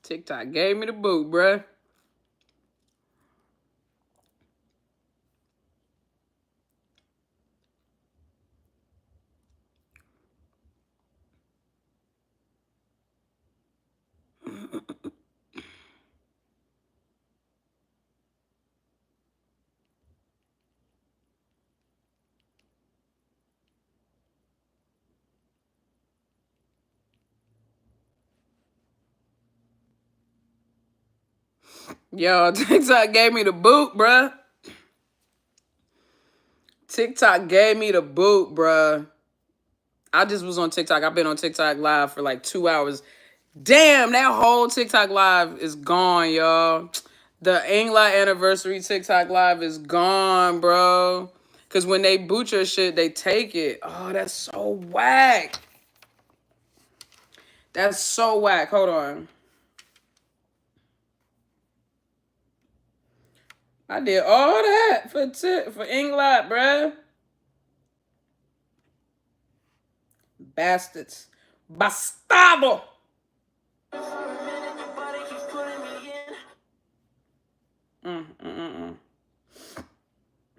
TikTok gave me the boot, bruh. Yo, TikTok gave me the boot, bruh. TikTok gave me the boot, bruh. I just was on TikTok. I've been on TikTok live for like 2 hours. Damn, that whole TikTok live is gone, y'all. The EngLot anniversary TikTok live is gone, bro. Because when they boot your shit, they take it. Oh, that's so whack. That's so whack. Hold on. I did all that for EngLot, bruh. Bastards. Bastardo.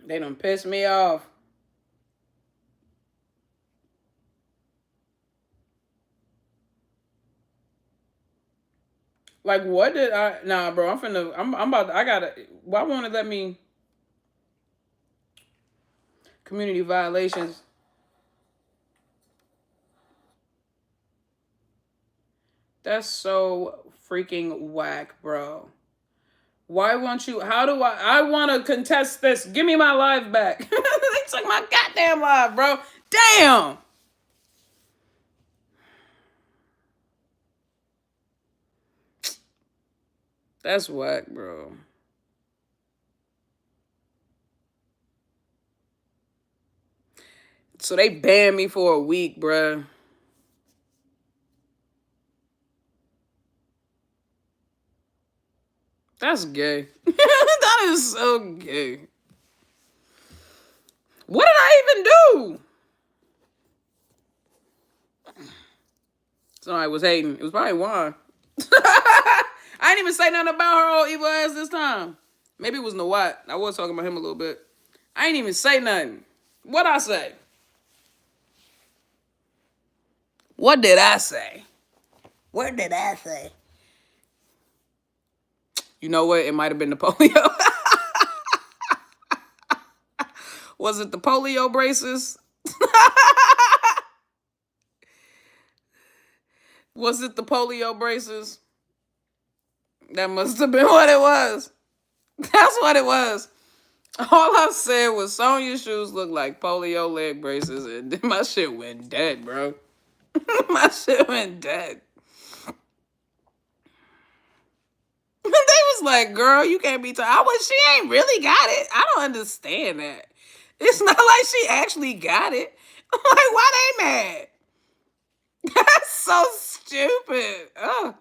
They done pissed me off. Like, what did I... Nah, bro, I'm about to... I gotta... Why won't it let me... Community violations. That's so freaking whack, bro. Why won't you... How do I want to contest this. Give me my live back. They took my goddamn live, bro. Damn. That's whack, bro. So they banned me for a week, bro. That's gay. That is so gay. What did I even do? Somebody was hating. It was probably Juan. I didn't even say nothing about her old evil ass this time. Maybe it was Nawat. I was talking about him a little bit. I ain't even say nothing. What'd I say? What did I say? What did I say? You know what? It might have been the polio. Was it the polio braces? Was it the polio braces? That must have been what it was. That's what it was. All I said was Sonya's shoes look like polio leg braces, and then my shit went dead, bro. My shit went dead. They was like, girl, you can't be she ain't really got it. I don't understand that. It's not like she actually got it. Like, why they mad? That's so stupid. Ugh.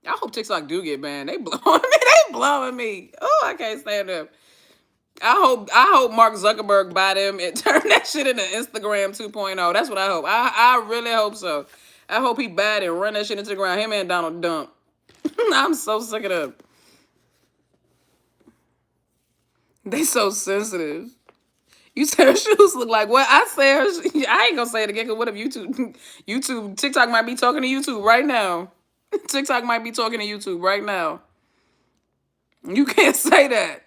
I hope TikTok do get banned. They blowing me. They blowing me. Oh, I can't stand them. I hope Mark Zuckerberg buy them and turn that shit into Instagram 2.0. That's what I hope. I really hope so. I hope he bad and run that shit into the ground. Him and Donald Dump. I'm so sick of them. They so sensitive. You said her shoes look like what? I said I ain't gonna say it again because what if TikTok might be talking to YouTube right now. TikTok might be talking to YouTube right now. You can't say that.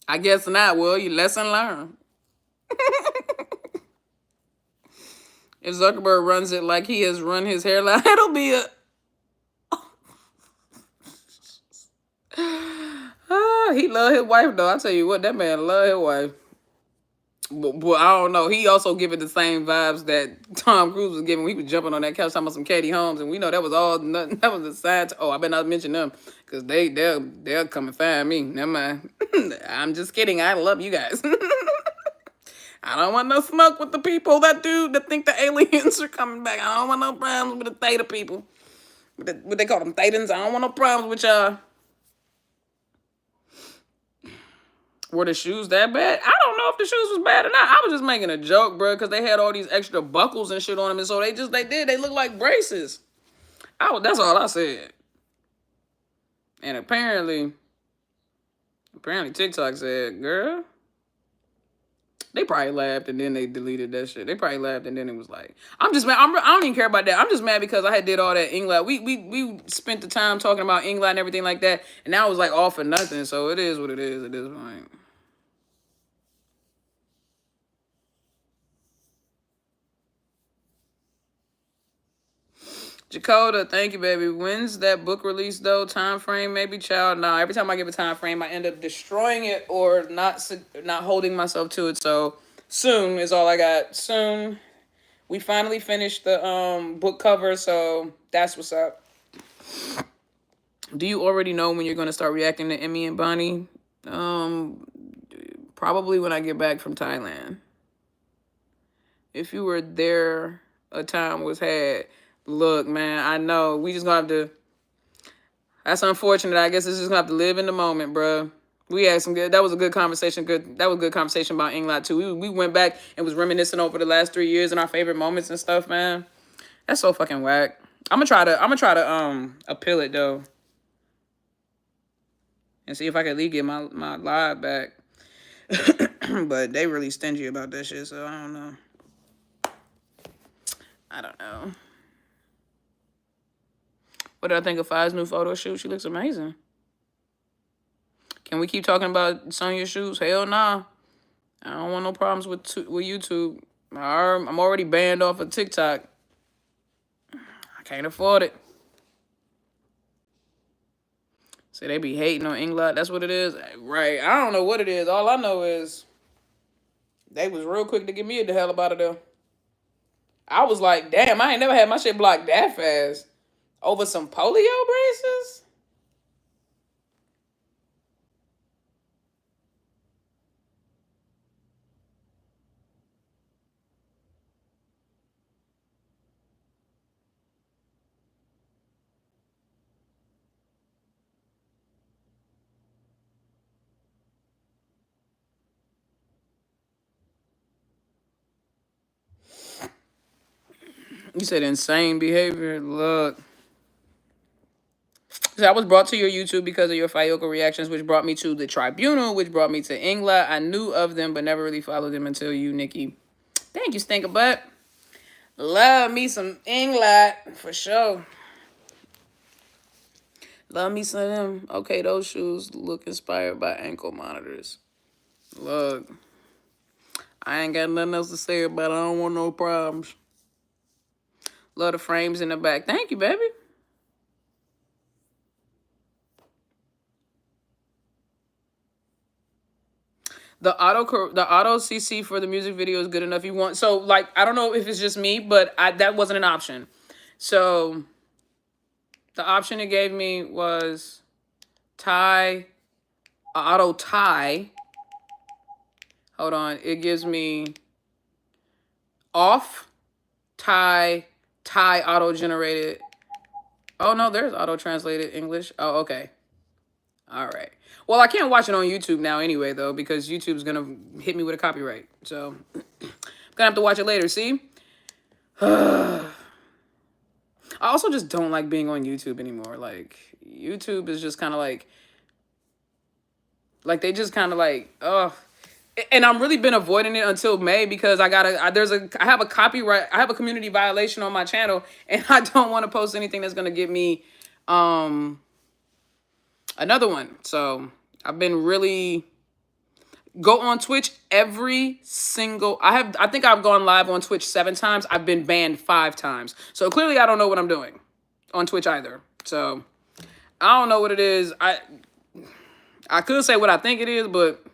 I guess not. Well, you lesson learned. If Zuckerberg runs it like he has run his hairline, it'll be a... he love his wife, though. I tell you what, that man love his wife. But I don't know. He also giving the same vibes that Tom Cruise was giving. He was jumping on that couch talking about some Katie Holmes, and we know that was all nothing. That was a side. I better not mention them because they'll come and find me. Never mind. I'm just kidding. I love you guys. I don't want no smoke with the people that think the aliens are coming back. I don't want no problems with the theta people. What they call them, thetans. I don't want no problems with y'all. Were the shoes that bad? I don't know if the shoes was bad or not. I was just making a joke, bro, because they had all these extra buckles and shit on them, and so they look like braces. That's all I said. And apparently TikTok said, girl, they probably laughed and then they deleted that shit. They probably laughed and then it was like, I'm just mad. I don't even care about that. I'm just mad because I had did all that EngLot. We spent the time talking about EngLot and everything like that, and now it was like all for nothing. So it is what it is at this point. Jacoda, thank you, baby. When's that book release though? Time frame, maybe, child. Nah, every time I give a time frame, I end up destroying it or not holding myself to it. So soon is all I got. Soon. We finally finished the book cover, so that's what's up. Do you already know when you're gonna start reacting to Emmy and Bonnie? Probably when I get back from Thailand. If you were there, a time was had. Look, man, I know. We just gonna have to. That's unfortunate. I guess it's just gonna have to live in the moment, bro. We had some good. That was a good conversation. That was a good conversation about EngLot too. We went back and was reminiscing over the last 3 years and our favorite moments and stuff, man. That's so fucking whack. I'm gonna try to appeal it though, and see if I can at least get my live back. But they really stingy about that shit, so I don't know. I don't know. What did I think of Fi's new photo shoot? She looks amazing. Can we keep talking about Sonya's shoes? Hell nah. I don't want no problems with YouTube. I'm already banned off of TikTok. I can't afford it. So they be hating on EngLot. That's what it is? Right. I don't know what it is. All I know is they was real quick to get me the hell up out of there. I was like, damn, I ain't never had my shit blocked that fast. Over some polio braces? You said insane behavior. Look. So I was brought to your YouTube because of your Fayoko reactions, which brought me to the Tribunal, which brought me to EngLot. I knew of them, but never really followed them until you, Nikki. Thank you, Stinker Butt. Love me some EngLot, for sure. Love me some of them. Okay, those shoes look inspired by ankle monitors. Look. I ain't got nothing else to say about it. I don't want no problems. Love the frames in the back. Thank you, baby. The auto CC for the music video is good enough. You want so like I don't know if it's just me, but that wasn't an option. So the option it gave me was auto tie. Hold on, it gives me off tie auto generated. Oh no, there's auto translated English. Oh, okay. All right. Well, I can't watch it on YouTube now anyway, though, because YouTube's going to hit me with a copyright. So I'm going to have to watch it later, see? I also just don't like being on YouTube anymore. Like, YouTube is just kind of like they just kind of like, ugh. And I've really been avoiding it until May because I have a copyright, I have a community violation on my channel, and I don't want to post anything that's going to get me, another one. So I've been really go on Twitch every single. I think I've gone live on Twitch 7 times. I've been banned 5 times. So clearly I don't know what I'm doing on Twitch either. So I don't know what it is. I could say what I think it is, but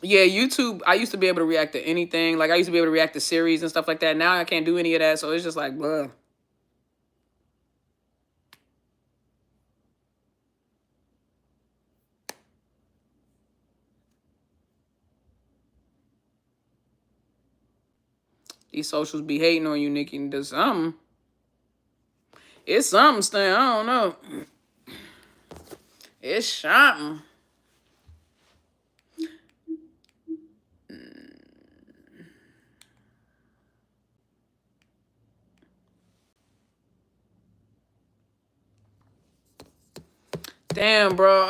yeah, YouTube, I used to be able to react to anything. Like, I used to be able to react to series and stuff like that. Now I can't do any of that, so it's just like, blah. These socials be hating on you, Nikki, and do something. It's something, Stan. I don't know. It's something. Damn, bro.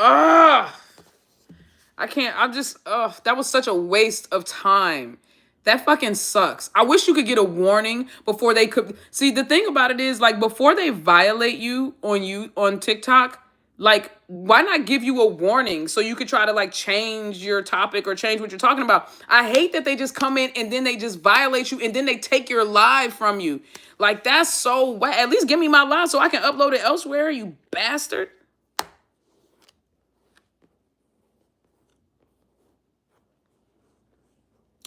I can't. I'm just. That was such a waste of time. That fucking sucks. I wish you could get a warning before they could. See, the thing about it is, like, before they violate you on TikTok, like, why not give you a warning so you could try to like change your topic or change what you're talking about? I hate that they just come in and then they just violate you and then they take your live from you. Like, that's so whack. At least give me my live so I can upload it elsewhere, you bastard.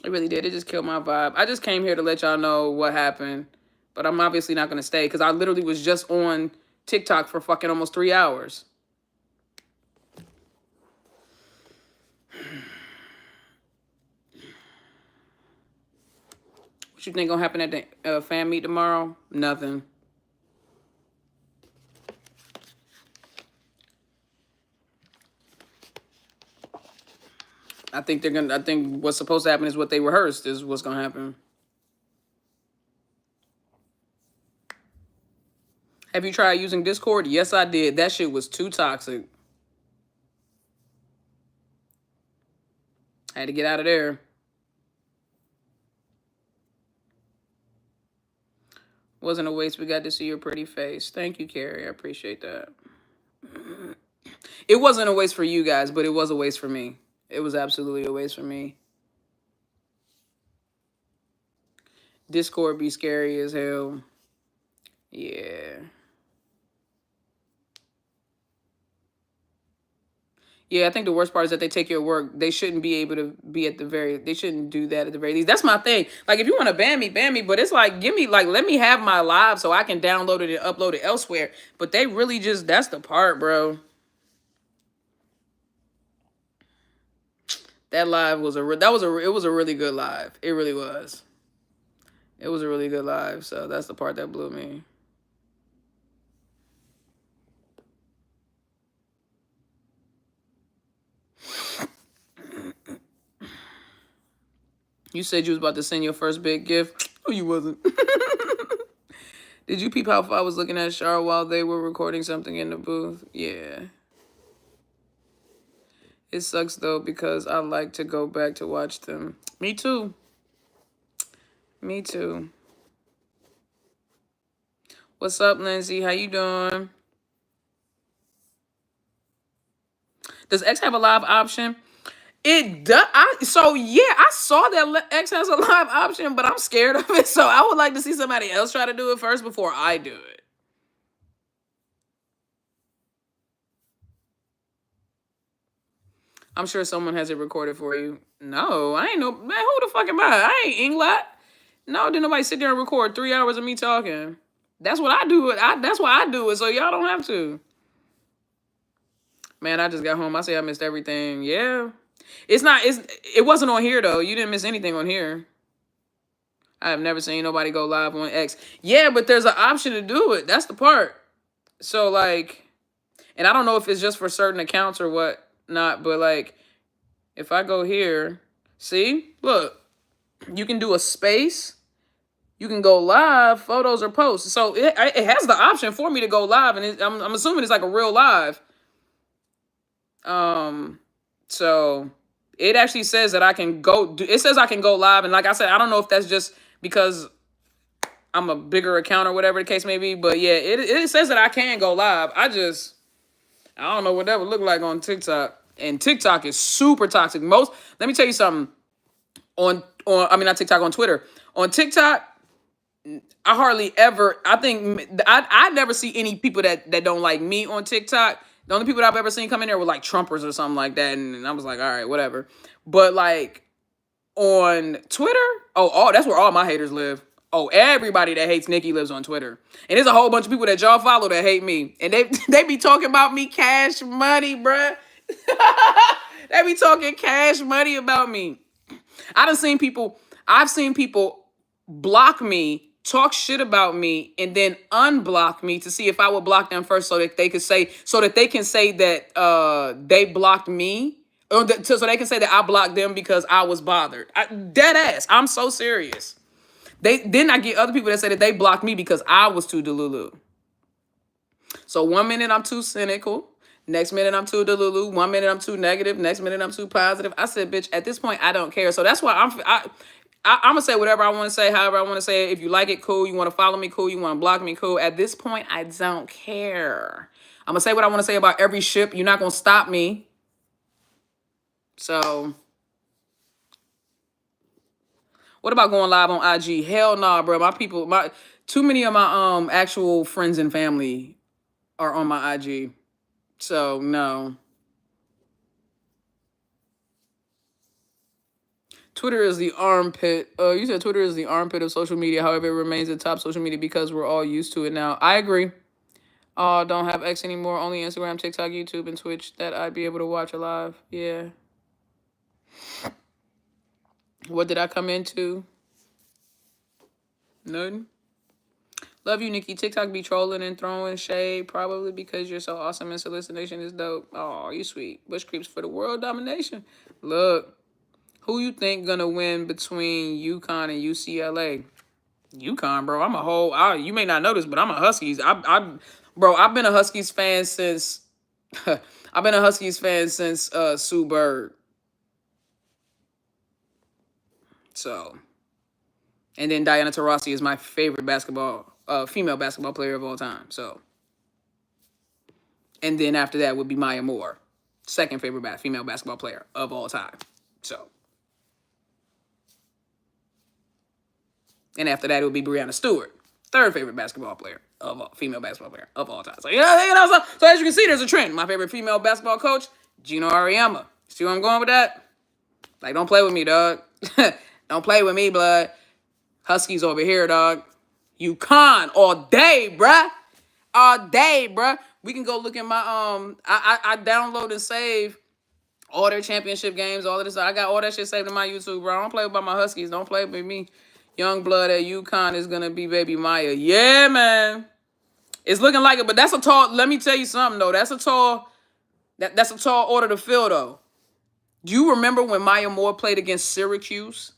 It really did. It just killed my vibe. I just came here to let y'all know what happened. But I'm obviously not going to stay because I literally was just on TikTok for fucking almost 3 hours. What you think going to happen at the fan meet tomorrow? Nothing. I think what's supposed to happen is what they rehearsed is what's going to happen. Have you tried using Discord? Yes, I did. That shit was too toxic. I had to get out of there. Wasn't a waste. We got to see your pretty face. Thank you, Carrie. I appreciate that. It wasn't a waste for you guys, but it was a waste for me. It was absolutely a waste for me. Discord be scary as hell. Yeah. Yeah, I think the worst part is that they take your work. They shouldn't be able to be they shouldn't do that at the very least. That's my thing. Like, if you want to ban me, but it's like, let me have my live so I can download it and upload it elsewhere. But they really just, that's the part, bro. That live was it was a really good live. It really was. It was a really good live. So that's the part that blew me. You said you was about to send your first big gift. No, you wasn't. Did you peep how I was looking at Char while they were recording something in the booth? Yeah. It sucks, though, because I like to go back to watch them. Me too. Me too. What's up, Lindsay? How you doing? Does X have a live option? It does. So, yeah, I saw that X has a live option, but I'm scared of it. So I would like to see somebody else try to do it first before I do it. I'm sure someone has it recorded for you. No, I ain't no, man, who the fuck am I? I ain't EngLot. No, didn't nobody sit there and record 3 hours of me talking. That's what I do. That's why I do it, so y'all don't have to. Man, I just got home. I say I missed everything. Yeah. It wasn't on here, though. You didn't miss anything on here. I have never seen nobody go live on X. Yeah, but there's an option to do it. That's the part. So, like, and I don't know if it's just for certain accounts or what not, but, like, if I go here, see? Look, you can do a space. You can go live, photos or posts. So it has the option for me to go live, and I'm assuming it's like a real live. So it actually says that I can go. It says I can go live, and like I said, I don't know if that's just because I'm a bigger account or whatever the case may be, but yeah, it says that I can go live. I don't know what that would look like on TikTok, and TikTok is super toxic. Let me tell you something. Not TikTok, on Twitter. On TikTok, I hardly ever, I never see any people that don't like me on TikTok. The only people that I've ever seen come in there were like Trumpers or something like that. And I was like, all right, whatever. But like on Twitter, that's where all my haters live. Oh, everybody that hates Nikki lives on Twitter. And there's a whole bunch of people that y'all follow that hate me. And they be talking about me cash money, bruh. They be talking cash money about me. I've seen people block me, talk shit about me, and then unblock me to see if I would block them first so that they can say that they blocked me, or so they can say that I blocked them because I was bothered. Dead ass. I'm so serious. Then I get other people that say that they blocked me because I was too delulu. So one minute I'm too cynical. Next minute I'm too delulu. 1 minute I'm too negative. Next minute I'm too positive. I said, bitch, at this point I don't care. So that's why I'm gonna say whatever I want to say, however I want to say it. If you like it, cool. You want to follow me, cool. You want to block me, cool. At this point, I don't care. I'm gonna say what I want to say about every ship. You're not gonna stop me. So, what about going live on IG? Hell nah, bro. Too many of my actual friends and family are on my IG. So no. Twitter is the armpit. You said Twitter is the armpit of social media. However, it remains the top social media because we're all used to it now. I agree. Don't have X anymore. Only Instagram, TikTok, YouTube, and Twitch that I'd be able to watch alive. Yeah. What did I come into? Nothing. Love you, Nikki. TikTok be trolling and throwing shade, probably because you're so awesome and solicitation is dope. Oh, you sweet. Bush creeps for the world domination. Look, who you think gonna win between UConn and UCLA? UConn, bro. I'm a whole. You may not know this, but I'm a Huskies. Bro, I've been a Huskies fan since. I've been a Huskies fan since Sue Bird. So, and then Diana Taurasi is my favorite female basketball player of all time. So, and then after that would be Maya Moore, second favorite female basketball player of all time. So, and after that it would be Breanna Stewart, third favorite female basketball player of all time. So so as you can see, there's a trend. My favorite female basketball coach, Gino Auriemma. See where I'm going with that? Like, don't play with me, dog. Don't play with me, blood. Huskies over here, dog. UConn all day, bruh. All day, bruh. We can go look at my I download and save all their championship games, all of this. I got all that shit saved in my YouTube, bro. I don't play about my Huskies. Don't play with me. Young blood at UConn is gonna be baby Maya. Yeah, man. It's looking like it, but that's a tall. Let me tell you something though. That's a tall order to fill though. Do you remember when Maya Moore played against Syracuse?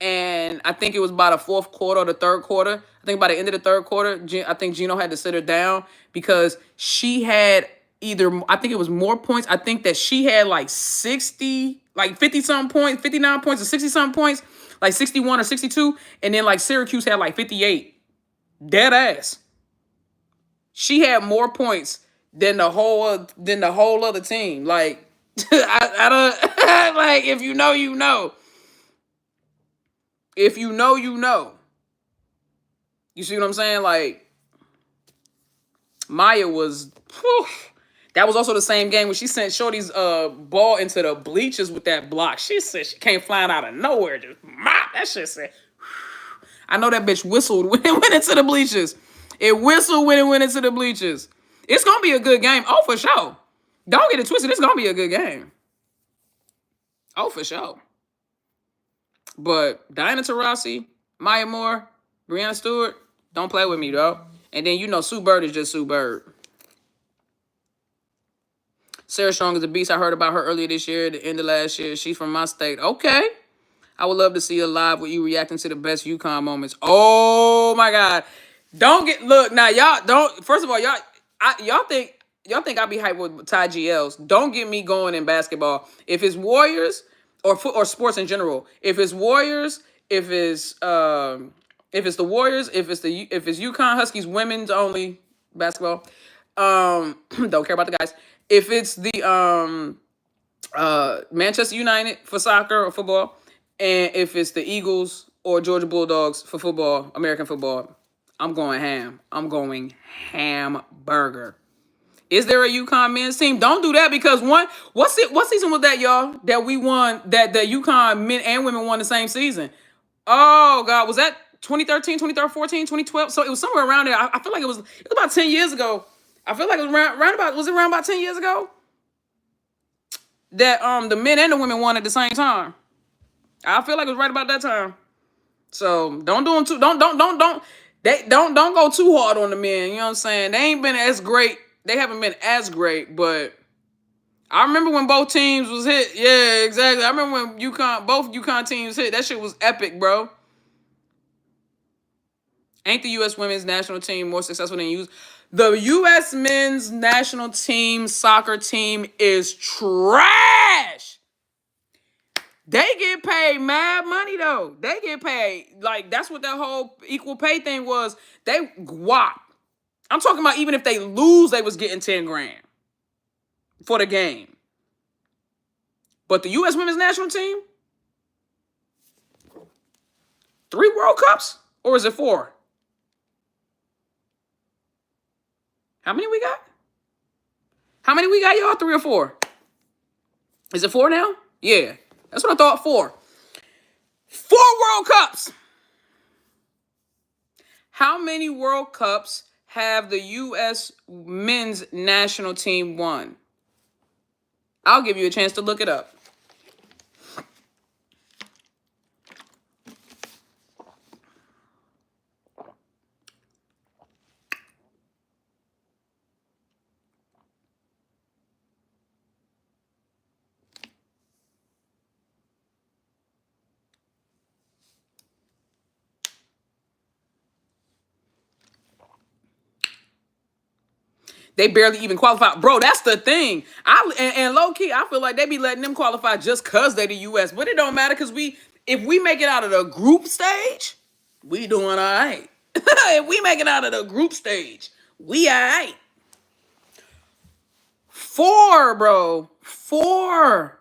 And I think it was by the fourth quarter or the third quarter. I think by the end of the third quarter, I think Gino had to sit her down because she had I think it was more points. I think that she had like 50-something points, 59 points or 60-something points, like 61 or 62. And then like Syracuse had like 58. Dead ass. She had more points than the whole other team. Like, I don't, like, if you know, you know. If you know, you know. You see what I'm saying? Like, Maya was, whew, that was also the same game when she sent Shorty's ball into the bleachers with that block. She said she came flying out of nowhere. Just mop. That shit said, whew. I know that bitch whistled when it went into the bleachers. It whistled when it went into the bleachers. It's going to be a good game. Oh, for sure. Don't get it twisted. It's going to be a good game. Oh, for sure. But Diana Taurasi, Maya Moore, Breanna Stewart, don't play with me, though. And then, you know, Sue Bird is just Sue Bird. Sarah Strong is a beast. I heard about her earlier this year, the end of last year. She's from my state. Okay. I would love to see her live with you reacting to the best UConn moments. Oh, my God. Look, now, y'all, first of all, y'all think I be hyped with Ty GLs. Don't get me going in basketball. If it's Warriors or sports in general, if it's Warriors, if it's the Warriors, if it's UConn Huskies women's only basketball, don't care about the guys. If it's the Manchester United for soccer or football, and if it's the Eagles or Georgia Bulldogs for football, American football, I'm going ham. I'm going hamburger. Is there a UConn men's team? Don't do that because what season was that, y'all? That we won, that the UConn men and women won the same season. Oh, God. Was that 2013, 2014, 2012? So it was somewhere around there. I feel like it was about 10 years ago. I feel like it was around about 10 years ago? That the men and the women won at the same time. I feel like it was right about that time. So don't do them too. Don't go too hard on the men. You know what I'm saying? They ain't been as great. They haven't been as great, but I remember when both teams was hit. Yeah, exactly. I remember when both UConn teams hit. That shit was epic, bro. Ain't the U.S. women's national team more successful than you? The U.S. men's national team soccer team is trash. They get paid mad money though. They get paid like that's what that whole equal pay thing was. They guap. I'm talking about even if they lose, they was getting 10 grand for the game. But the U.S. women's national team, 3 World Cups, or is it 4? How many we got? How many we got, y'all? 3 or 4? Is it 4 now? Yeah, that's what I thought. 4. 4 World Cups. How many World Cups have the U.S. men's national team won? I'll give you a chance to look it up. They barely even qualify. Bro, that's the thing. And low key, I feel like they be letting them qualify just because they the US. But it don't matter because if we make it out of the group stage, we doing all right. If we make it out of the group stage, we all right. 4, bro. 4.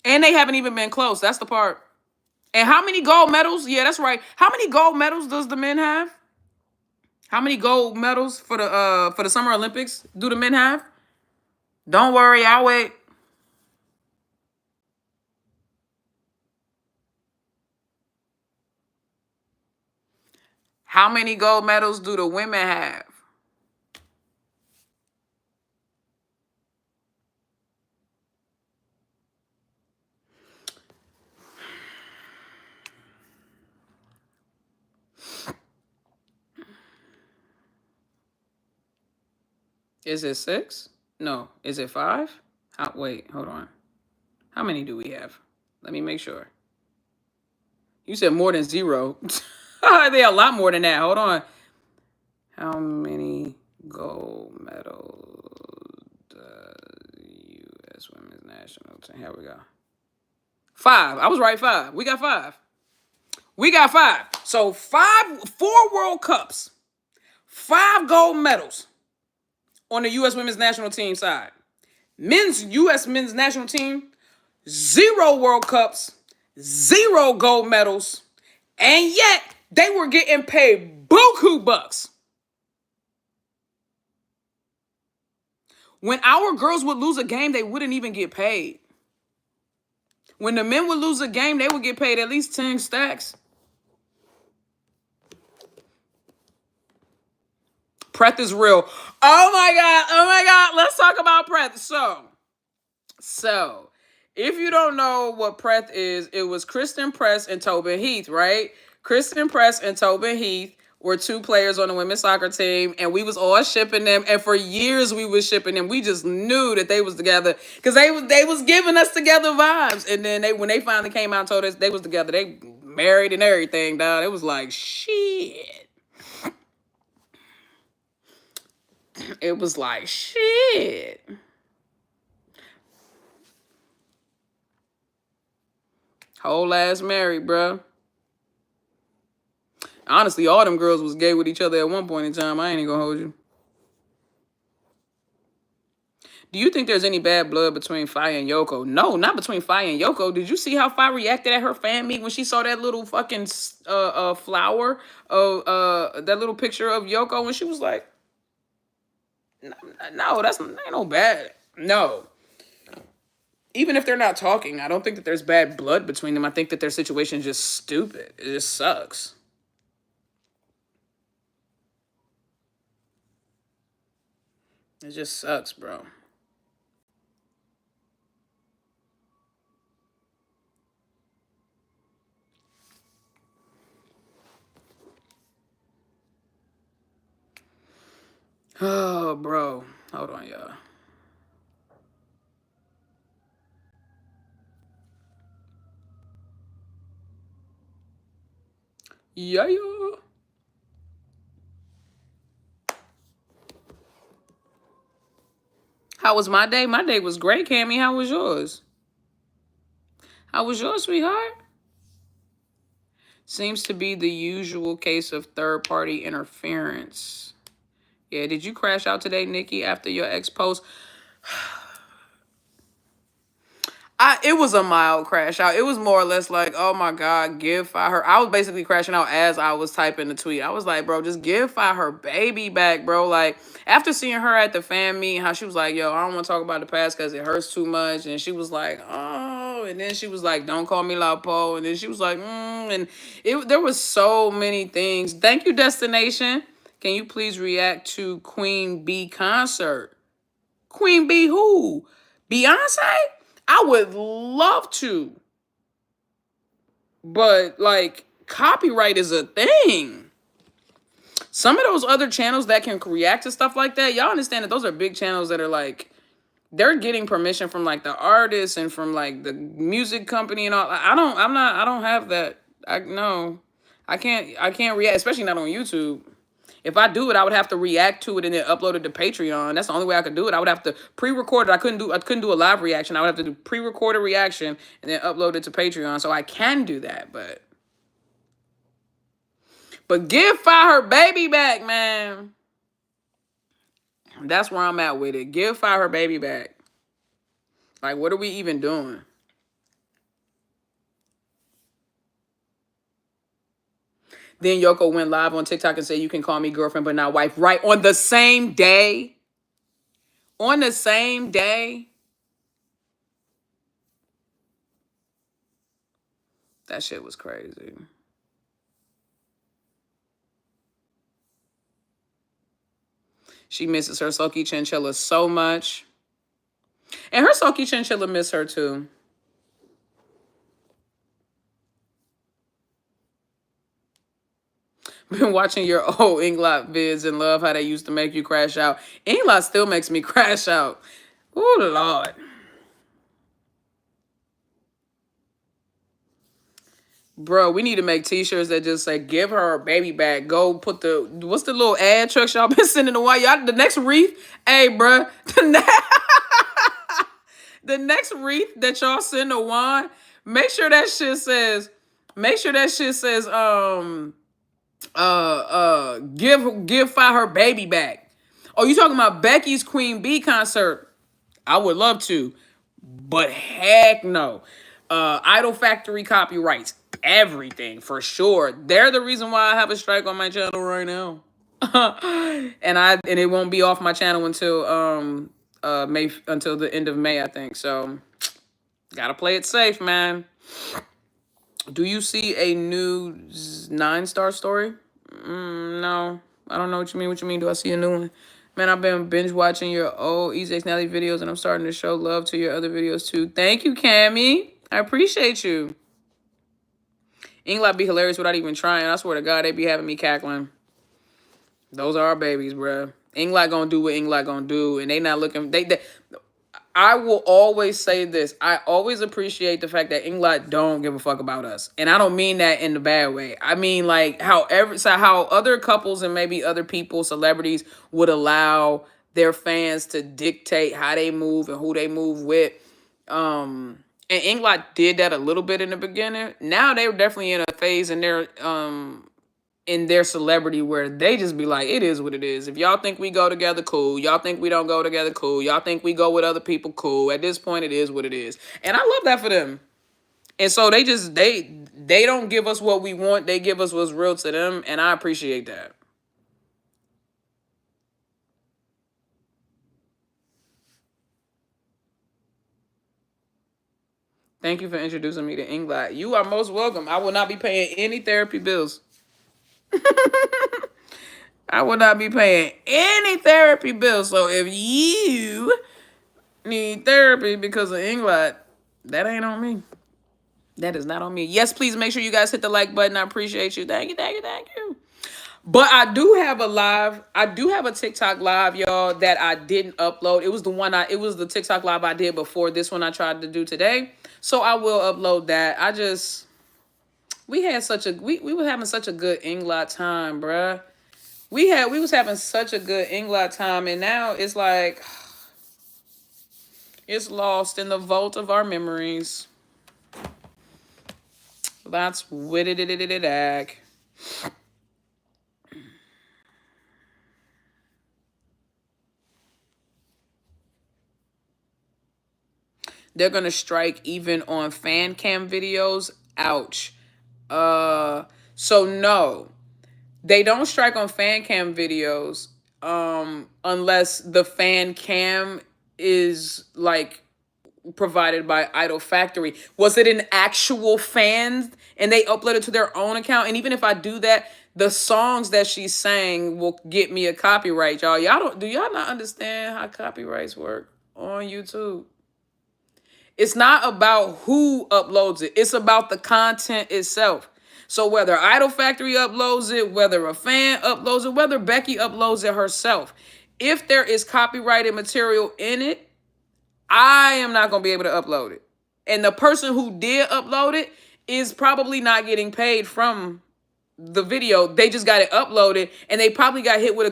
And they haven't even been close. That's the part. And how many gold medals? Yeah, that's right. How many gold medals does the men have? How many gold medals for the Summer Olympics do the men have? Don't worry, I'll wait. How many gold medals do the women have? Is it 6? No. Is it 5? Wait, hold on. How many do we have? Let me make sure. You said more than 0. They a lot more than that. Hold on. How many gold medals does U.S. women's national team? Here we go. 5. I was right. 5. We got 5. We got 5. So 4 World Cups, 5 gold medals on the U.S. women's national team side. U.S. men's national team, 0 World Cups, 0 gold medals, and yet they were getting paid buku bucks. When our girls would lose a game, they wouldn't even get paid. When the men would lose a game, they would get paid at least 10 stacks. Preth is real. Oh my God. Let's talk about Preth. So, if you don't know what Preth is, it was Kristen Press and Tobin Heath, right? Kristen Press and Tobin Heath were 2 players on the women's soccer team, and we was all shipping them. And for years, we was shipping them. We just knew that they was together because they was giving us together vibes. And then when they finally came out and told us they was together, they married and everything, dog. It was like, shit. It was like, shit. Whole ass married, bro. Honestly, all them girls was gay with each other at one point in time. I ain't even gonna hold you. Do you think there's any bad blood between Fi and Yoko? No, not between Fi and Yoko. Did you see how Fi reacted at her fan meet when she saw that little fucking flower of that little picture of Yoko, and she was like, no, that's ain't no bad. No. Even if they're not talking, I don't think that there's bad blood between them. I think that their situation is just stupid. It just sucks. It just sucks, bro. Oh, bro. Hold on, y'all. Yeah. How was my day? My day was great, Cammy. How was yours? How was yours, sweetheart? Seems to be the usual case of third-party interference. Yeah, did you crash out today, Nikki, after your ex post? It was a mild crash out. It was more or less like, oh my God, give Fi her. I was basically crashing out as I was typing the tweet. I was like, bro, just give Fi her baby back, bro. Like, after seeing her at the fan meet, how she was like, yo, I don't want to talk about the past because it hurts too much. And she was like, oh, and then she was like, don't call me Lapo. And then she was like, and there was so many things. Thank you, Destination. Can you please react to Queen Bee concert? Queen Bee who? Beyonce? I would love to. But, like, copyright is a thing. Some of those other channels that can react to stuff like that, y'all understand that those are big channels that are, like, they're getting permission from, like, the artists and from, like, the music company and all. I don't have that. I can't react, especially not on YouTube. If I do it, I would have to react to it and then upload it to Patreon. That's the only way I could do it. I would have to pre-record it. I couldn't do a live reaction. I would have to do pre-record a reaction and then upload it to Patreon. So I can do that, but give Fi her baby back, man. That's where I'm at with it. Give Fi her baby back. Like, what are we even doing? Then Yoko went live on TikTok and said, you can call me girlfriend, but not wife. Right, on the same day. On the same day. That shit was crazy. She misses her Sulky Chinchilla so much. And her Sulky Chinchilla miss her too. Been watching your old EngLot vids and love how they used to make you crash out. EngLot still makes me crash out. Oh, Lord. Bro, we need to make t-shirts that just say, give her her baby back. Go put what's the little ad trucks y'all been sending away? Y'all, the next wreath, hey, bro, the next wreath that y'all send to Juan, make sure that shit says, give Fi her baby back. Oh, you talking about Becky's Queen Bee concert? I would love to, but heck no. Idol Factory copyrights everything for sure. They're the reason why I have a strike on my channel right now. and it won't be off my channel until until the end of May, I think. So gotta play it safe, man. Do you see a new 9-star story? No, I don't know what you mean. What you mean? Do I see a new one? Man, I've been binge watching your old Easy Nelly videos, and I'm starting to show love to your other videos too. Thank you, Cammy. I appreciate you. EngLot be hilarious without even trying. I swear to God, they be having me cackling. Those are our babies, bruh. EngLot gonna do what EngLot gonna do, and they not looking. I will always say this. I always appreciate the fact that EngLot don't give a fuck about us. And I don't mean that in the bad way. I mean, like, how other couples and maybe other people, celebrities, would allow their fans to dictate how they move and who they move with. And EngLot did that a little bit in the beginning. Now they're definitely in a phase in their celebrity where they just be like, it is what it is. If y'all think we go together, cool. Y'all think we don't go together, cool. Y'all think we go with other people, cool. At this point, it is what it is. And I love that for them. And so they don't give us what we want. They give us what's real to them. And I appreciate that. Thank you for introducing me to EngLot. You are most welcome. I will not be paying any therapy bills. I will not be paying any therapy bills. So if you need therapy because of EngLot, that ain't on me. That is not on me. Yes, please make sure you guys hit the like button. I appreciate you. Thank you, thank you, thank you. But I do have a TikTok live, y'all, that I didn't upload. It was the TikTok live I did before this one I tried to do today. So I will upload that. We were having such a good EngLot time, bruh. We was having such a good EngLot time, and now it's like It's lost in the vault of our memories. That's witty-diddy-diddy-dack. They're gonna strike even on fan cam videos. Ouch. So no, they don't strike on fan cam videos unless the fan cam is like provided by Idol Factory. Was it an actual fan and they uploaded to their own account? And even if I do that, the songs that she sang will get me a copyright, y'all. Do y'all not understand how copyrights work on YouTube? It's not about who uploads it. It's about the content itself. So whether Idol Factory uploads it, whether a fan uploads it, whether Becky uploads it herself, if there is copyrighted material in it, I am not going to be able to upload it. And the person who did upload it is probably not getting paid from the video. They just got it uploaded and they probably got hit with a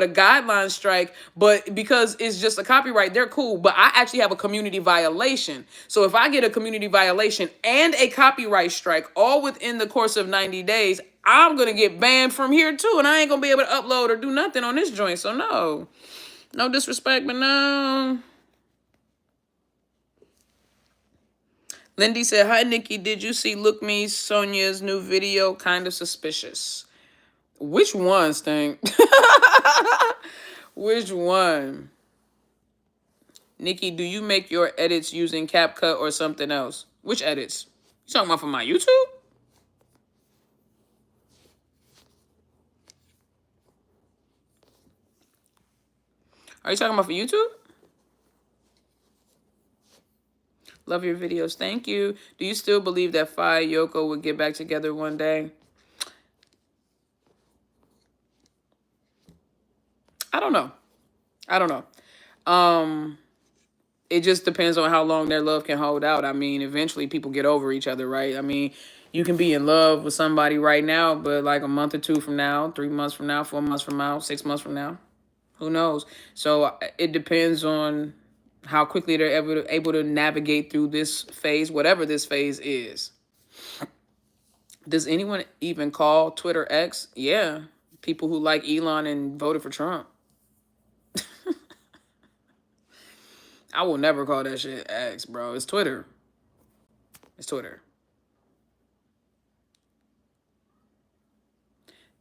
guideline strike, but because it's just a copyright, they're cool. But I actually have a community violation. So if I get a community violation and a copyright strike all within the course of 90 days, I'm going to get banned from here too. And I ain't going to be able to upload or do nothing on this joint. So no disrespect, but no. Lindy said, hi, Nikki. Did you see Look Me Sonia's new video? Kind of suspicious. Which one, Stink? Which one? Nikki, do you make your edits using CapCut or something else? Which edits? You talking about for my YouTube? Are you talking about for YouTube? Love your videos. Thank you. Do you still believe that Fi Yoko would get back together one day? I don't know. It just depends on how long their love can hold out. I mean, eventually people get over each other, right? I mean, you can be in love with somebody right now, but like a month or two from now, 3 months from now, 4 months from now, 6 months from now, who knows? So it depends on how quickly they're able to navigate through this phase, whatever this phase is. Does anyone even call Twitter X? Yeah. People who like Elon and voted for Trump. I will never call that shit X, bro. It's Twitter. It's Twitter.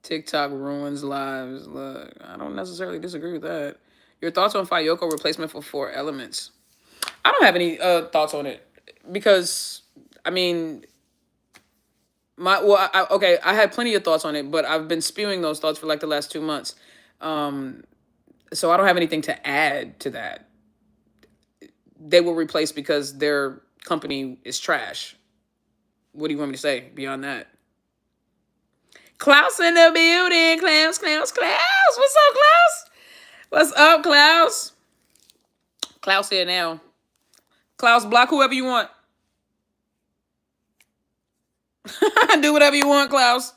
TikTok ruins lives. Look, I don't necessarily disagree with that. Your thoughts on Fayoko replacement for 4 Elements? I don't have any thoughts on it because, I mean, I had plenty of thoughts on it, but I've been spewing those thoughts for like the last 2 months. So I don't have anything to add to that. They were replaced because their company is trash. What do you want me to say beyond that? Klaus in the building. Klaus. What's up, Klaus? What's up, Klaus? Klaus here now. Klaus, block whoever you want. Do whatever you want, Klaus.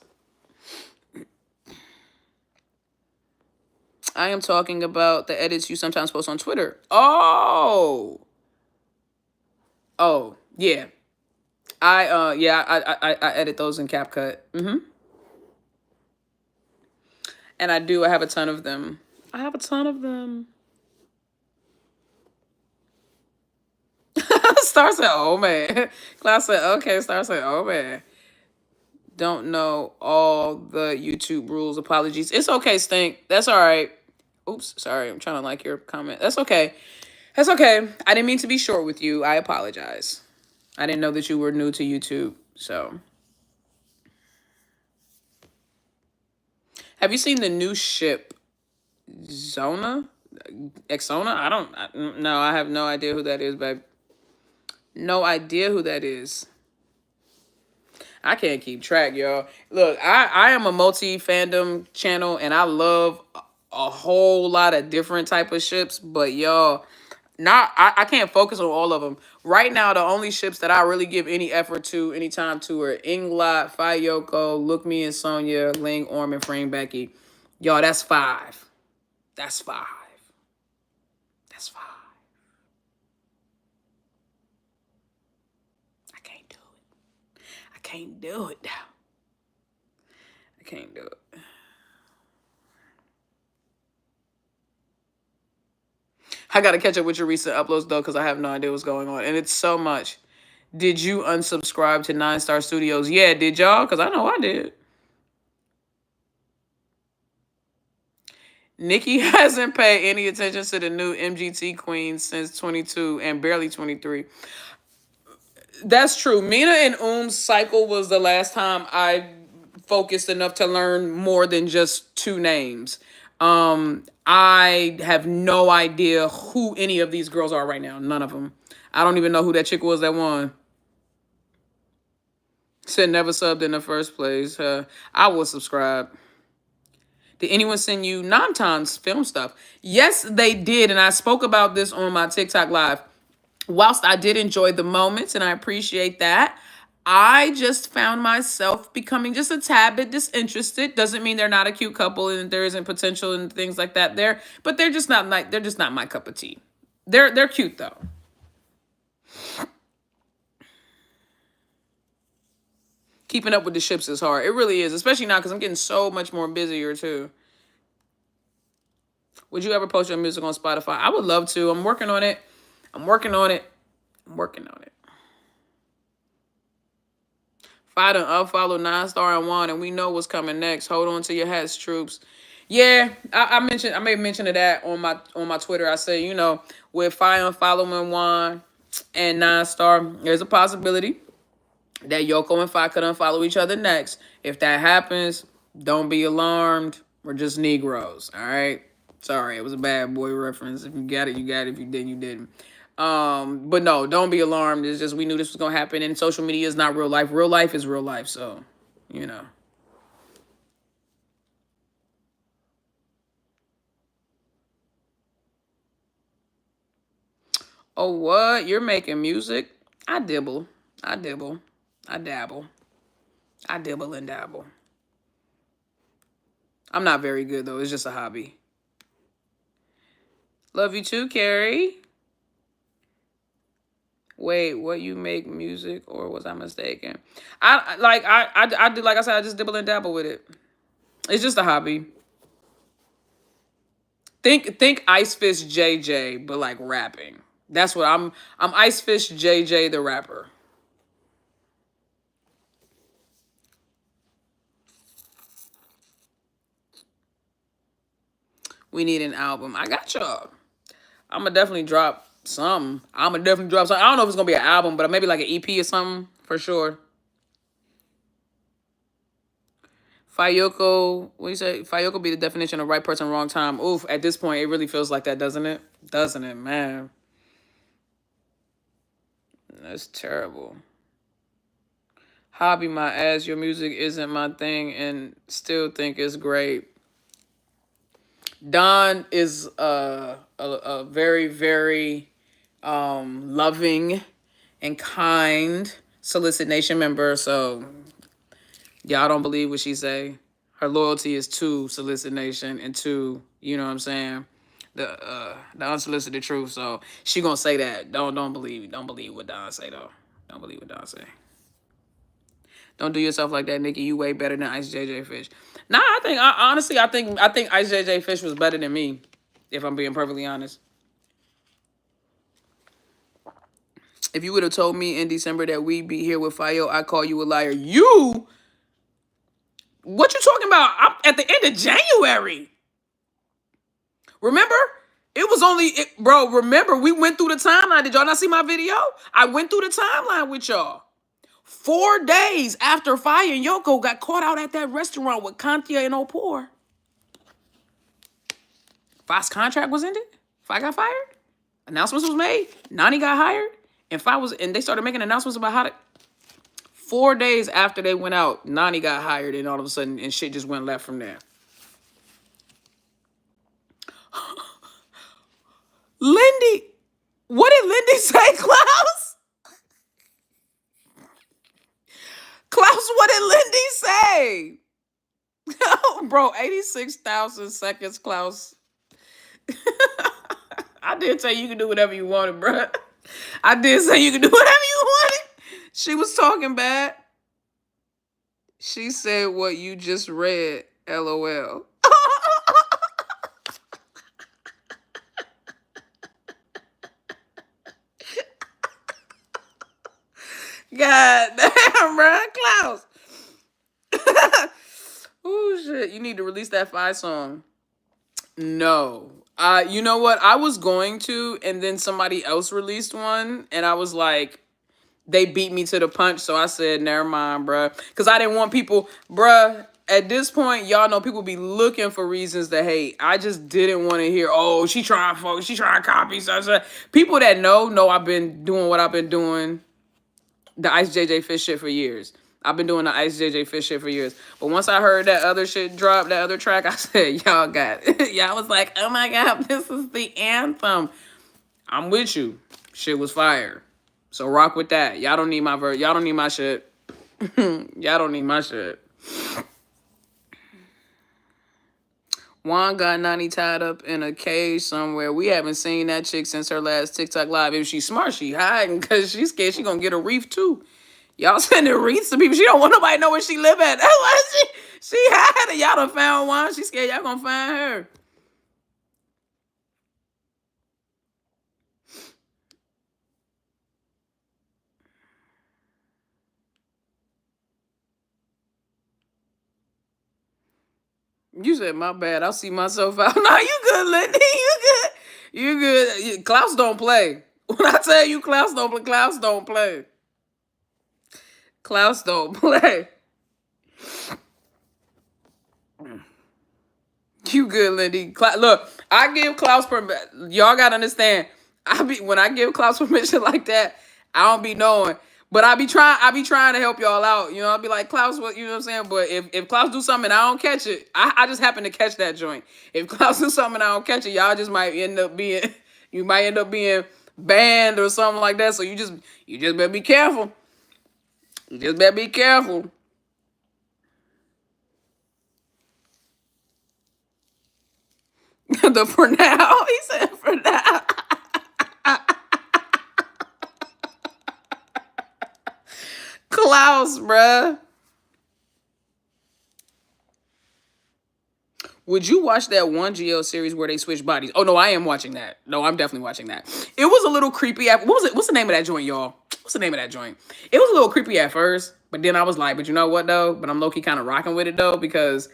I am talking about the edits you sometimes post on Twitter. Oh, yeah. I edit those in CapCut. And I have a ton of them. Star said, oh man. Klaus said, okay. Star said, oh man. Don't know all the YouTube rules. Apologies. It's okay, Stink. That's all right. Oops, sorry. I'm trying to like your comment. That's okay. I didn't mean to be short with you. I apologize. I didn't know that you were new to YouTube. So, have you seen the new ship, Xona? No, I have no idea who that is, babe. No idea who that is. I can't keep track, y'all. Look, I am a multi-fandom channel, and I love a whole lot of different type of ships, but y'all, I can't focus on all of them. Right now, the only ships that I really give any effort to, any time to, are EngLot, Fayoko, Look Me and Sonia, Ling, Orm, and Frame Becky. Y'all, that's 5. That's 5. can't do it. I can't do it. I got to catch up with your recent uploads, though, because I have no idea what's going on. And it's so much. Did you unsubscribe to 9 Star Studios? Yeah, did y'all? Because I know I did. Nikki hasn't paid any attention to the new MGT queen since 22 and barely 23. That's true. Mina and cycle was the last time I focused enough to learn more than just 2 names. I have no idea who any of these girls are right now. None of them. I don't even know who that chick was that won. Said never subbed in the first place. I will subscribe. Did anyone send you Namtan's film stuff? Yes, they did. And I spoke about this on my TikTok live. Whilst I did enjoy the moments and I appreciate that, I just found myself becoming just a tad bit disinterested. Doesn't mean they're not a cute couple and there isn't potential and things like that there, but they're just not my cup of tea. They're cute though. Keeping up with the ships is hard. It really is, especially now because I'm getting so much more busier too. Would you ever post your music on Spotify? I would love to. I'm working on it. If I done unfollow 9 Star and Juan and we know what's coming next, hold on to your hats, troops. Yeah, I made mention of that on my Twitter. I say, you know, with unfollowing Juan and 9 Star, there's a possibility that Yoko and Fi could unfollow each other next. If that happens, don't be alarmed. We're just Negroes, all right? Sorry, it was a bad boy reference. If you got it, you got it. If you didn't, you didn't. But no, don't be alarmed. It's just we knew this was gonna happen, and social media is not real life. Real life is real life, so you know. Oh, what? You're making music? I dibble. I dabble. I dibble and dabble. I'm not very good though. It's just a hobby. Love you too, Carrie. Wait, what, you make music or was I mistaken? I do, like I said, I just dibble and dabble with it. It's just a hobby. Think Ice Fish JJ, but like rapping. That's what I'm Ice Fish JJ the rapper. We need an album. I got y'all. I'ma definitely drop some. I don't know if it's gonna be an album, but maybe like an EP or something for sure. Fayoko, what do you say? Fayoko be the definition of right person, wrong time. Oof, at this point, it really feels like that, doesn't it? Doesn't it, man? That's terrible. Hobby my ass, your music isn't my thing and still think it's great. Don is a very, very loving and kind Solicit Nation member, so y'all don't believe what she say. Her loyalty is to Solicit Nation and to, you know what I'm saying, the unsolicited truth. So she gonna say that. Don't believe what Don say though. Don't believe what Don say. Don't do yourself like that, Nikki. You way better than Ice JJ Fish. Nah, honestly I think Ice JJ Fish was better than me, if I'm being perfectly honest. If you would have told me in December that we'd be here with Fayo, I'd call you a liar. You? What you talking about? I'm at the end of January. Remember? It was only, bro, remember, we went through the timeline. Did y'all not see my video? I went through the timeline with y'all. 4 days after Fire and Yoko got caught out at that restaurant with Kantia and Opor, Fi's contract was ended. Fi got fired. Announcements was made. Nani got hired. And they started making announcements about how to. 4 days after they went out, Nani got hired, and all of a sudden, and shit just went left from there. Lindy, what did Lindy say, Klaus? Klaus, what did Lindy say? Bro, 86,000 seconds, Klaus. I did say you could do whatever you wanted, bro. I did say you could do whatever you wanted. She was talking bad. She said what you just read. LOL. God damn, bro. Klaus. Oh shit. You need to release that Fi song. No. You know what? I was going to, and then somebody else released one, and I was like, they beat me to the punch, so I said, never mind, bruh. Because I didn't want people, bruh, at this point, y'all know people be looking for reasons to hate. I just didn't want to hear, oh, she trying to copy such. People that know I've been doing what I've been doing, the Ice JJ Fish shit for years. I've been doing the Ice JJ Fish shit for years. But once I heard that other shit drop, that other track, I said, y'all got it. Y'all was like, oh my God, this is the anthem. I'm with you. Shit was fire. So rock with that. Y'all don't need my y'all don't need my shit. Y'all don't need my shit. Juan got Nani tied up in a cage somewhere. We haven't seen that chick since her last TikTok live. If she's smart, she hiding because she's scared she gonna get a reef too. Y'all sending wreaths to people. She don't want nobody to know where she live at. That's why she hiding. Y'all done found one. She scared y'all gonna find her. You said my bad. I'll see myself out. No, you good, Lindy. You good. You good. Klaus don't play. When I tell you Klaus don't play, Klaus don't play. Klaus don't play. You good, Lindy. Look, I give Klaus permission. Y'all gotta understand. When I give Klaus permission like that, I don't be knowing. But I be trying to help y'all out. You know, I'll be like, Klaus, what you know what I'm saying? But if Klaus do something and I don't catch it, I just happen to catch that joint. If Klaus do something and I don't catch it, y'all just might end up being you might end up being banned or something like that. So you just better be careful. You just better be careful. The for now. He said for now. Klaus, bruh. Would you watch that one GL series where they switch bodies? Oh no, I am watching that. No, I'm definitely watching that. It was a little creepy. What was it? What's the name of that joint, y'all? What's the name of that joint? It was a little creepy at first, but then I was like, but you know what though? But I'm low key kind of rocking with it though because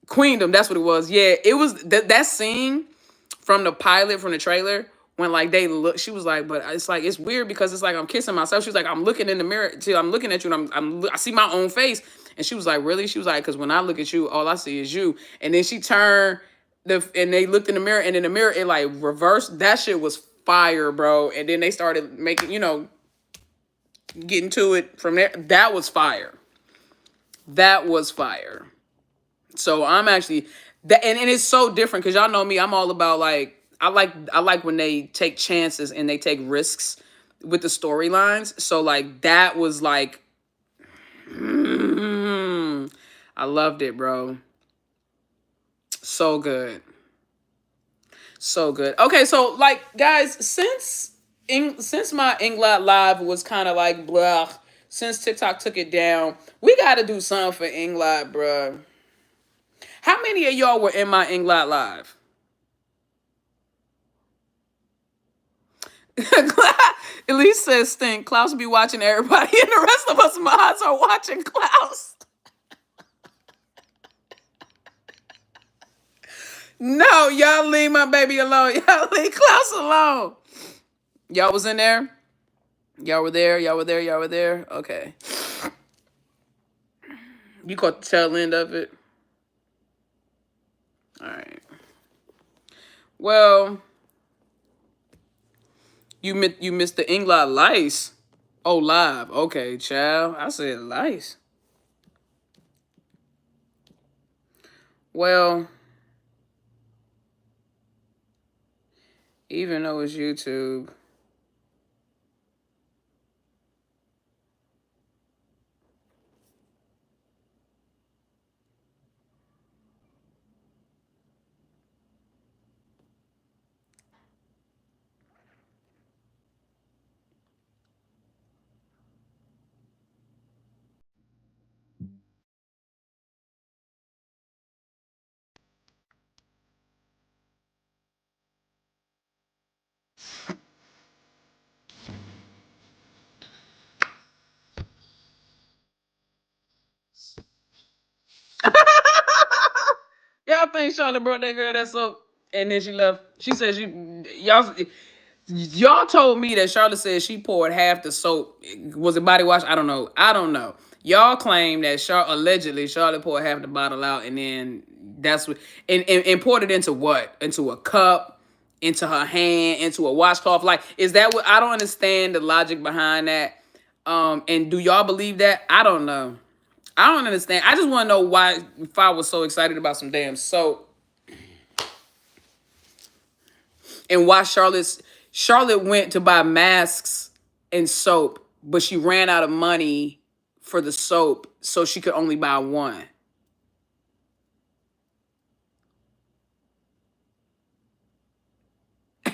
Queendom, that's what it was. Yeah, it was that scene from the pilot, from the trailer, when like they look, she was like, but it's like, it's weird because it's like I'm kissing myself. She was like, I'm looking in the mirror, too. I'm looking at you and I see my own face. And she was like, really? She was like, because when I look at you, all I see is you. And then she turned and they looked in the mirror and in the mirror, it like reversed. That shit was fire, bro. And then they started making, getting to it from there. That was fire. That was fire. So I'm actually that, and it's so different because y'all know me. I'm all about like I like when they take chances and they take risks with the storylines. So like that was like, I loved it, bro. So good, so good. Okay, so like guys, since my Inglot live was kind of like blah, since TikTok took it down, we got to do something for Inglot, bro. How many of y'all were in my Inglot live? Elise says stink. Klaus be watching everybody, and the rest of us mods are watching Klaus. No, y'all leave my baby alone. Y'all leave Klaus alone. Y'all was in there? Y'all were there? Y'all were there? Y'all were there? Okay. You caught the tail end of it? All right. Well, you missed the Inglot lice. Oh, live. Okay, child. I said lice. Well, even though it's YouTube, think Charlotte brought that girl that soap and then she left. She said y'all told me that Charlotte said she poured half the soap. Was it body wash? I don't know. I don't know. Y'all claim that allegedly Charlotte poured half the bottle out and then that's what and poured it into what? Into a cup, into her hand, into a washcloth. Like, is that what? I don't understand the logic behind that. And do y'all believe that? I don't know. I don't understand. I just want to know why if I was so excited about some damn soap. And why Charlotte went to buy masks and soap, but she ran out of money for the soap, so she could only buy one.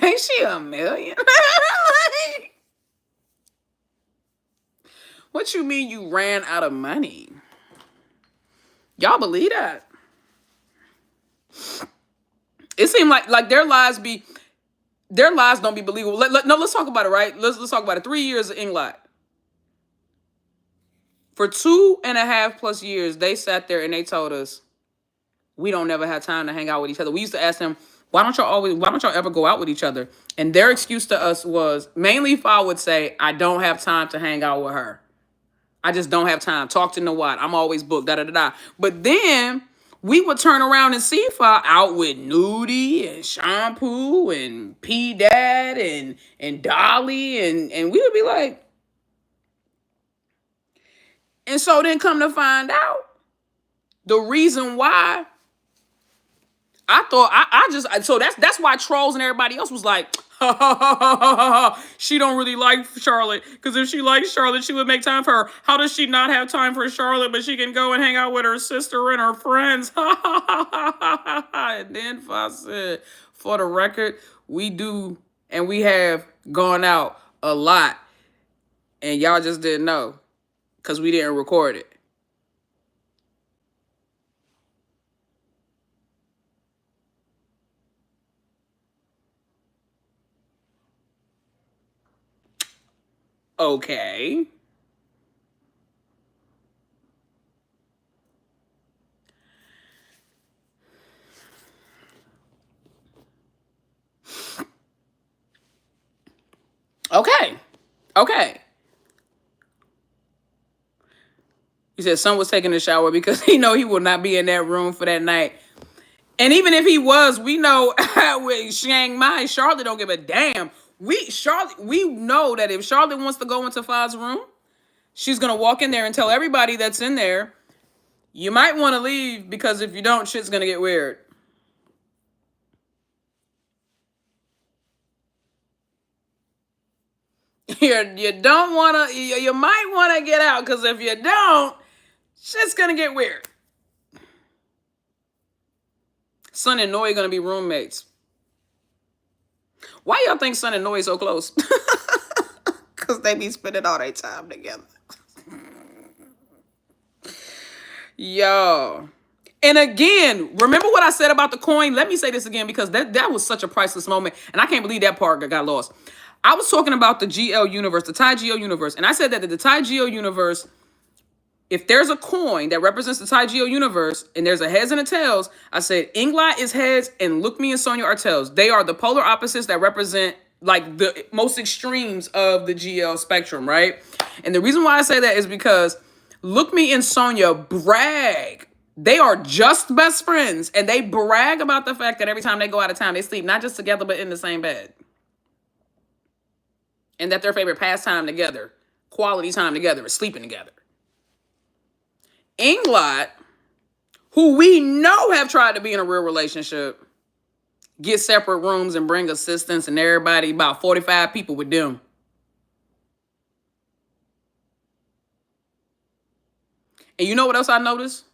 Ain't she a million? What you mean you ran out of money? Y'all believe that? It seemed like their lies don't be believable. No, let's talk about it, right? Let's talk about it. 3 years of EngLot. For 2.5+ years, they sat there and they told us we don't never have time to hang out with each other. We used to ask them, why don't y'all ever go out with each other? And their excuse to us was mainly if I would say, I don't have time to hang out with her. I just don't have time. Talk to Nawad. I'm always booked. Da da da da. But then we would turn around and see Fa out with Nudie and Shampoo and P Dad and Dolly and we would be like, and so then come to find out the reason why I thought so that's why trolls and everybody else was like, ha, ha, ha, ha, ha, ha. She don't really like Charlotte, because if she likes Charlotte, she would make time for her. How does she not have time for Charlotte, but she can go and hang out with her sister and her friends? And then Fa said, for the record, we do and we have gone out a lot, and y'all just didn't know because we didn't record it. Okay. Okay. He said son was taking a shower because he know he will not be in that room for that night. And even if he was, we know with Chiang Mai, Charlotte don't give a damn. We know that if Charlotte wants to go into Fa's room, she's gonna walk in there and tell everybody that's in there, you might want to leave because if you don't, shit's gonna get weird. You don't wanna, you might wanna get out because if you don't, shit's gonna get weird. Son and Noi gonna be roommates. Why y'all think Son and Noi so close? Because they be spending all their time together. Yo. And again, remember what I said about the coin? Let me say this again because that was such a priceless moment. And I can't believe that part got lost. I was talking about the GL universe, the Thai GL universe. And I said that the Thai GL universe, if there's a coin that represents the Thai GL universe and there's a heads and a tails, I said EngLot is heads and Look Me and Sonia are tails. They are the polar opposites that represent like the most extremes of the GL spectrum, right? And the reason why I say that is because Look Me and Sonia brag. They are just best friends and they brag about the fact that every time they go out of town, they sleep not just together, but in the same bed. And that their favorite pastime together, quality time together, is sleeping together. EngLot, who we know have tried to be in a real relationship, get separate rooms and bring assistants and everybody, about 45 people with them. And you know what else I noticed?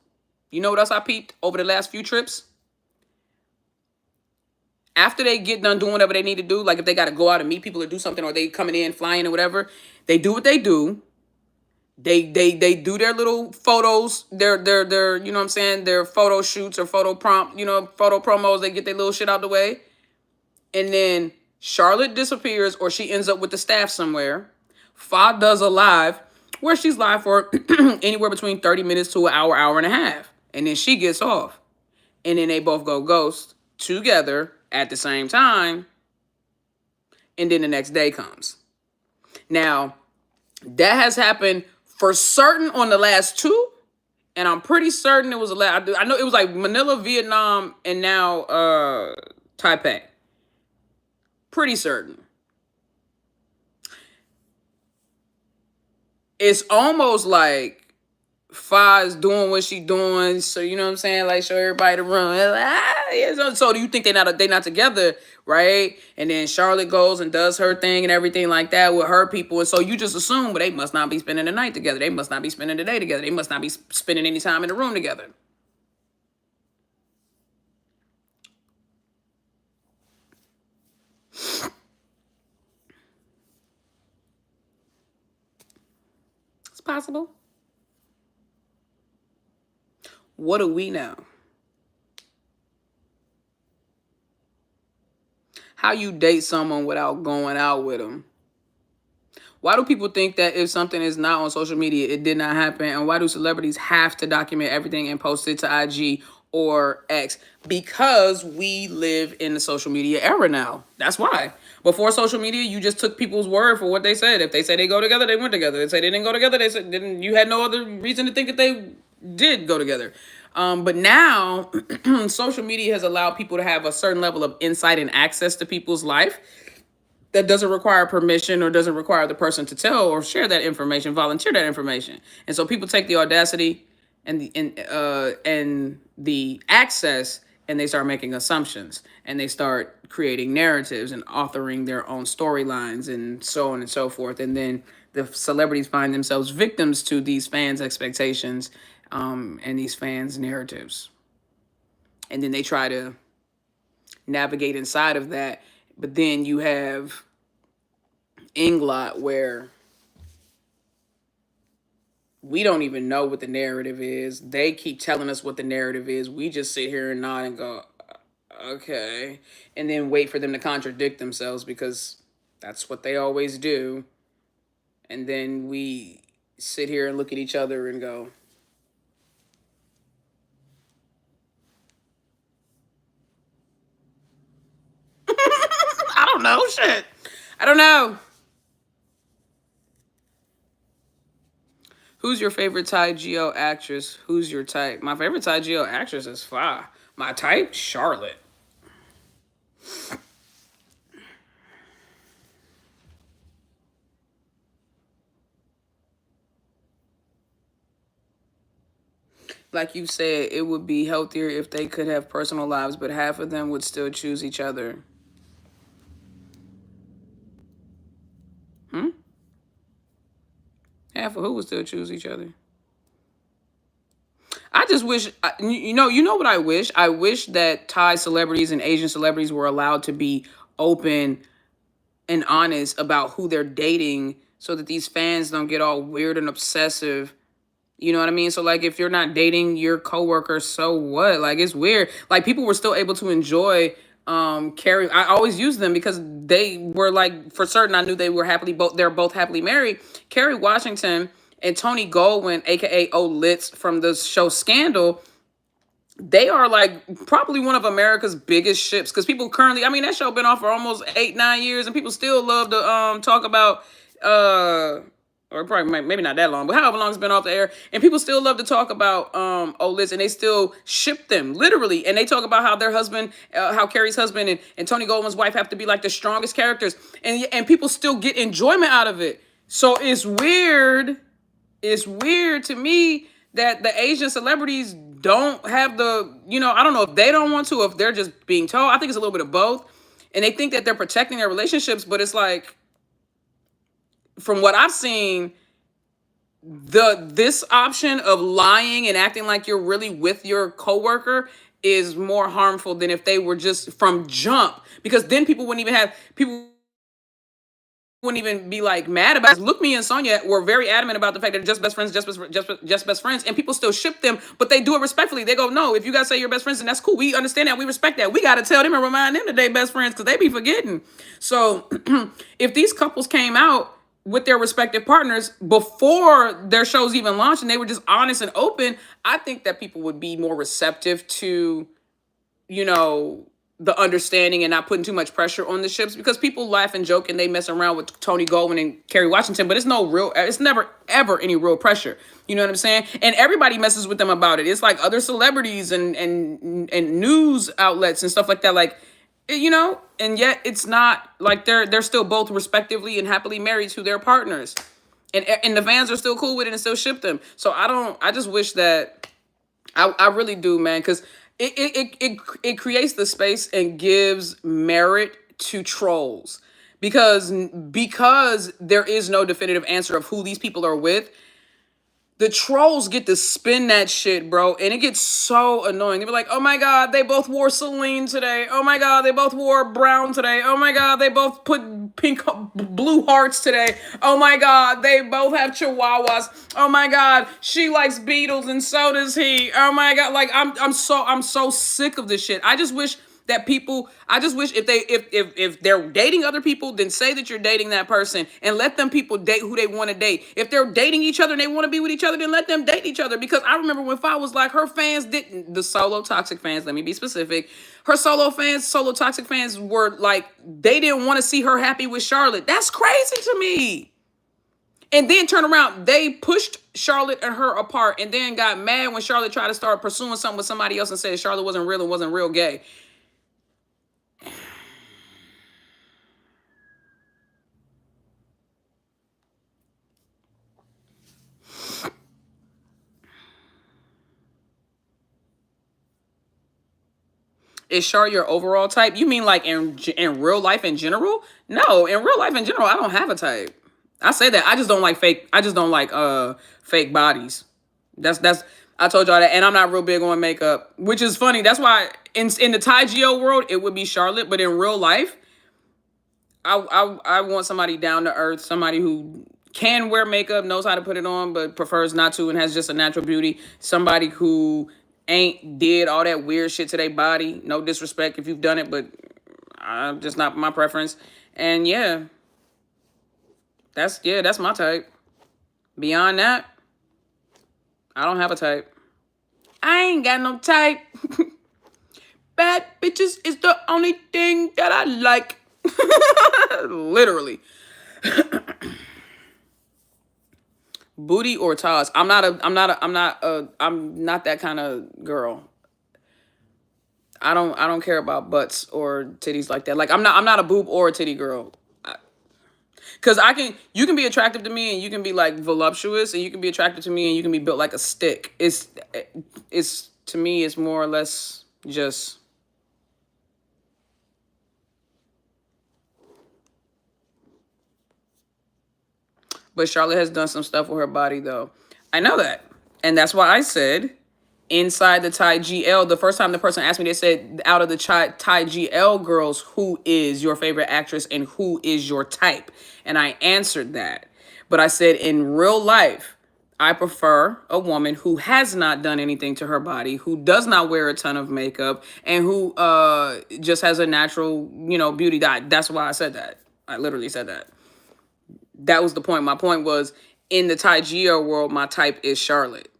You know what else I peeped over the last few trips? After they get done doing whatever they need to do, like if they got to go out and meet people or do something, or they coming in, flying or whatever, they do what they do. They do their little photos, their you know what I'm saying, their photo shoots or photo promos. They get their little shit out the way. And then Charlotte disappears or she ends up with the staff somewhere. Fa does a live where she's live for anywhere between 30 minutes to an hour, hour and a half. And then she gets off. and then they both go ghost together at the same time, and then the next day comes. Now, that has happened for certain on the last two, and I'm pretty certain it was a last. I know it was like Manila, Vietnam, and now Taipei. Pretty certain. It's almost like Fa's doing what she doing, so you know what I'm saying, like show everybody the room. So do you think they not together, right? And then Charlotte goes and does her thing and everything like that with her people, and so you just assume, but they must not be spending the night together. They must not be spending the day together. They must not be spending any time in the room together. It's possible. What do we know? How you date someone without going out with them? Why do people think that if something is not on social media, it did not happen? And why do celebrities have to document everything and post it to IG or X? Because we live in the social media era now. That's why. Before social media, you just took people's word for what they said. If they say they go together, they went together. If they say they didn't go together, they said didn't. You had no other reason to think that they did go together. But now, social media has allowed people to have a certain level of insight and access to people's life that doesn't require permission or doesn't require the person to tell or share that information, volunteer that information. And so people take the audacity and the access, and they start making assumptions, and they start creating narratives and authoring their own storylines and so on and so forth. And then the celebrities find themselves victims to these fans' expectations and these fans' narratives. And then they try to navigate inside of that. But then you have EngLot, where we don't even know what the narrative is. They keep telling us what the narrative is. We just sit here and nod and go, okay. And then wait for them to contradict themselves, because that's what they always do. And then we sit here and look at each other and go, I don't know, shit. I don't know. Who's your favorite Thai Geo actress? Who's your type? My favorite Thai Geo actress is Fa. My type, Charlotte. Like you said, it would be healthier if they could have personal lives, but half of them would still choose each other. Half of who would still choose each other? I just wish, you know what I wish? I wish that Thai celebrities and Asian celebrities were allowed to be open and honest about who they're dating, so that these fans don't get all weird and obsessive. You know what I mean? So like, if you're not dating your coworker, so what? Like, it's weird. Like, people were still able to enjoy Carrie. I always use them because they were like, for certain, I knew they were they're both happily married. Kerry Washington and Tony Goldwyn, aka O Litz from the show Scandal, they are like probably one of America's biggest ships, because people currently, I mean, that show been off for almost 8-9 years, and people still love to talk about or probably maybe not that long, but however long it's been off the air, and people still love to talk about Olis, and they still ship them literally, and they talk about how their husband, how Carrie's husband and Tony Goldwyn's wife have to be like the strongest characters, and people still get enjoyment out of it. So it's weird. It's weird to me that the Asian celebrities don't have the, I don't know if they don't want to, or if they're just being told. I think it's a little bit of both. And they think that they're protecting their relationships, but it's like, from what I've seen, this option of lying and acting like you're really with your coworker is more harmful than if they were just from jump, because then people wouldn't even be like mad about it. Look, me and Sonia were very adamant about the fact that they're just best friends, just best friends, and people still ship them, but they do it respectfully. They go, no, if you guys say you're best friends, then that's cool. We understand that. We respect that. We got to tell them and remind them that they best friends, because they be forgetting. So if these couples came out with their respective partners before their shows even launched, and they were just honest and open, I think that people would be more receptive to you know, the understanding and not putting too much pressure on the ships, because people laugh and joke and they mess around with Tony Goldwyn and Kerry Washington, but it's never ever any real pressure. You know what I'm saying? And everybody messes with them about it. It's like other celebrities and news outlets and stuff like that. Like, you know, and yet it's not like they're still both respectively and happily married to their partners. And the fans are still cool with it and still ship them. So I just wish that I really do, man, because it creates the space and gives merit to trolls, because there is no definitive answer of who these people are with. The trolls get to spin that shit, bro, and it gets so annoying. They be like, "Oh my god, they both wore Celine today. Oh my god, they both wore brown today. Oh my god, they both put blue hearts today. Oh my god, they both have chihuahuas. Oh my god, she likes Beatles and so does he. Oh my god, like I'm so sick of this shit. I just wish if they're dating other people, then say that you're dating that person and let them people date who they want to date. If they're dating each other and they want to be with each other, then let them date each other. Because I remember when Fa was like, her fans didn't, the solo toxic fans, let me be specific. Her solo toxic fans were like, they didn't want to see her happy with Charlotte. That's crazy to me. And then turn around, they pushed Charlotte and her apart and then got mad when Charlotte tried to start pursuing something with somebody else and said Charlotte wasn't real and wasn't real gay. Is Char your overall type? You mean like in real life in general? No, in real life in general, I don't have a type. I say that. I just don't like fake. I just don't like fake bodies. That's I told y'all that, and I'm not real big on makeup, which is funny. That's why in the Thai Geo world it would be Charlotte, but in real life, I want somebody down to earth, somebody who can wear makeup, knows how to put it on, but prefers not to and has just a natural beauty. Somebody who ain't did all that weird shit to their body. No disrespect if you've done it, but just not my preference. And that's my type. Beyond that, I don't have a type. I ain't got no type. Bad bitches is the only thing that I like. Literally. Booty or toss? I'm not that kind of girl. I don't care about butts or titties like that. Like I'm not a boob or a titty girl. Cause you can be attractive to me and you can be like voluptuous and you can be attractive to me and you can be built like a stick. It's to me it's more or less just. But Charlotte has done some stuff with her body, though. I know that. And that's why I said, inside the Thai GL, the first time the person asked me, they said, out of the Thai GL girls, who is your favorite actress and who is your type? And I answered that. But I said, in real life, I prefer a woman who has not done anything to her body, who does not wear a ton of makeup, and who just has a natural, beauty. That's why I said that. I literally said that. That was the point. My point was, in the Thai Geo world, my type is Charlotte.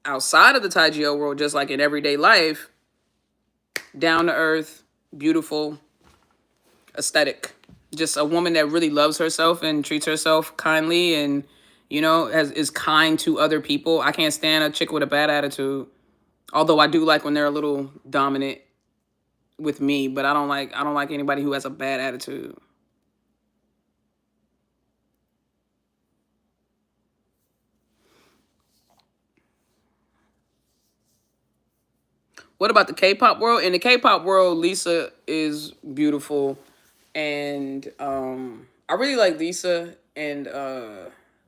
Outside of the Thai Geo world, just like in everyday life, down to earth, beautiful, aesthetic. Just a woman that really loves herself and treats herself kindly and, is kind to other people. I can't stand a chick with a bad attitude. Although I do like when they're a little dominant with me, but I don't like anybody who has a bad attitude. What about the K-pop world? In the K-pop world, Lisa is beautiful, and I really like Lisa and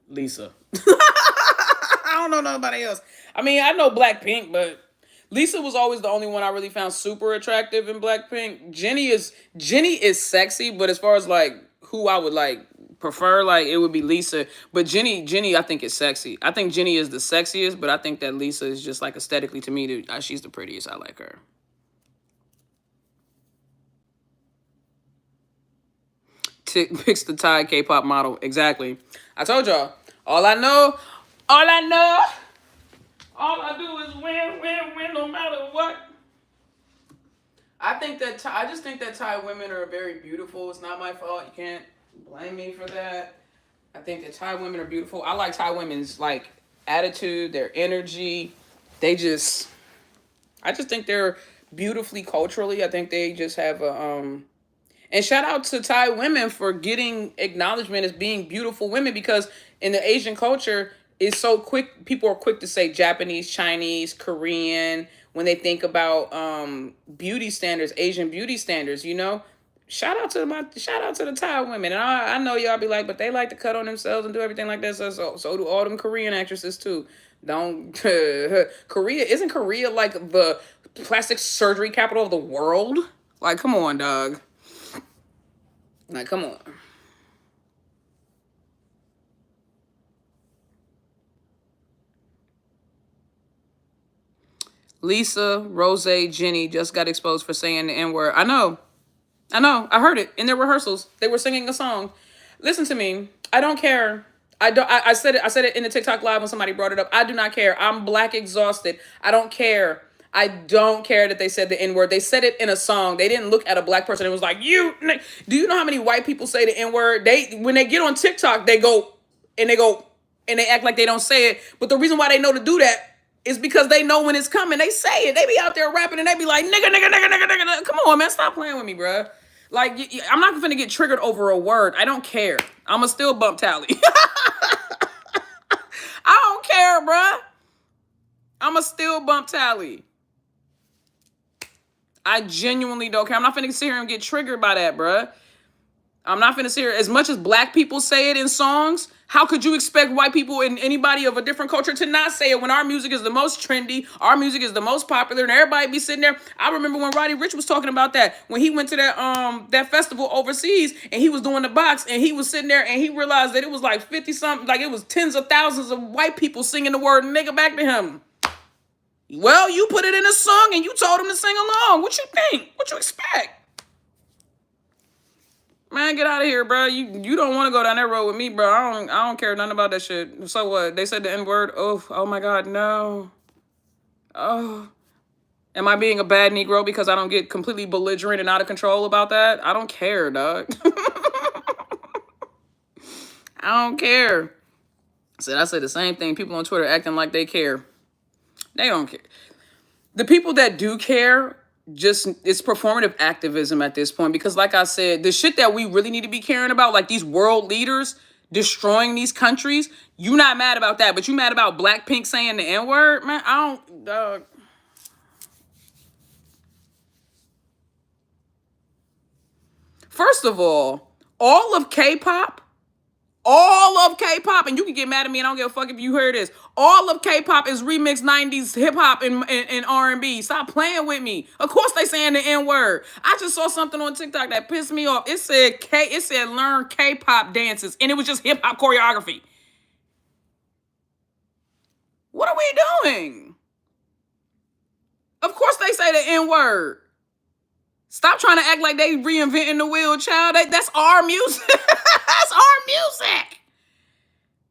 Lisa. I don't know nobody else. I mean, I know Blackpink, but Lisa was always the only one I really found super attractive in Blackpink. Jennie is sexy, but as far as like who I would like prefer, like it would be Lisa. But Jennie, I think is sexy. I think Jennie is the sexiest, but I think that Lisa is just like aesthetically to me, she's the prettiest. I like her. Picks the Thai K-pop model. Exactly. I told y'all. All I do is win no matter what. I just think that Thai women are very beautiful. It's not my fault. You can't blame me for that. I think that Thai women are beautiful. I like Thai women's like attitude, their energy. They just, I just think they're beautifully culturally. I think they just have a and shout out to Thai women for getting acknowledgement as being beautiful women, because in the Asian culture, it's so quick. People are quick to say Japanese, Chinese, Korean when they think about beauty standards, Asian beauty standards. You know, shout out to the Thai women. And I know y'all be like, but they like to cut on themselves and do everything like that. So do all them Korean actresses too. Don't Korea, isn't Korea like the plastic surgery capital of the world? Like, come on, dog. Like, come on. Lisa, Rose, Jenny just got exposed for saying the N word. I know. I know. I heard it in their rehearsals. They were singing a song. Listen to me. I don't care. I don't. I said it. I said it in the TikTok live when somebody brought it up. I do not care. I'm black exhausted. I don't care. I don't care that they said the N word. They said it in a song. They didn't look at a black person and was like, "You." Do you know how many white people say the N word? They, when they get on TikTok, they go and they go and they act like they don't say it. But the reason why they know to do that is because they know when it's coming. They say it. They be out there rapping and they be like, "Nigga, nigga, nigga, nigga, nigga, nigga." Come on, man, stop playing with me, bruh. Like, I'm not gonna get triggered over a word. I don't care. I'ma still bump tally. I don't care, bruh. I'ma still bump tally. I genuinely don't care. I'm not finna sit here and get triggered by that, bruh. I'm not finna sit here. As much as black people say it in songs, how could you expect white people and anybody of a different culture to not say it when our music is the most trendy, our music is the most popular, and everybody be sitting there? I remember when Roddy Ricch was talking about that, when he went to that festival overseas and he was doing the box and he was sitting there and he realized that it was like 50 something, like it was tens of thousands of white people singing the word nigga back to him. Well, you put it in a song and you told him to sing along. What you think? What you expect? Man, get out of here, bro. You don't want to go down that road with me, bro. I don't care nothing about that shit. So what? They said the N word. Oh my God, no. Oh, am I being a bad Negro because I don't get completely belligerent and out of control about that? I don't care, dog. I don't care. I said the same thing. People on Twitter acting like they care. They don't care. The people that do care, just, it's performative activism at this point, because like I said, the shit that we really need to be caring about, like these world leaders destroying these countries, you not mad about that, but you mad about Blackpink saying the N-word? Man, I don't, First of all of K-pop, and you can get mad at me and I don't give a fuck if you heard this, all of K-pop is remixed 90s hip-hop and R&B. Stop playing with me. Of course they saying the N-word. I just saw something on TikTok that pissed me off. It said learn K-pop dances, and it was just hip-hop choreography. What are we doing? Of course they say the N-word. Stop trying to act like they reinventing the wheel, child. That's our music. That's our music.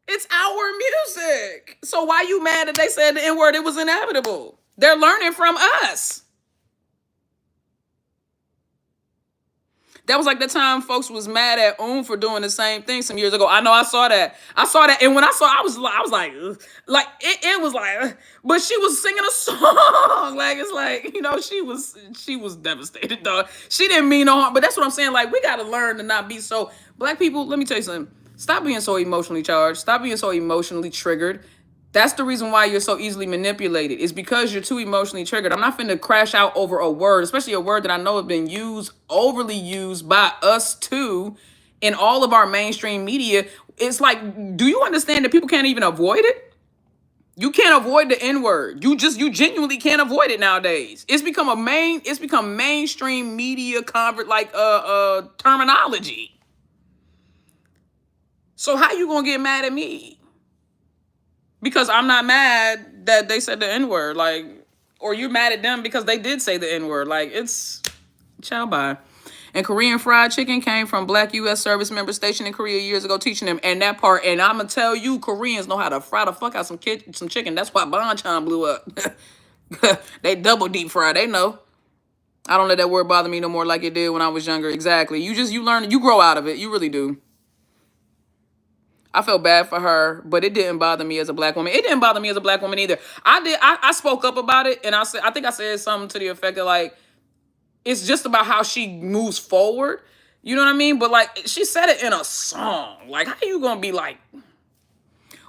It's our music. So why you mad that they said the N-word? It was inevitable. They're learning from us. That was like the time folks was mad at for doing the same thing some years ago. I know, I saw that. And when I saw, I was like, ugh. Like it was like, ugh. But she was singing a song. Like, it's like, she was devastated, dog. She didn't mean no harm, but that's what I'm saying. Like, we gotta learn to not be so. Black people, let me tell you something. Stop being so emotionally charged. Stop being so emotionally triggered. That's the reason why you're so easily manipulated. It's because you're too emotionally triggered. I'm not finna crash out over a word, especially a word that I know has been overly used by us too, in all of our mainstream media. It's like, do you understand that people can't even avoid it? You can't avoid the N-word. You genuinely can't avoid it nowadays. It's become mainstream media terminology. So how you gonna get mad at me? Because I'm not mad that they said the N-word, like, or you're mad at them because they did say the N-word. Like, it's chow bye. And Korean fried chicken came from black U.S. service member stationed in Korea years ago, teaching them and that part. And I'm gonna tell you, Koreans know how to fry the fuck out some chicken. That's why Banchan blew up. They double deep fry. They know. I don't let that word bother me no more like it did when I was younger. Exactly. You learn, you grow out of it. You really do. I felt bad for her, but it didn't bother me as a black woman. It didn't bother me as a black woman either. I spoke up about it, and I think I said something to the effect of like, it's just about how she moves forward. You know what I mean? But like, she said it in a song. Like, how you gonna be like,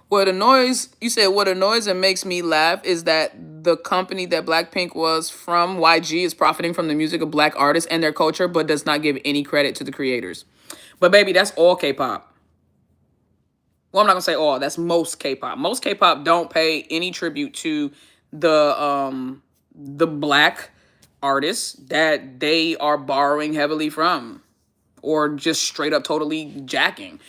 what annoys, you said what annoys and makes me laugh is that the company that Blackpink was from, YG, is profiting from the music of black artists and their culture, but does not give any credit to the creators. But baby, that's all K-pop. Well, I'm not gonna say all. That's most K-pop. Most K-pop don't pay any tribute to the black artists that they are borrowing heavily from, or just straight up totally jacking.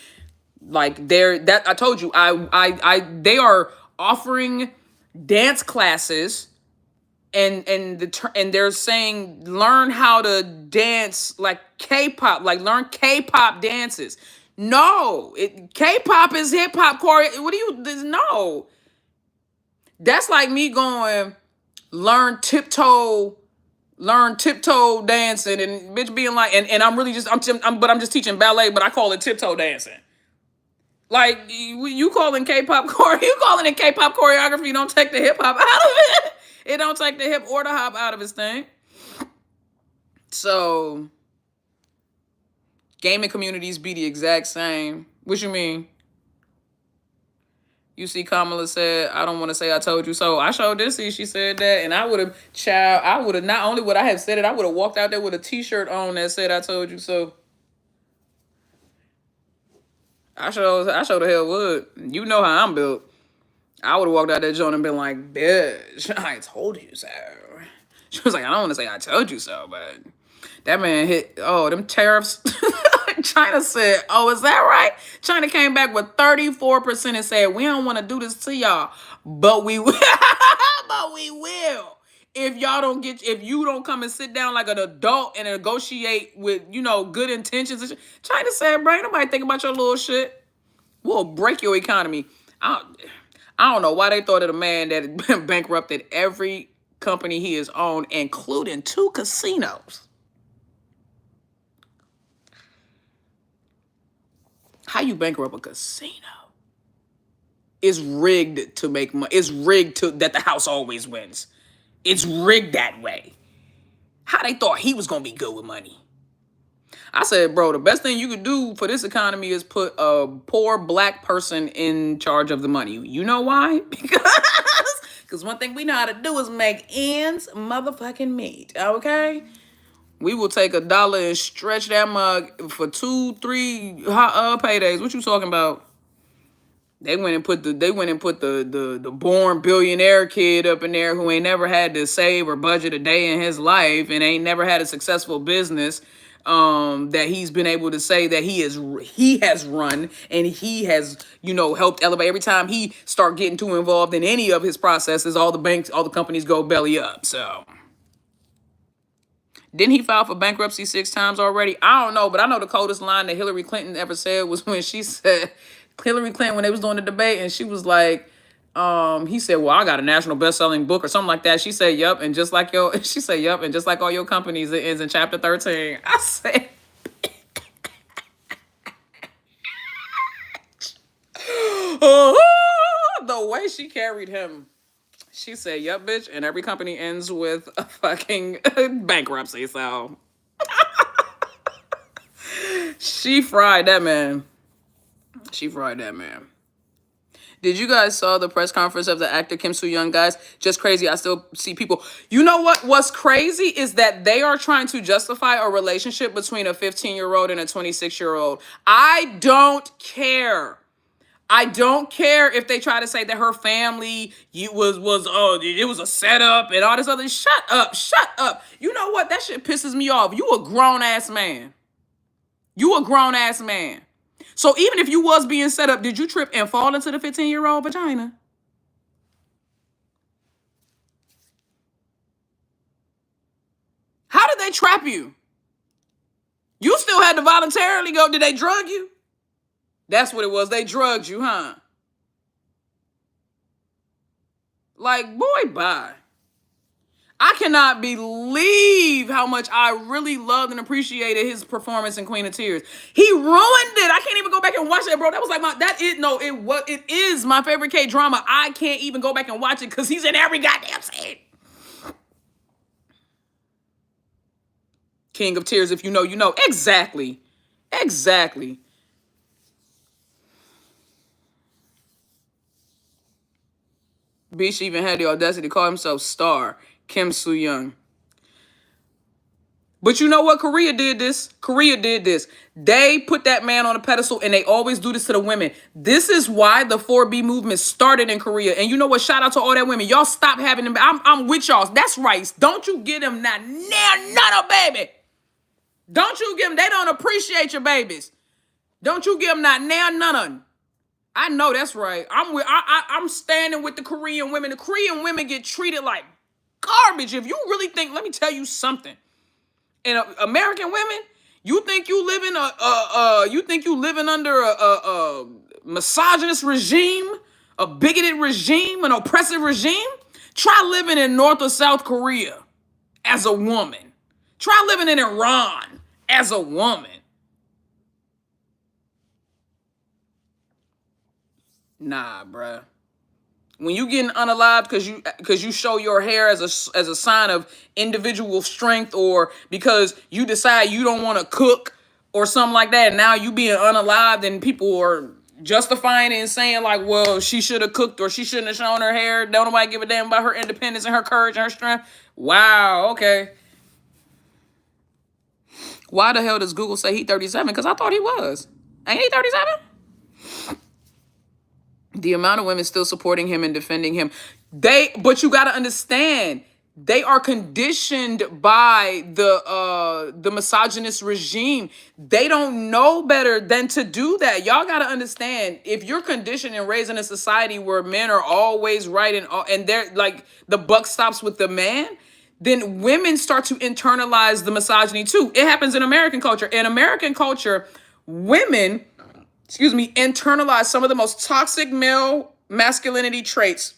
Like that I told you, they are offering dance classes and they're saying learn how to dance like K-pop, like learn K-pop dances. No, K-pop is hip hop choreo. What do you no? That's like me going learn tiptoe dancing and bitch being like and I'm really just I'm just teaching ballet, but I call it tiptoe dancing. Like you calling K-pop you calling it K-pop choreography, don't take the hip hop out of it. It don't take the hip or the hop out of his thing. So gaming communities be the exact same. What you mean? You see, Kamala said, I don't want to say I told you so. I sure did see she said that. And I would have, not only would I have said it, I would have walked out there with a t-shirt on that said I told you so. I sure the hell would. You know how I'm built. I would have walked out that joint and been like, bitch, I told you so. She was like, I don't want to say I told you so, but that man hit, them tariffs. China said, oh, is that right? China came back with 34% and said, we don't want to do this to y'all, but we will. But we will. If you don't come and sit down like an adult and negotiate with, good intentions. China said, bro, ain't nobody think about your little shit. We'll break your economy. I don't know why they thought of a man that bankrupted every company he has owned, including 2 casinos. How you bankrupt a casino? It's rigged to make money. It's rigged to that the house always wins. It's rigged that way. How they thought he was gonna be good with money? I said, bro, the best thing you could do for this economy is put a poor black person in charge of the money. You know why? Because one thing we know how to do is make ends motherfucking meet. Okay? We will take $1 and stretch that mug for 2-3 paydays. What you talking about? They went and put the born billionaire kid up in there who ain't never had to save or budget a day in his life and ain't never had a successful business that he's been able to say that he has run and he has helped elevate. Every time he start getting too involved in any of his processes, all the companies go belly up. So didn't he file for bankruptcy 6 times already? I don't know, but I know the coldest line that Hillary Clinton ever said was when she said, Hillary Clinton, when they was doing the debate, and she was like, he said, well, I got a national best-selling book or something like that. She said, yup, and just like she said, yup, and just like all your companies, it ends in chapter 13. I said, the way she carried him. She said, yup, bitch, and every company ends with a fucking bankruptcy, so. She fried that man. Did you guys saw the press conference of the actor Kim Soo-young, guys? Just crazy. I still see people. You know what? What's crazy is that they are trying to justify a relationship between a 15-year-old and a 26-year-old. I don't care. I don't care if they try to say that her family it was a setup and all this other. Shut up. You know what? That shit pisses me off. You a grown ass man. So even if you was being set up, did you trip and fall into the 15-year-old vagina? How did they trap you? You still had to voluntarily go. Did they drug you? That's what it was. They drugged you, huh? Like, boy, bye. I cannot believe how much I really loved and appreciated his performance in Queen of Tears. He ruined it. I can't even go back and watch that, bro. That was like it is my favorite K-drama. I can't even go back and watch it because he's in every goddamn scene. King of Tears, if you know, you know. Exactly. Exactly. Bish even had the audacity to call himself Star, Kim Soo-young. But you know what? Korea did this. Korea did this. They put that man on a pedestal, and they always do this to the women. This is why the 4B movement started in Korea. And you know what? Shout out to all that women. Y'all stop having them. I'm with y'all. That's right. Don't you get them none of baby. Don't you give them. They don't appreciate your babies. Don't you give them none of them. I know that's right. I'm standing with the Korean women. The Korean women get treated like garbage. If you really think, let me tell you something. And American women, you think you living under a misogynist regime, a bigoted regime, an oppressive regime? Try living in North or South Korea as a woman. Try living in Iran as a woman. Nah, bruh. When you getting unalived because you show your hair as a sign of individual strength, or because you decide you don't want to cook or something like that, and now you being unalived and people are justifying it and saying like, well, she should have cooked or she shouldn't have shown her hair. Don't nobody give a damn about her independence and her courage and her strength. Wow, okay. Why the hell does Google say he 37? Because I thought he was. Ain't he 37? The amount of women still supporting him and defending him. But you got to understand, they are conditioned by the misogynist regime. They don't know better than to do that. Y'all got to understand, if you're conditioned and raised in a society where men are always right and they're like the buck stops with the man, then women start to internalize the misogyny too. It happens in American culture. In American culture, women internalize some of the most toxic male masculinity traits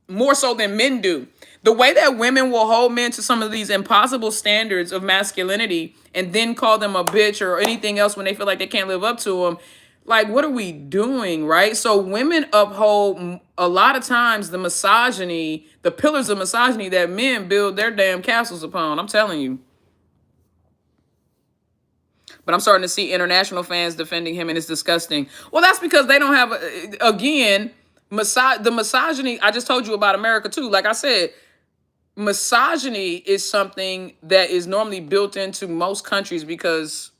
more so than men do. The way that women will hold men to some of these impossible standards of masculinity and then call them a bitch or anything else when they feel like they can't live up to them. Like, what are we doing, right? So women uphold a lot of times the misogyny, the pillars of misogyny that men build their damn castles upon. I'm telling you. But I'm starting to see international fans defending him, and it's disgusting. Well, that's because they don't have, again, the misogyny. I just told you about America, too. Like I said, misogyny is something that is normally built into most countries because,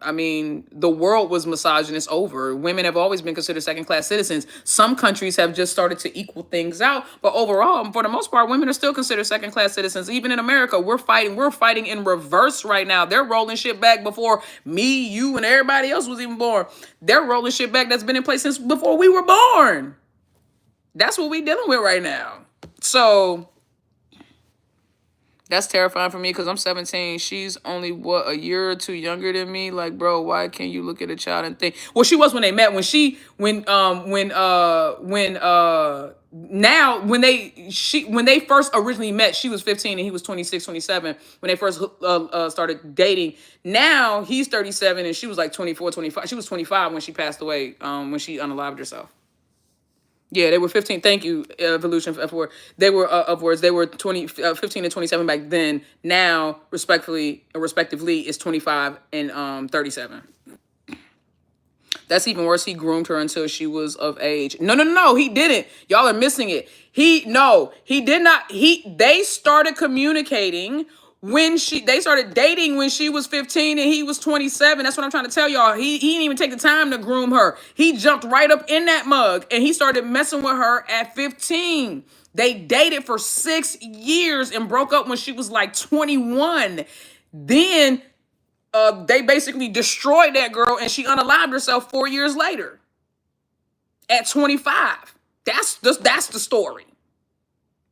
I mean, the world was misogynist over. Women have always been considered second-class citizens. Some countries have just started to equal things out. But overall, for the most part, women are still considered second-class citizens. Even in America, we're fighting in reverse right now. They're rolling shit back before me, you, and everybody else was even born. They're rolling shit back that's been in place since before we were born. That's what we dealing with right now. So that's terrifying for me because I'm 17. She's only, a year or two younger than me? Like, bro, why can't you look at a child and think? Well, she was when they met. When they first originally met, she was 15 and he was 26, 27 when they first started dating. Now he's 37 and she was like 24, 25. She was 25 when she passed away, when she unalived herself. Yeah, they were 15. Thank you, Evolution F4. They were upwards. They were 15 and 27 back then. Now, respectively, is 25 and 37. That's even worse. He groomed her until she was of age. No, he didn't. Y'all are missing it. He did not. They started communicating they started dating when she was 15 and he was 27. That's what I'm trying to tell y'all. He didn't even take the time to groom her. He jumped right up in that mug and he started messing with her at 15. They dated for 6 years and broke up when she was like 21. Then they basically destroyed that girl and she unalived herself 4 years later at 25. That's the story.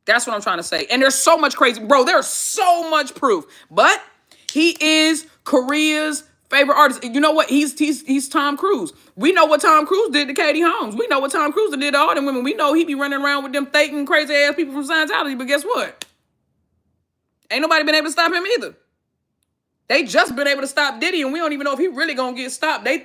That's what I'm trying to say. And there's so much crazy, bro. There's so much proof. But he is Korea's favorite artist. You know what? He's Tom Cruise. We know what Tom Cruise did to Katie Holmes. We know what Tom Cruise did to all them women. We know he be running around with them thaking crazy ass people from Scientology. But guess what? Ain't nobody been able to stop him either. They just been able to stop Diddy, and we don't even know if he really gonna get stopped. He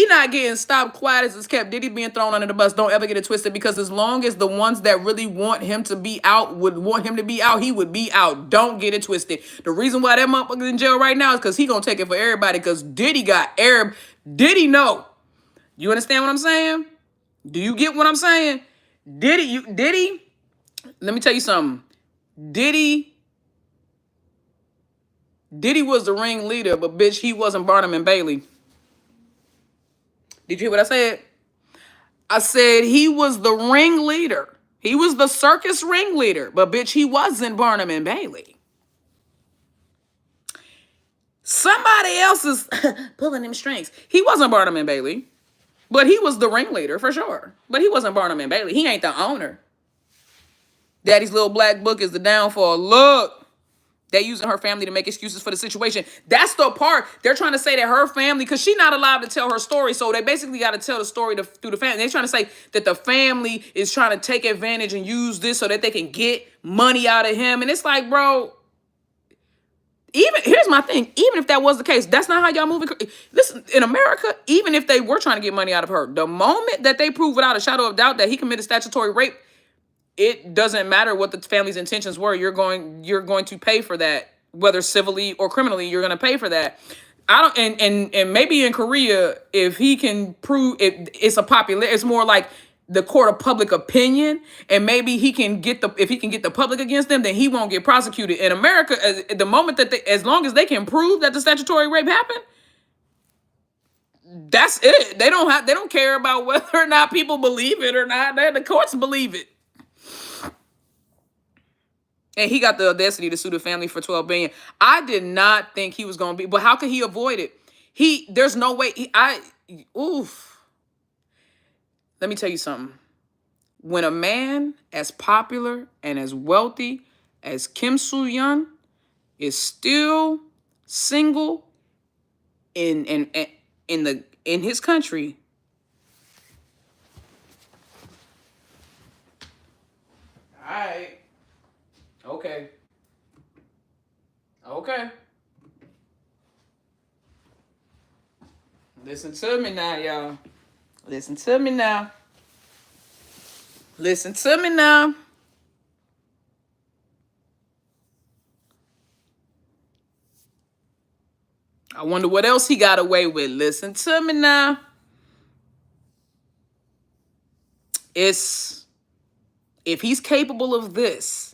not getting stopped. Quiet as it's kept. Diddy being thrown under the bus. Don't ever get it twisted, because as long as the ones that really want him to be out would want him to be out, he would be out. Don't get it twisted. The reason why that motherfucker's in jail right now is because he gonna take it for everybody. Because Diddy got Arab. Diddy know. You understand what I'm saying? Do you get what I'm saying? Diddy. Let me tell you something. Diddy was the ringleader, but bitch, he wasn't Barnum and Bailey. Did you hear what I said? I said he was the ringleader. He was the circus ringleader, but bitch, he wasn't Barnum and Bailey. Somebody else is pulling them strings. He wasn't Barnum and Bailey, but he was the ringleader for sure. But he wasn't Barnum and Bailey. He ain't the owner. Daddy's little black book is the downfall. Look. They using her family to make excuses for the situation. That's the part. They're trying to say that her family, because she's not allowed to tell her story, so they basically got to tell the story through the family. They're trying to say that the family is trying to take advantage and use this so that they can get money out of him. And it's like, bro, here's my thing. Even if that was the case, that's not how y'all moving. Listen, in America, even if they were trying to get money out of her, the moment that they prove without a shadow of doubt that he committed statutory rape, it doesn't matter what the family's intentions were. You're going to pay for that, whether civilly or criminally. You're going to pay for that. I don't, and maybe in Korea, if he can prove it's more like the court of public opinion, and maybe he can get if he can get the public against them, then he won't get prosecuted. In America, the moment that as long as they can prove that the statutory rape happened, that's it. They don't care about whether or not people believe it or not. The courts believe it. And he got the audacity to sue the family for $12 billion. I did not think he was going to be, but how could he avoid it? There's no way. Let me tell you something. When a man as popular and as wealthy as Kim Soo-hyun is still single in his country, all right. Okay. Listen to me now, y'all. Listen to me now. I wonder what else he got away with. Listen to me now. If he's capable of this,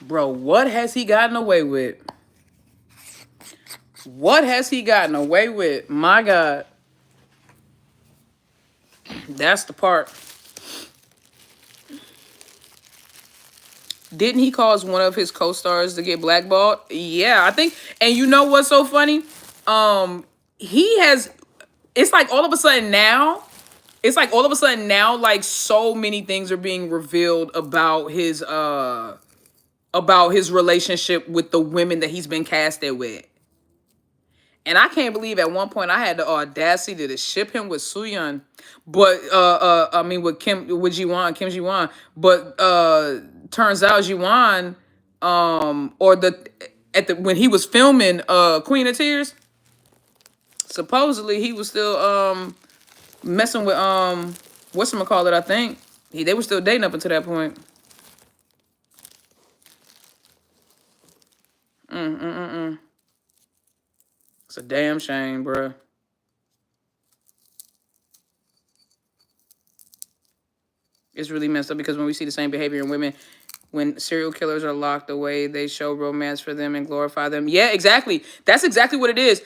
bro, what has he gotten away with? What has he gotten away with? My God. That's the part. Didn't he cause one of his co-stars to get blackballed? Yeah, I think. And you know what's so funny? It's like all of a sudden now, like so many things are being revealed about his relationship with the women that he's been casted with. And I can't believe at one point I had the audacity to ship him with Soo-hyun, but with Kim Ji-won. But turns out Ji-won, when he was filming Queen of Tears, supposedly he was still messing with whatchamacallit, I think. They were still dating up until that point. It's a damn shame, bruh. It's really messed up, because when we see the same behavior in women, when serial killers are locked away, they show romance for them and glorify them. Yeah, exactly. That's exactly what it is.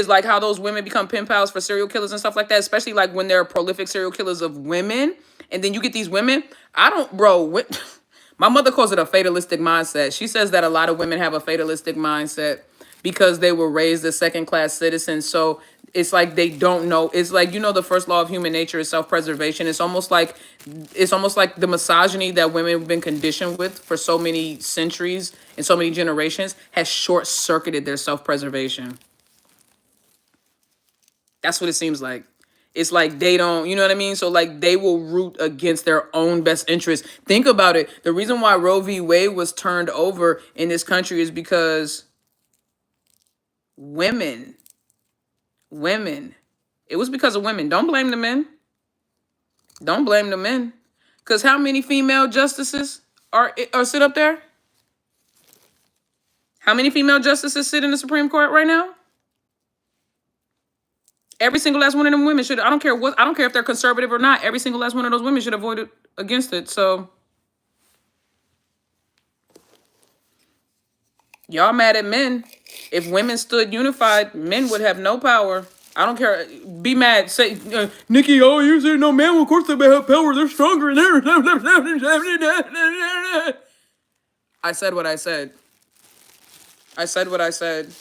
Like how those women become pen pals for serial killers and stuff like that, especially like when they're prolific serial killers of women. And then you get these women. My mother calls it a fatalistic mindset. She says that a lot of women have a fatalistic mindset because they were raised as second-class citizens. So it's like they don't know. It's like, the first law of human nature is self-preservation. It's almost like the misogyny that women have been conditioned with for so many centuries and so many generations has short-circuited their self-preservation. That's what it seems like. It's like they don't, you know what I mean? So like they will root against their own best interest. Think about it. The reason why Roe v. Wade was turned over in this country is because women, women, it was because of women. Don't blame the men. Don't blame the men. Because how many female justices are sit up there? How many female justices sit in the Supreme Court right now? Every single last one of them women should. I don't care if they're conservative or not. Every single last one of those women should have voted against it. So y'all mad at men. If women stood unified, men would have no power. I don't care. Be mad. Say, Nikki, oh, you say no man. Well, of course they have power. They're stronger. I said what I said. I said what I said.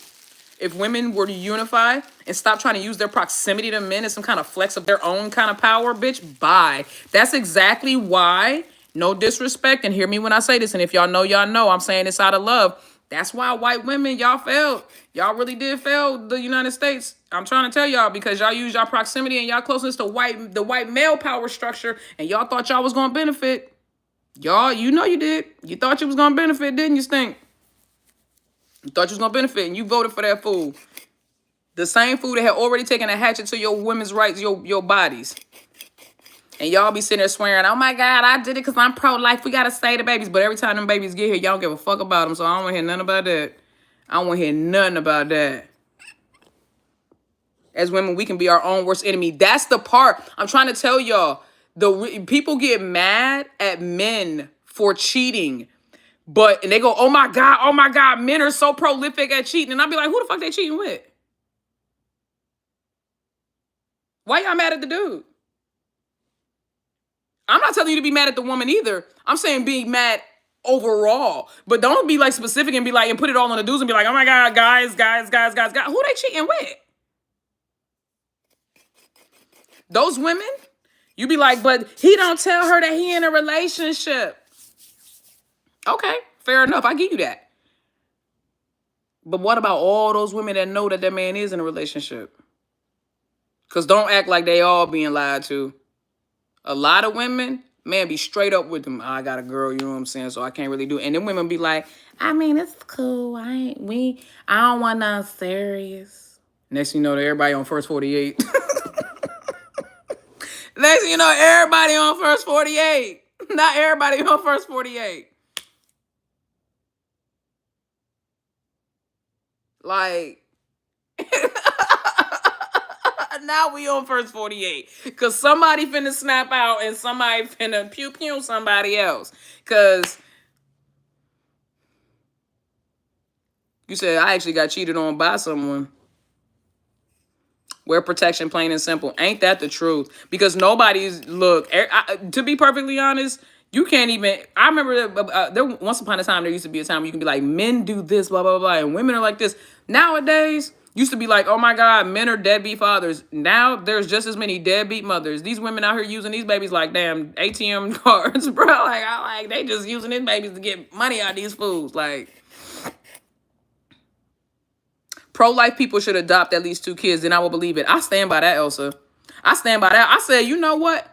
If women were to unify and stop trying to use their proximity to men as some kind of flex of their own kind of power, bitch, bye. That's exactly why, no disrespect, and hear me when I say this, and if y'all know, I'm saying this out of love. That's why white women, y'all failed. Y'all really did fail the United States. I'm trying to tell y'all because y'all use y'all proximity and y'all closeness to the white male power structure, and y'all thought y'all was going to benefit. Y'all, you know you did. You thought you was going to benefit, didn't you, Stink? You thought you was going to benefit, and you voted for that fool. The same fool that had already taken a hatchet to your women's rights, your bodies. And y'all be sitting there swearing, oh my God, I did it because I'm pro-life. We got to save the babies. But every time them babies get here, y'all don't give a fuck about them. So I don't want to hear nothing about that. I don't want to hear nothing about that. As women, we can be our own worst enemy. That's the part I'm trying to tell y'all. People get mad at men for cheating. And they go, oh my God, men are so prolific at cheating. And I'll be like, who the fuck they cheating with? Why y'all mad at the dude? I'm not telling you to be mad at the woman either. I'm saying be mad overall. But don't be like specific and be like, and put it all on the dudes and be like, oh my God, guys. Who they cheating with? Those women? You be like, but he don't tell her that he in a relationship. Okay, fair enough. I give you that. But what about all those women that know that man is in a relationship? Because don't act like they all being lied to. A lot of women, man, be straight up with them. I got a girl, you know what I'm saying, so I can't really do it. And then women be like, I mean, it's cool. I don't want nothing serious. Next thing you know, everybody on first 48. Next thing you know, everybody on first 48. Not everybody on first 48. Like, now we on first 48. Because somebody finna snap out and somebody finna pew somebody else. Because you said, I actually got cheated on by someone. Wear protection, plain and simple. Ain't that the truth? Because nobody's, look, to be perfectly honest, you can't even, I remember there once upon a time, there used to be a time where you can be like, men do this, blah, blah, blah, and women are like this. Nowadays, used to be like, oh my God, men are deadbeat fathers. Now there's just as many deadbeat mothers. These women out here using these babies like damn ATM cards, bro. Like they just using these babies to get money out of these fools. Like, pro-life people should adopt at least 2 kids, then I will believe it. I stand by that, Elsa. I stand by that. I said, you know what?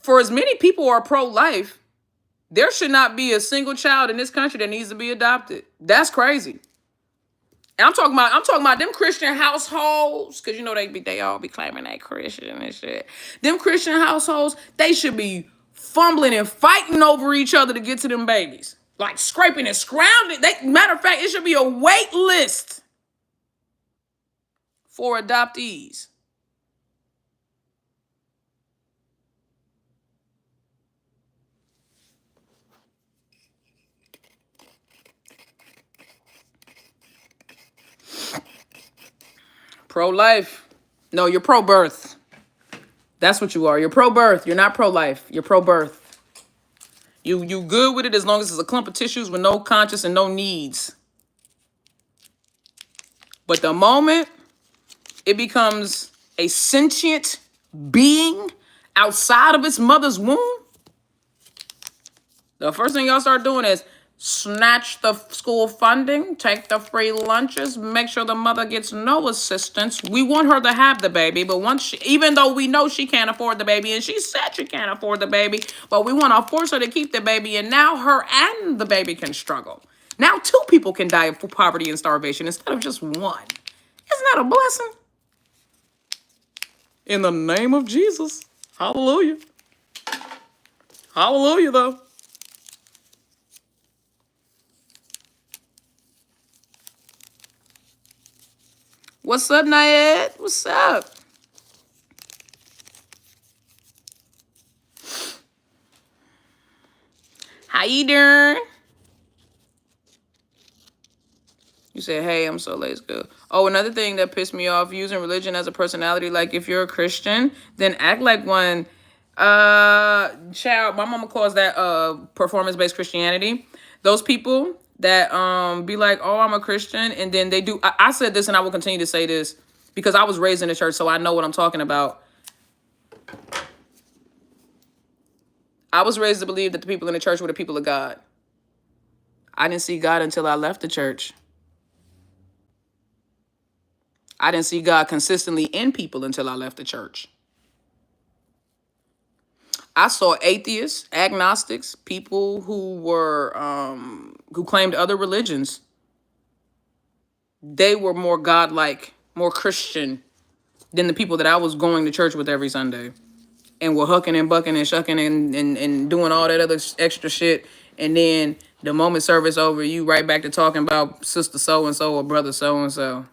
For as many people are pro-life, there should not be a single child in this country that needs to be adopted. That's crazy. And I'm talking about them Christian households, because you know they all be claiming they Christian and shit. Them Christian households, they should be fumbling and fighting over each other to get to them babies. Like scraping and scrounging. Matter of fact, it should be a wait list for adoptees. Pro-life. No, you're pro-birth. That's what you are. You're pro-birth. You're not pro-life. You're pro-birth. You good with it as long as it's a clump of tissues with no conscience and no needs. But the moment it becomes a sentient being outside of its mother's womb, the first thing y'all start doing is snatch the school funding, take the free lunches, make sure the mother gets no assistance. We want her to have the baby, but even though we know she can't afford the baby, and she said she can't afford the baby, but we want to force her to keep the baby, and now her and the baby can struggle. Now 2 people can die of poverty and starvation instead of just 1. Isn't that a blessing? In the name of Jesus. Hallelujah. Hallelujah, though. What's up, Nayed? What's up? How you doing? You said, hey, I'm so late. It's good. Oh, another thing that pissed me off, using religion as a personality. Like, if you're a Christian, then act like one. Child, my mama calls that performance-based Christianity. Those people that be like, oh, I'm a Christian, and then they do. I said this, and I will continue to say this because I was raised in the church, so I know what I'm talking about. I was raised to believe that the people in the church were the people of God. I didn't see God until I left the church. I didn't see God consistently in people until I left the church. I saw atheists, agnostics, people who were who claimed other religions. They were more godlike, more Christian than the people that I was going to church with every Sunday, and were hucking and bucking and shucking and doing all that other extra shit. And then the moment service over, you right back to talking about sister so and so or brother so and so.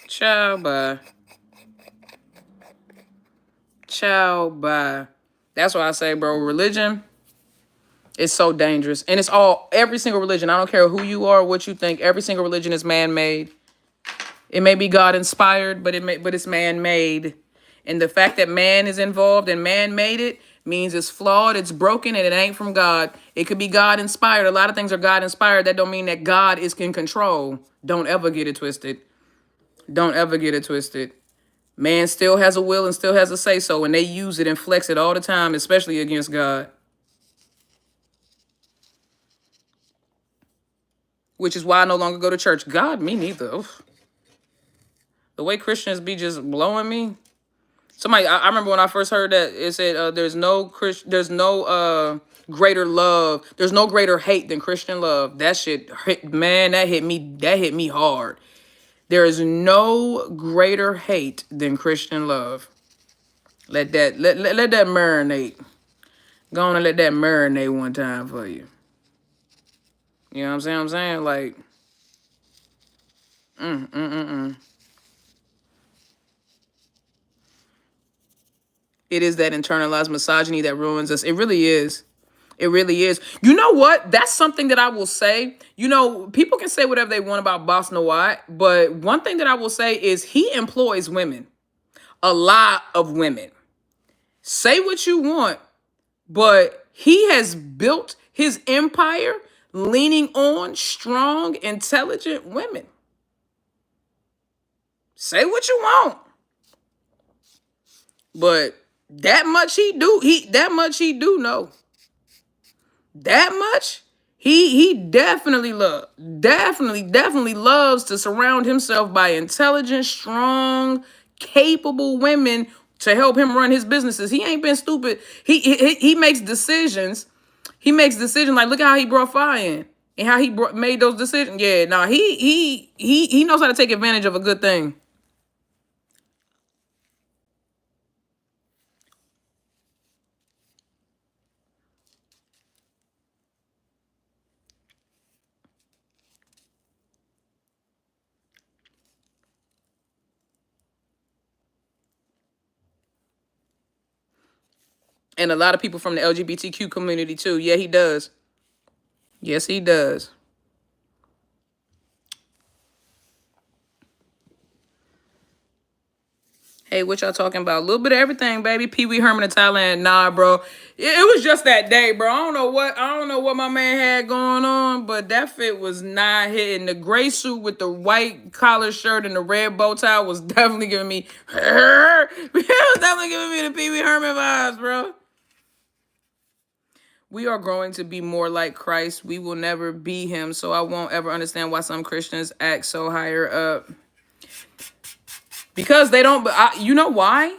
Ciao, bye. Ciao, bye. That's why I say, bro, religion is so dangerous. And it's every single religion. I don't care who you are, what you think. Every single religion is man-made. It may be God-inspired, but it's man-made. And the fact that man is involved and man made it means it's flawed, it's broken, and it ain't from God. It could be God-inspired. A lot of things are God-inspired. That don't mean that God is in control. Don't ever get it twisted. Don't ever get it twisted. Man still has a will and still has a say-so, and they use it and flex it all the time, especially against God. Which is why I no longer go to church. God, me neither. Oof. The way Christians be just blowing me. Somebody, I remember when I first heard that, it said there's no greater love. There's no greater hate than Christian love. That shit, man, that hit me hard. There is no greater hate than Christian love. Let that marinate. Go on and let that marinate one time for you. You know what I'm saying? Like, It is that internalized misogyny that ruins us. It really is. It really is. You know what? That's something that I will say. You know, people can say whatever they want about Boss Nawat, but one thing that I will say is he employs women. A lot of women. Say what you want, but he has built his empire leaning on strong, intelligent women. Say what you want. But that much he do know. That much he definitely loves to surround himself by intelligent, strong, capable women to help him run his businesses. He ain't been stupid. He makes decisions. He makes decisions like, look at how he brought fire in and how he made those decisions. Yeah, nah, he knows how to take advantage of a good thing. And a lot of people from the LGBTQ community too. Yeah, he does. Yes, he does. Hey, what y'all talking about? A little bit of everything, baby. Pee Wee Herman in Thailand. Nah, bro. It was just that day, bro. I don't know what my man had going on, but that fit was not hitting. The gray suit with the white collar shirt and the red bow tie was definitely giving me it was definitely giving me the Pee Wee Herman vibes, bro. We are growing to be more like Christ. We will never be him, so I won't ever understand why some Christians act so higher up. Because they don't, you know why?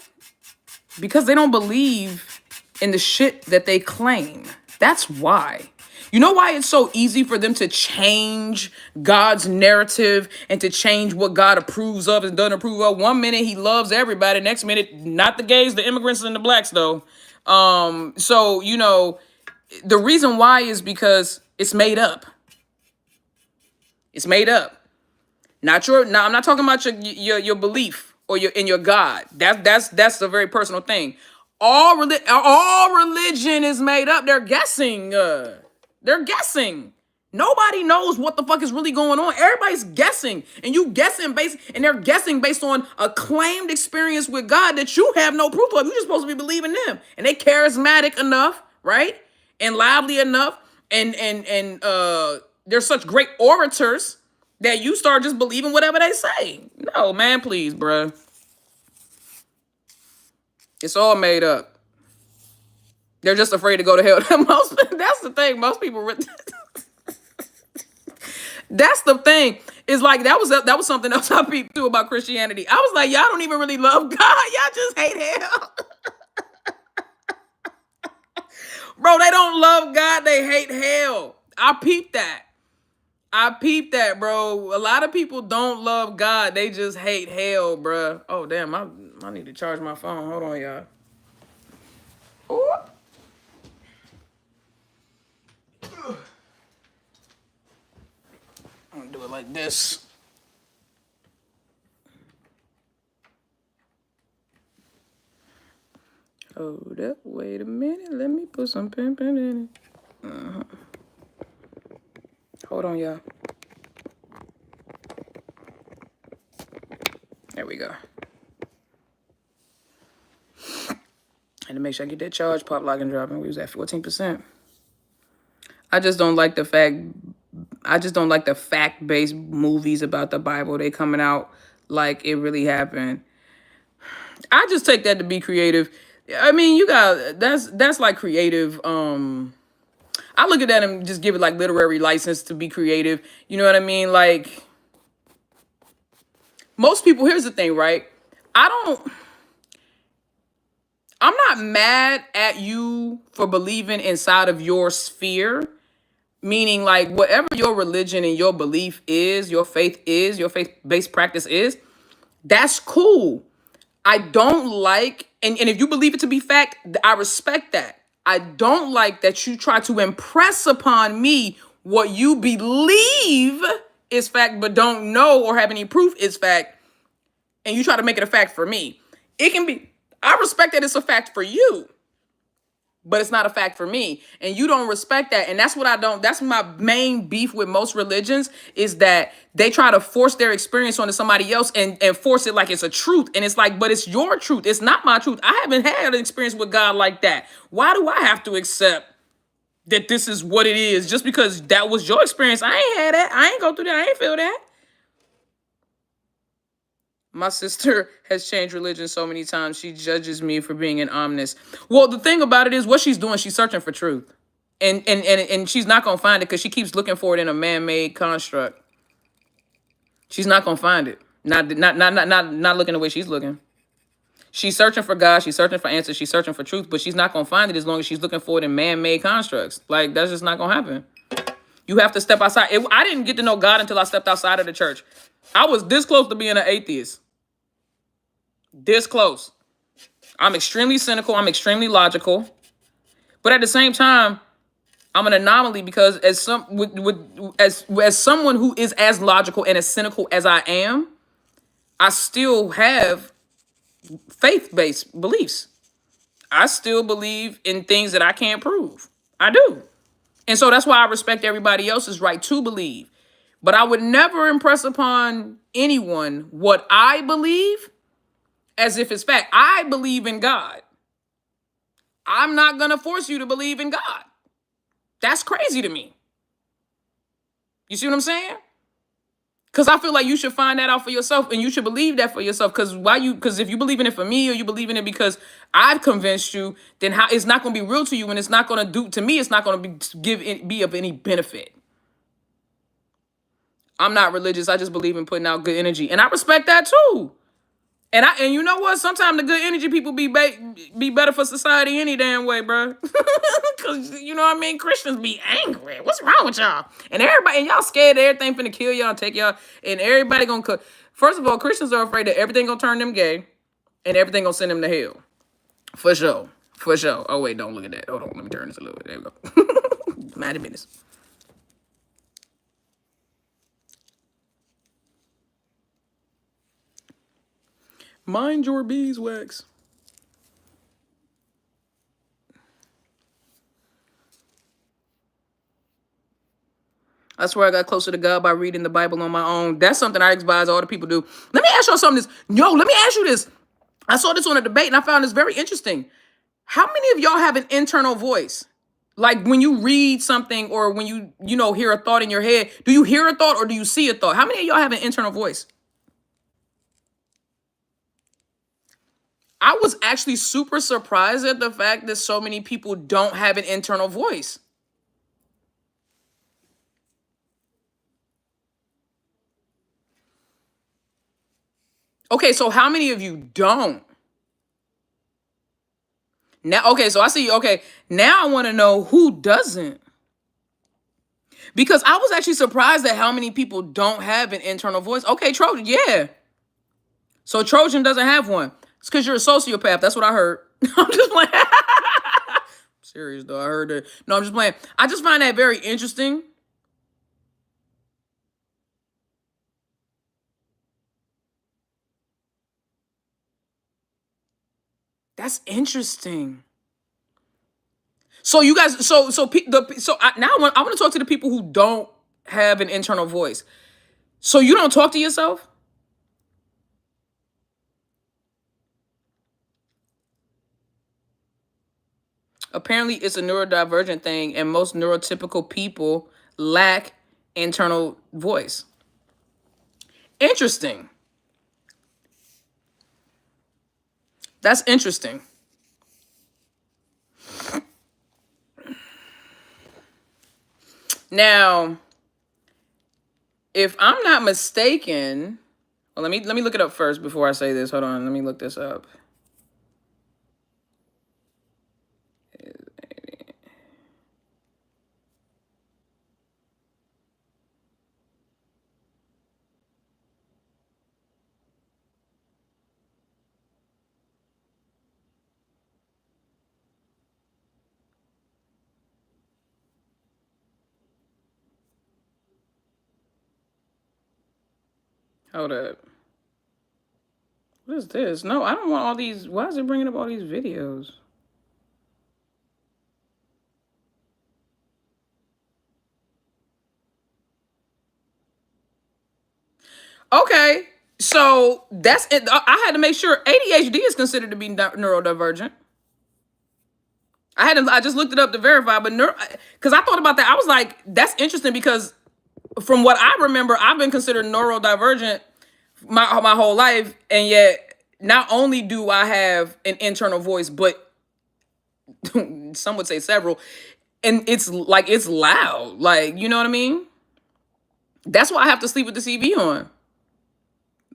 Because they don't believe in the shit that they claim. That's why. You know why it's so easy for them to change God's narrative and to change what God approves of and doesn't approve of? One minute he loves everybody, next minute not the gays, the immigrants, and the blacks though. So you know, the reason why is because it's made up. It's made up. Not your. Now I'm not talking about your belief or your God. That's a very personal thing. All religion is made up. They're guessing. They're guessing. Nobody knows what the fuck is really going on. Everybody's guessing, and they're guessing based on a claimed experience with God that you have no proof of. You're just supposed to be believing them, and they charismatic enough, right, and lively enough, and they're such great orators that you start just believing whatever they say. No, man, please, bruh. It's all made up. They're just afraid to go to hell. That's the thing. Most people. That's the thing. It's like that was something else I peeped too about Christianity. I was like, y'all don't even really love God. Y'all just hate hell. Bro, they don't love God. They hate hell. I peeped that, bro. A lot of people don't love God. They just hate hell, bro. Oh, damn. I need to charge my phone. Hold on, y'all. Ooh. I'm going to do it like this. Hold up. Wait a minute. Let me put some pimping in it. Hold on, y'all. There we go. And to make sure I get that charge pop lock and dropping, we was at 14%. I just don't like the fact-based movies about the Bible. They coming out like it really happened. I just take that to be creative. I mean, that's like creative. I look at that and just give it like literary license to be creative. You know what I mean? Like most people, here's the thing, right? I'm not mad at you for believing inside of your sphere. Meaning like whatever your religion and your belief is, your faith-based practice is, that's cool. I don't like, and if you believe it to be fact, I respect that. I don't like that you try to impress upon me what you believe is fact, but don't know or have any proof is fact, and you try to make it a fact for me. It can be, I respect that it's a fact for you, but it's not a fact for me. And you don't respect that. And that's my main beef with most religions is that they try to force their experience onto somebody else and force it like it's a truth. And it's like, but it's your truth. It's not my truth. I haven't had an experience with God like that. Why do I have to accept that this is what it is just because that was your experience? I ain't had that. I ain't go through that. I ain't feel that. My sister has changed religion so many times. She judges me for being an omnist. Well, the thing about it is what she's doing, she's searching for truth. And she's not going to find it because she keeps looking for it in a man-made construct. She's not going to find it. Not looking the way she's looking. She's searching for God. She's searching for answers. She's searching for truth, but she's not going to find it as long as she's looking for it in man-made constructs. Like, that's just not going to happen. You have to step outside. I didn't get to know God until I stepped outside of the church. I was this close to being an atheist. This close. I'm extremely cynical. I'm extremely logical. But at the same time, I'm an anomaly because as someone who is as logical and as cynical as I am, I still have faith-based beliefs. I still believe in things that I can't prove. I do. And so that's why I respect everybody else's right to believe. But I would never impress upon anyone what I believe as if it's fact. I believe in God. I'm not going to force you to believe in God. That's crazy to me. You see what I'm saying? Because I feel like you should find that out for yourself, and you should believe that for yourself. Because if you believe in it for me, or you believe in it because I've convinced you, then how it's not going to be real to you, and it's not going to do to me. It's not going to be of any benefit. I'm not religious. I just believe in putting out good energy, and I respect that too. And you know what? Sometimes the good energy people be better for society any damn way, bro. Cause you know what I mean. Christians be angry. What's wrong with y'all? And everybody and y'all scared that everything finna kill y'all and take y'all. And everybody gonna cook. First of all, Christians are afraid that everything gonna turn them gay, and everything gonna send them to hell. For sure. For sure. Oh wait, don't look at that. Hold on. Let me turn this a little bit. There we go. Mind the business. Mind your beeswax. I swear I got closer to God by reading the Bible on my own. That's something I advise all the people do. Let me ask y'all something. Let me ask you this. I saw this on a debate and I found this very interesting. How many of y'all have an internal voice? Like when you read something or when you hear a thought in your head, do you hear a thought or do you see a thought? How many of y'all have an internal voice? I was actually super surprised at the fact that so many people don't have an internal voice. Okay, so how many of you don't? Now, okay, so I see. Okay, now I want to know who doesn't. Because I was actually surprised at how many people don't have an internal voice. Okay, Trojan, yeah. So Trojan doesn't have one. It's because you're a sociopath. That's what I heard. I'm just playing. Serious though, I heard that. No, I'm just playing. I just find that very interesting. That's interesting. So you guys, now I want to talk to the people who don't have an internal voice. So you don't talk to yourself? Apparently, it's a neurodivergent thing, and most neurotypical people lack internal voice. Interesting. That's interesting. Now, if I'm not mistaken, well, let me look it up first before I say this. Hold on, let me look this up. Hold up. What is this? No, I don't want all these. Why is it bringing up all these videos? Okay, so that's it. I had to make sure ADHD is considered to be neurodivergent. I just looked it up to verify, but because I thought about that, I was like, that's interesting because from what I remember, I've been considered neurodivergent my whole life, and yet not only do I have an internal voice, but some would say several, and it's loud, like you know what I mean. That's why I have to sleep with the CV on.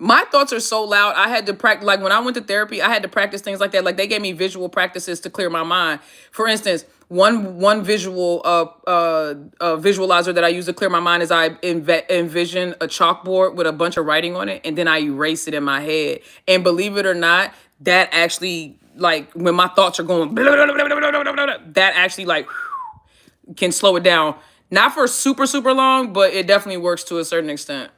My thoughts are so loud. I had to practice, like when I went to therapy, I had to practice things like that. Like they gave me visual practices to clear my mind. For instance, one visual visualizer that I use to clear my mind is I envision a chalkboard with a bunch of writing on it, and then I erase it in my head. And believe it or not, that actually, like when my thoughts are going, that actually like can slow it down. Not for super, super long, but it definitely works to a certain extent.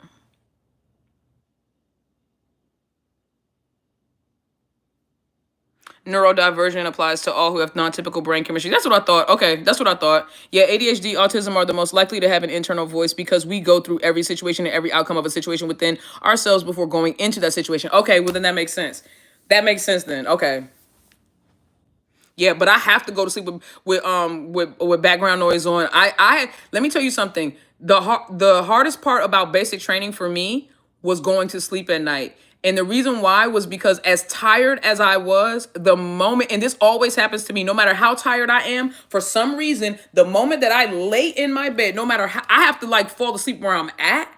Neurodivergent applies to all who have non-typical brain chemistry. That's what I thought. Okay, that's what I thought. Yeah, ADHD, autism are the most likely to have an internal voice because we go through every situation and every outcome of a situation within ourselves before going into that situation. Okay, well then that makes sense. That makes sense then. Okay. Yeah, but I have to go to sleep with background noise on. I let me tell you something. The hardest part about basic training for me was going to sleep at night. And the reason why was because as tired as I was, the moment, and this always happens to me, no matter how tired I am, for some reason, the moment that I lay in my bed, no matter how, I have to like fall asleep where I'm at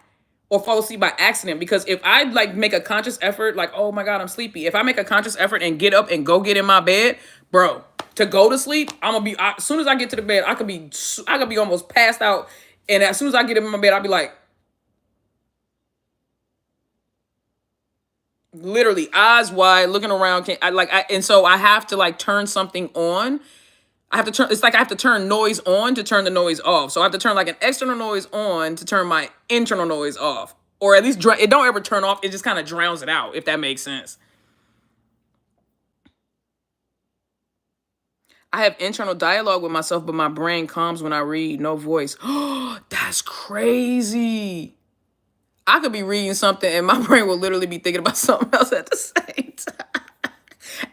or fall asleep by accident. Because if I like make a conscious effort, like, oh my God, I'm sleepy. If I make a conscious effort and get up and go get in my bed, bro, to go to sleep, as soon as I get to the bed, I could be almost passed out. And as soon as I get in my bed, I'll be like, literally eyes wide, looking around. And so I have to like turn something on. I have to turn. It's like I have to turn noise on to turn the noise off. So I have to turn like an external noise on to turn my internal noise off, or at least it don't ever turn off. It just kind of drowns it out, if that makes sense. I have internal dialogue with myself, but my brain calms when I read. No voice. Oh, that's crazy. I could be reading something and my brain will literally be thinking about something else at the same time.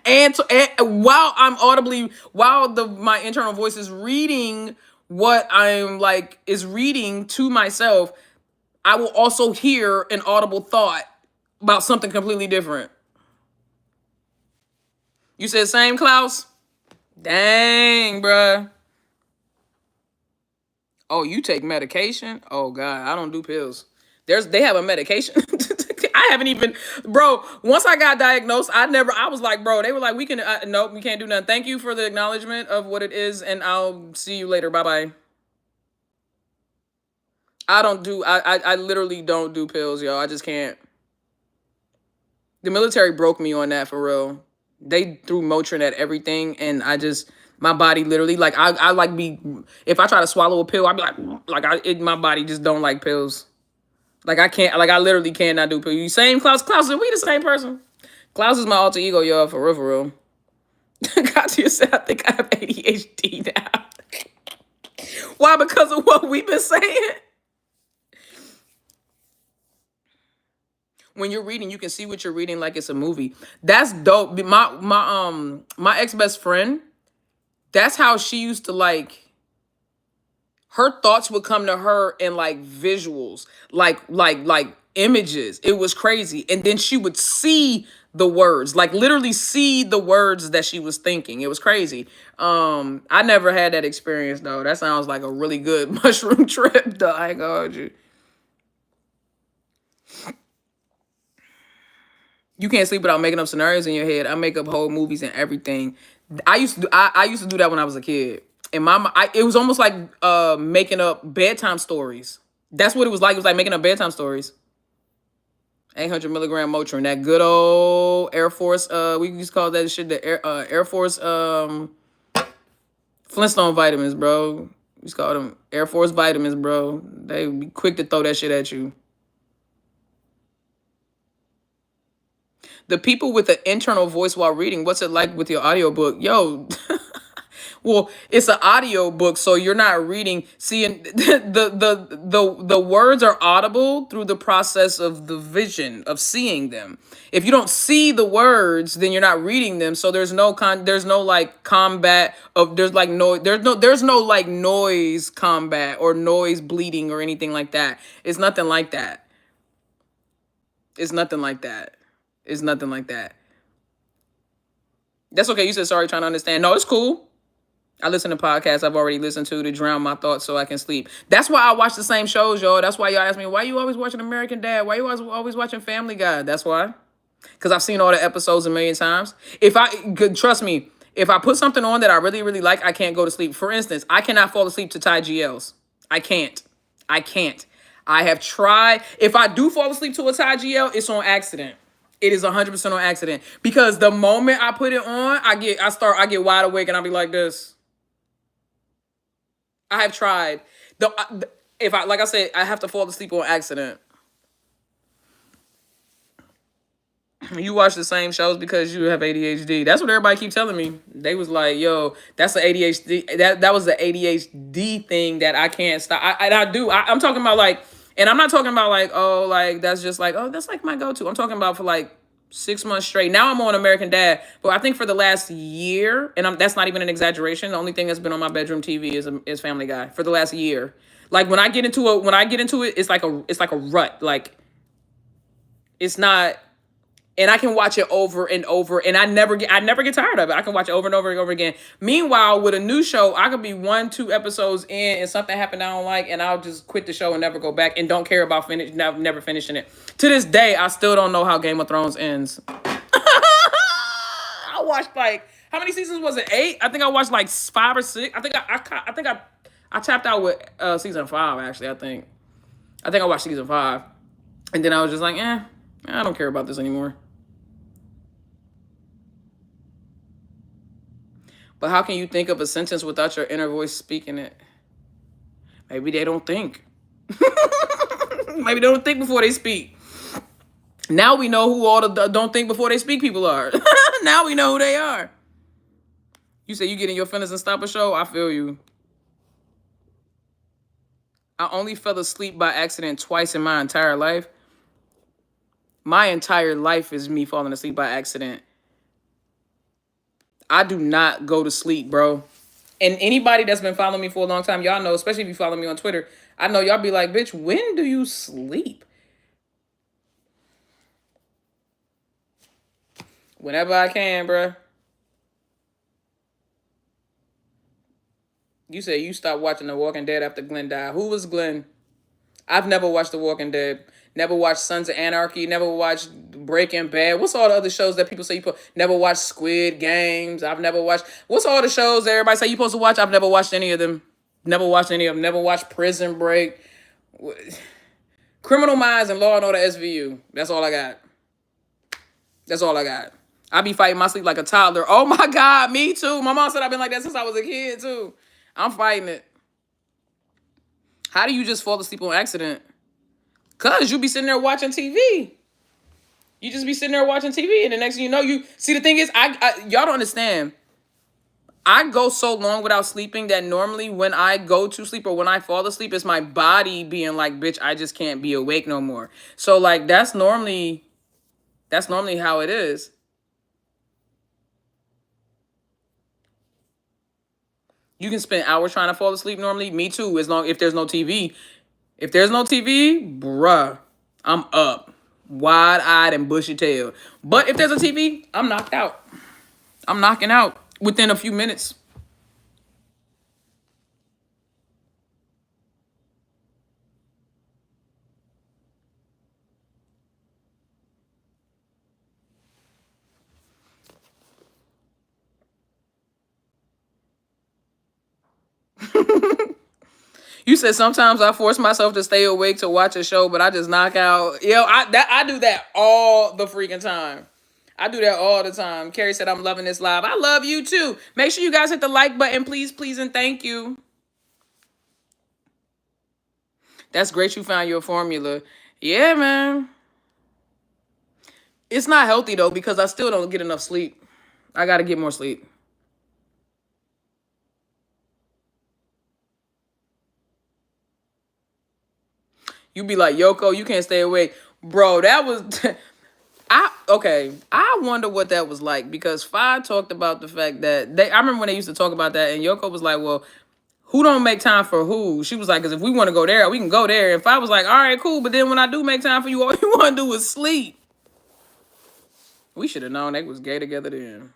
And while I'm audibly, while my internal voice is reading what I'm like, is reading to myself, I will also hear an audible thought about something completely different. You said same, Klaus? Dang, bruh. Oh, you take medication? Oh God, I don't do pills. They have a medication. I haven't even, bro. Once I got diagnosed, I was like, bro. They were like, nope, we can't do nothing. Thank you for the acknowledgement of what it is, and I'll see you later. Bye bye. I literally don't do pills, yo. I just can't. The military broke me on that for real. They threw Motrin at everything, and my body literally like I like be if I try to swallow a pill, I'd be my body just don't like pills. Like I can't, like I literally cannot do pills. You same Klaus? Klaus, are we the same person? Klaus is my alter ego, y'all, for real, for real. Katya said, I think I have ADHD now. Why? Because of what we've been saying. When you're reading, you can see what you're reading like it's a movie. That's dope. My ex best friend, that's how she used to like. Her thoughts would come to her in like visuals, like images. It was crazy, and then she would see the words, like literally see the words that she was thinking. It was crazy. I never had that experience though. That sounds like a really good mushroom trip though. I ain't gonna hold you. You can't sleep without making up scenarios in your head. I make up whole movies and everything. I used to do that when I was a kid. And it was almost like making up bedtime stories. That's what it was like. It was like making up bedtime stories. 800 milligram Motrin, that good old Air Force. We used to call that shit the Air Force Flintstone vitamins, bro. We used to call them Air Force vitamins, bro. They be quick to throw that shit at you. The people with an internal voice while reading, what's it like with your audiobook? Yo, well, it's an audio book, so you're not reading. Seeing the words are audible through the process of the vision of seeing them. If you don't see the words, then you're not reading them. So there's no like combat of there's no like noise combat or noise bleeding or anything like that. It's nothing like that. It's nothing like that. It's nothing like that. That's okay. You said sorry, trying to understand. No, it's cool. I listen to podcasts I've already listened to drown my thoughts so I can sleep. That's why I watch the same shows, y'all. That's why y'all ask me, why you always watching American Dad? Why you always watching Family Guy? That's why. Because I've seen all the episodes a million times. Trust me, if I put something on that I really, really like, I can't go to sleep. For instance, I cannot fall asleep to Thai GLs. I can't. I can't. I have tried. If I do fall asleep to a Thai GL, it's on accident. It is 100% on accident. Because the moment I put it on, I get wide awake and I'll be like this. I have tried. If I, like I said, I have to fall asleep on accident. You watch the same shows because you have ADHD. That's what everybody keeps telling me. They was like, "Yo, that's the ADHD. That was the ADHD thing that I can't stop." I'm talking about like, and I'm not talking about like, oh, like that's just like, oh, that's like my go-to. I'm talking about for like 6 months straight. Now I'm on American Dad, but I think for the last year, and that's not even an exaggeration. The only thing that's been on my bedroom TV is Family Guy for the last year. Like when I get into it, it's like a rut. Like it's not, and I can watch it over and over, and I never get tired of it. I can watch it over and over and over again. Meanwhile, with a new show, I could be 1-2 episodes in, and something happened I don't like, and I'll just quit the show and never go back, and don't care about never finishing it. To this day, I still don't know how Game of Thrones ends. I watched like, how many seasons was it? 8? I think I watched like 5 or 6. I think I tapped out with season 5. Actually, I think I watched season 5, and then I was just like, I don't care about this anymore. But how can you think of a sentence without your inner voice speaking it? Maybe they don't think. Maybe they don't think before they speak. Now we know who all the don't think before they speak people are. Now we know who they are. You say you get in your feelings and stop a show? I feel you. I only fell asleep by accident twice in my entire life. My entire life is me falling asleep by accident. I do not go to sleep, bro. And anybody that's been following me for a long time, y'all know, especially if you follow me on Twitter, I know y'all be like, bitch, when do you sleep? Whenever I can, bro. You say you stopped watching The Walking Dead after Glenn died. Who was Glenn? I've never watched The Walking Dead. Never watched Sons of Anarchy. Never watched Breaking Bad. What's all the other shows that people say you put? Never watched Squid Games. I've never watched. What's all the shows that everybody say you're supposed to watch? I've never watched any of them. Never watched any of them. Never watched Prison Break. Criminal Minds and Law and Order SVU. That's all I got. That's all I got. I be fighting my sleep like a toddler. Oh my God, me too. My mom said I've been like that since I was a kid too. I'm fighting it. How do you just fall asleep on accident? Cause you be sitting there watching TV. You just be sitting there watching TV, and the next thing you know, you see the thing is, y'all don't understand. I go so long without sleeping that normally when I go to sleep or when I fall asleep, it's my body being like, bitch, I just can't be awake no more. So like that's normally how it is. You can spend hours trying to fall asleep normally. Me too, as long if there's no TV. If there's no TV, bruh, I'm up. Wide-eyed and bushy-tailed. But if there's a TV, I'm knocked out. I'm knocking out within a few minutes. You said sometimes I force myself to stay awake to watch a show, but I just knock out. Yo, I do that all the freaking time. I do that all the time. Carrie said, I'm loving this live. I love you too. Make sure you guys hit the like button, please, please, and thank you. That's great you found your formula. Yeah, man. It's not healthy, though, because I still don't get enough sleep. I got to get more sleep. You be like, Yoko, you can't stay awake. Bro, that was... I wonder what that was like, because Fi talked about the fact that I remember when they used to talk about that, and Yoko was like, well, who don't make time for who? She was like, because if we want to go there, we can go there. And Fi was like, all right, cool, but then when I do make time for you, all you want to do is sleep. We should have known they was gay together then.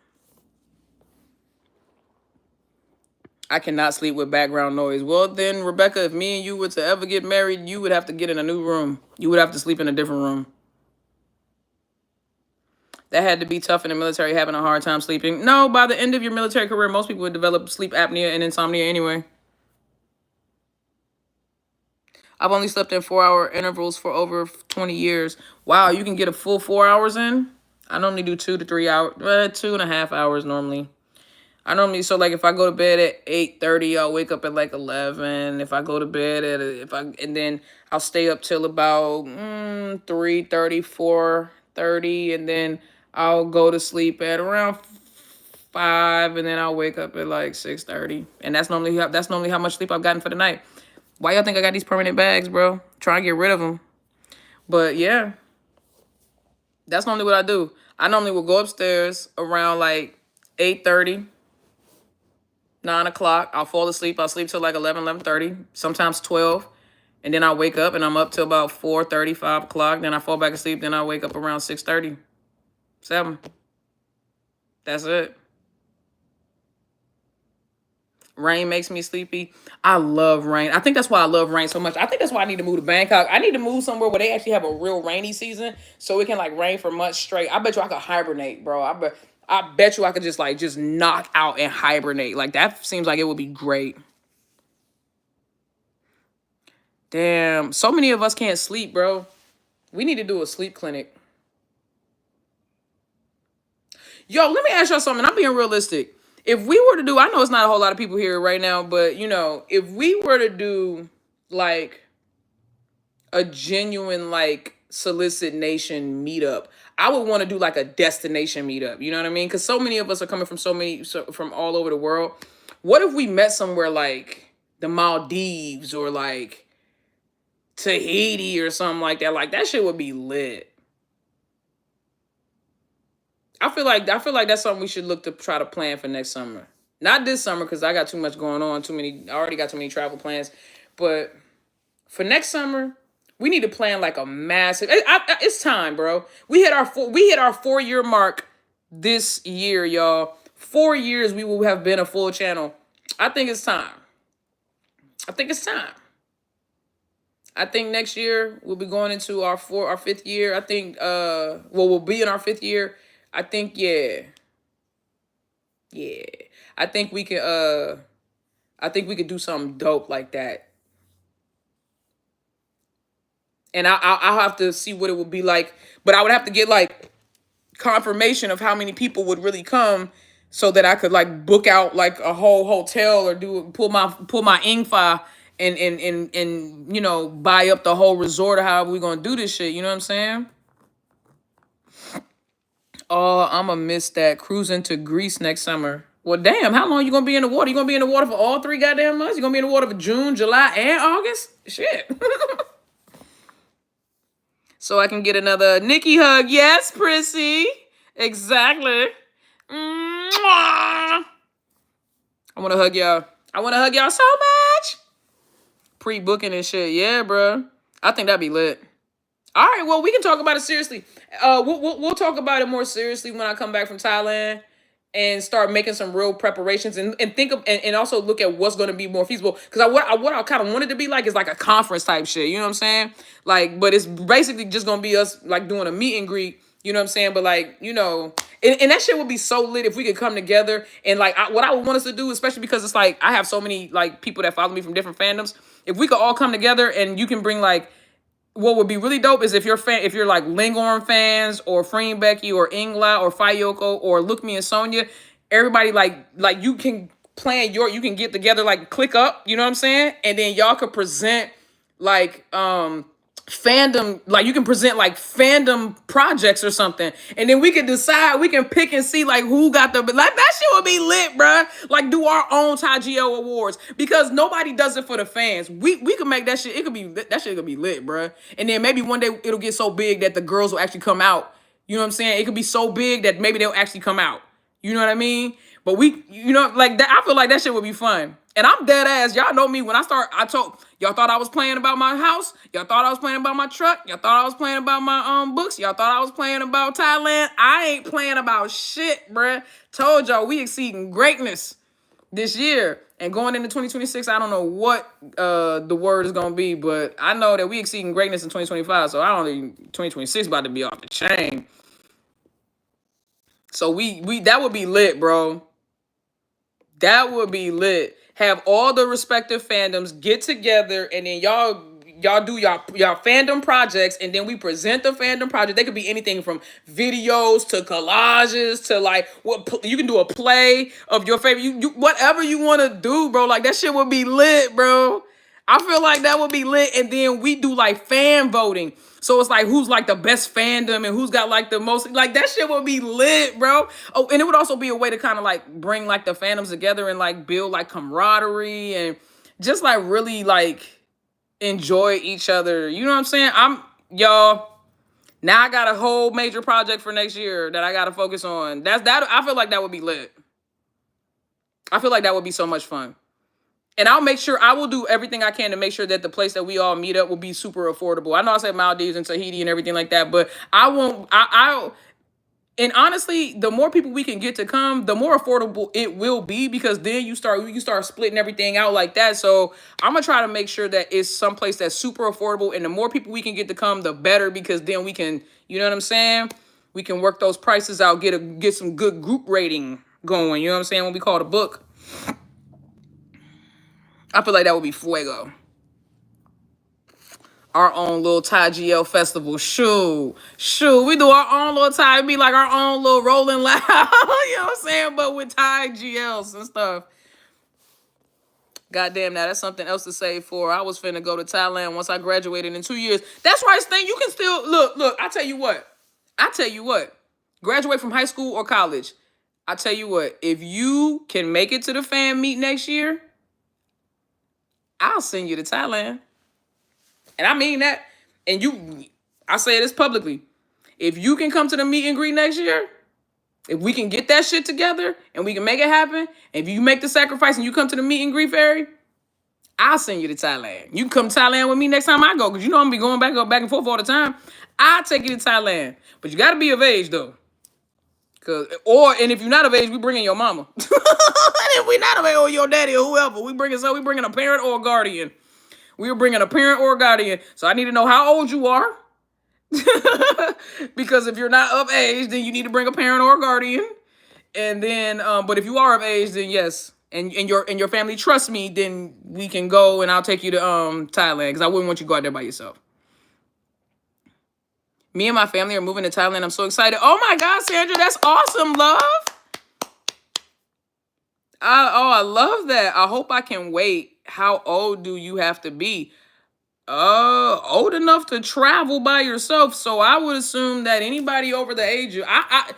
I cannot sleep with background noise. Well, then, Rebecca, if me and you were to ever get married, you would have to get in a new room. You would have to sleep in a different room. That had to be tough in the military, having a hard time sleeping. No, by the end of your military career, most people would develop sleep apnea and insomnia anyway. I've only slept in 4-hour intervals for over 20 years. Wow, you can get a full 4 hours in? I normally do 2 to 3 hours, 2.5 hours normally. I normally, so like if I go to bed at 8:30, I'll wake up at like 11. If I go to bed and then I'll stay up till about 3:30, 4:30, and then I'll go to sleep at around 5, and then I'll wake up at like 6:30. And that's normally how much sleep I've gotten for the night. Why y'all think I got these permanent bags, bro? Trying to get rid of them. But yeah, that's normally what I do. I normally will go upstairs around like 8:30. 9 o'clock. I'll fall asleep. I'll sleep till like 11:30, sometimes 12. And then I wake up and I'm up till about 4:30, 5 o'clock. Then I fall back asleep. Then I wake up around 6:30, 7. That's it. Rain makes me sleepy. I love rain. I think that's why I love rain so much. I think that's why I need to move to Bangkok. I need to move somewhere where they actually have a real rainy season so it can like rain for months straight. I bet you I could hibernate, bro. I bet you I could just knock out and hibernate. Like that seems like it would be great. Damn, so many of us can't sleep, bro. We need to do a sleep clinic. Yo, let me ask y'all something. I'm being realistic. If we were to do, I know it's not a whole lot of people here right now, but you know, if we were to do like a genuine like Solicit Nation meetup, I would want to do like a destination meetup. You know what I mean? Because so many of us are coming from from all over the world. What if we met somewhere like the Maldives or like Tahiti or something like that? Like that shit would be lit. I feel like that's something we should look to try to plan for next summer. Not this summer because I got too much going on, I already got too many travel plans. But for next summer, we need to plan like a massive. It's time, bro. We hit our 4-year mark this year, y'all. 4 years we will have been a full channel. I think it's time. I think next year we'll be going into our 5th year. I think we'll be in our 5th year. I think yeah. I think we can do something dope like that. And I'll have to see what it would be like, but I would have to get like confirmation of how many people would really come so that I could like book out like a whole hotel or pull my ingfa and you know, buy up the whole resort or however we gonna do this shit. You know what I'm saying? Oh, I'm gonna miss that cruising to Greece next summer. Well, damn, how long you gonna be in the water? You gonna be in the water for all 3 goddamn months? You gonna be in the water for June, July, and August? Shit. So I can get another Nikki hug. Yes, Prissy. Exactly. Mwah. I want to hug y'all. So much. Pre-booking and shit. Yeah, bro. I think that'd be lit. All right, well, we can talk about it seriously. We'll talk about it more seriously when I come back from Thailand and start making some real preparations and think of and also look at what's going to be more feasible. Because what I kind of wanted to be like is like a conference type shit. You know what I'm saying? Like, but it's basically just going to be us like doing a meet and greet. You know what I'm saying? But like, you know, and that shit would be so lit if we could come together and like what I would want us to do, especially because it's like I have so many like people that follow me from different fandoms. If we could all come together and you can bring like. What would be really dope is if you're like Lingorn fans or Freen Becky or Inglot or Fayoko or Look Me and Sonia, everybody like you can plan you can get together, like click up, you know what I'm saying? And then y'all could present like fandom, like you can present like fandom projects or something, and then we can decide, we can pick and see like who got the like that shit would be lit, bruh. Like do our own TGO awards because nobody does it for the fans. We could make that shit. That shit could be lit, bruh. And then maybe one day it'll get so big that the girls will actually come out. You know what I'm saying? It could be so big that maybe they'll actually come out. You know what I mean? But you know, like that, I feel like that shit would be fun. And I'm dead ass. Y'all know me. When I told y'all thought I was playing about my house. Y'all thought I was playing about my truck. Y'all thought I was playing about my books. Y'all thought I was playing about Thailand. I ain't playing about shit, bruh. Told y'all we exceeding greatness this year. And going into 2026, I don't know what the word is gonna be, but I know that we exceeding greatness in 2025. So I don't think 2026 about to be off the chain. So we that would be lit, bro. That would be lit. Have all the respective fandoms get together, and then y'all do y'all fandom projects, and then we present the fandom project. They could be anything from videos to collages to like what you can do a play of your favorite. You whatever you want to do, bro. Like that shit would be lit, bro. I feel like that would be lit, and then we do like fan voting. So it's like who's like the best fandom and who's got like the most, like that shit would be lit, bro. Oh, and it would also be a way to kind of like bring like the fandoms together and like build like camaraderie and just like really like enjoy each other. You know what I'm saying? Y'all, now I got a whole major project for next year that I got to focus on. That I feel like that would be lit. I feel like that would be so much fun. And I will do everything I can to make sure that the place that we all meet up will be super affordable. I know I said Maldives and Tahiti and everything like that, but I won't, and honestly, the more people we can get to come, the more affordable it will be, because then you start splitting everything out like that. So I'm gonna try to make sure that it's someplace that's super affordable, and the more people we can get to come, the better, because then we can, you know what I'm saying? We can work those prices out, get some good group rating going. You know what I'm saying? When we call the book, I feel like that would be fuego. Our own little Thai GL festival. Shoo. We do our own little Thai. It'd be like our own little Rolling Loud. You know what I'm saying? But with Thai GLs and stuff. Goddamn, now that's something else to save for. I was finna go to Thailand once I graduated in 2 years. That's right, Sting. You can still look. I tell you what. Graduate from high school or college. I tell you what. If you can make it to the fan meet next year, I'll send you to Thailand. And I mean that. And I say this publicly. If you can come to the meet and greet next year, if we can get that shit together and we can make it happen, if you make the sacrifice and you come to the meet and greet fairy, I'll send you to Thailand. You can come to Thailand with me next time I go, because you know I'm going to be going back and forth all the time. I'll take you to Thailand. But you got to be of age, though. And if you're not of age, we bring in your mama. And if we not of age, or your daddy or whoever, we bring a parent or a guardian. We were bringing a parent or a guardian. So I need to know how old you are. Because if you're not of age, then you need to bring a parent or a guardian. And then, but if you are of age, then yes. And your family trusts me, then we can go and I'll take you to Thailand. Because I wouldn't want you to go out there by yourself. Me and my family are moving to Thailand. I'm so excited. Oh my God, Sandra, that's awesome, love. I love that. I hope I can wait. How old do you have to be? Old enough to travel by yourself. So I would assume that anybody over the age of, I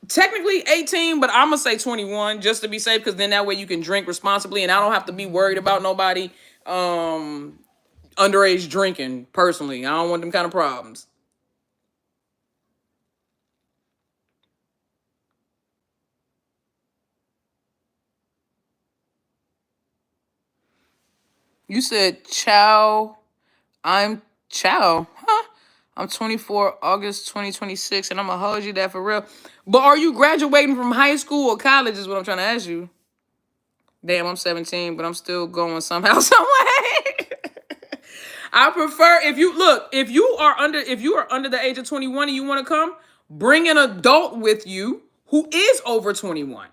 technically 18, but I'm gonna say 21 just to be safe, because then that way you can drink responsibly and I don't have to be worried about nobody underage drinking. Personally, I don't want them kind of problems. You said Chow. I'm Chow. Huh? I'm 24, August 2026, and I'm going to hold you that for real. But are you graduating from high school or college is what I'm trying to ask you. Damn, I'm 17, but I'm still going somehow, some way. I prefer, if you are under the age of 21 and you want to come, bring an adult with you who is over 21.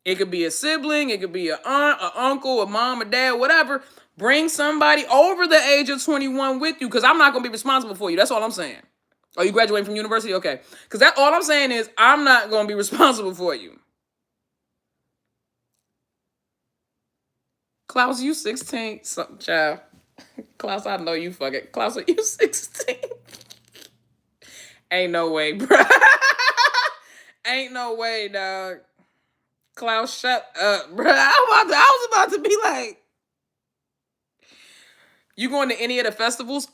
It could be a sibling, it could be an aunt, an uncle, a mom, a dad, whatever. Bring somebody over the age of 21 with you, because I'm not going to be responsible for you. That's all I'm saying. Are you graduating from university? Okay. Because all I'm saying is I'm not going to be responsible for you. Klaus, you 16. Child. Klaus, I know you fucking. Klaus, are you 16? Ain't no way, bro. Ain't no way, dog. Klaus, shut up, bro. I was about to be like, you going to any of the festivals?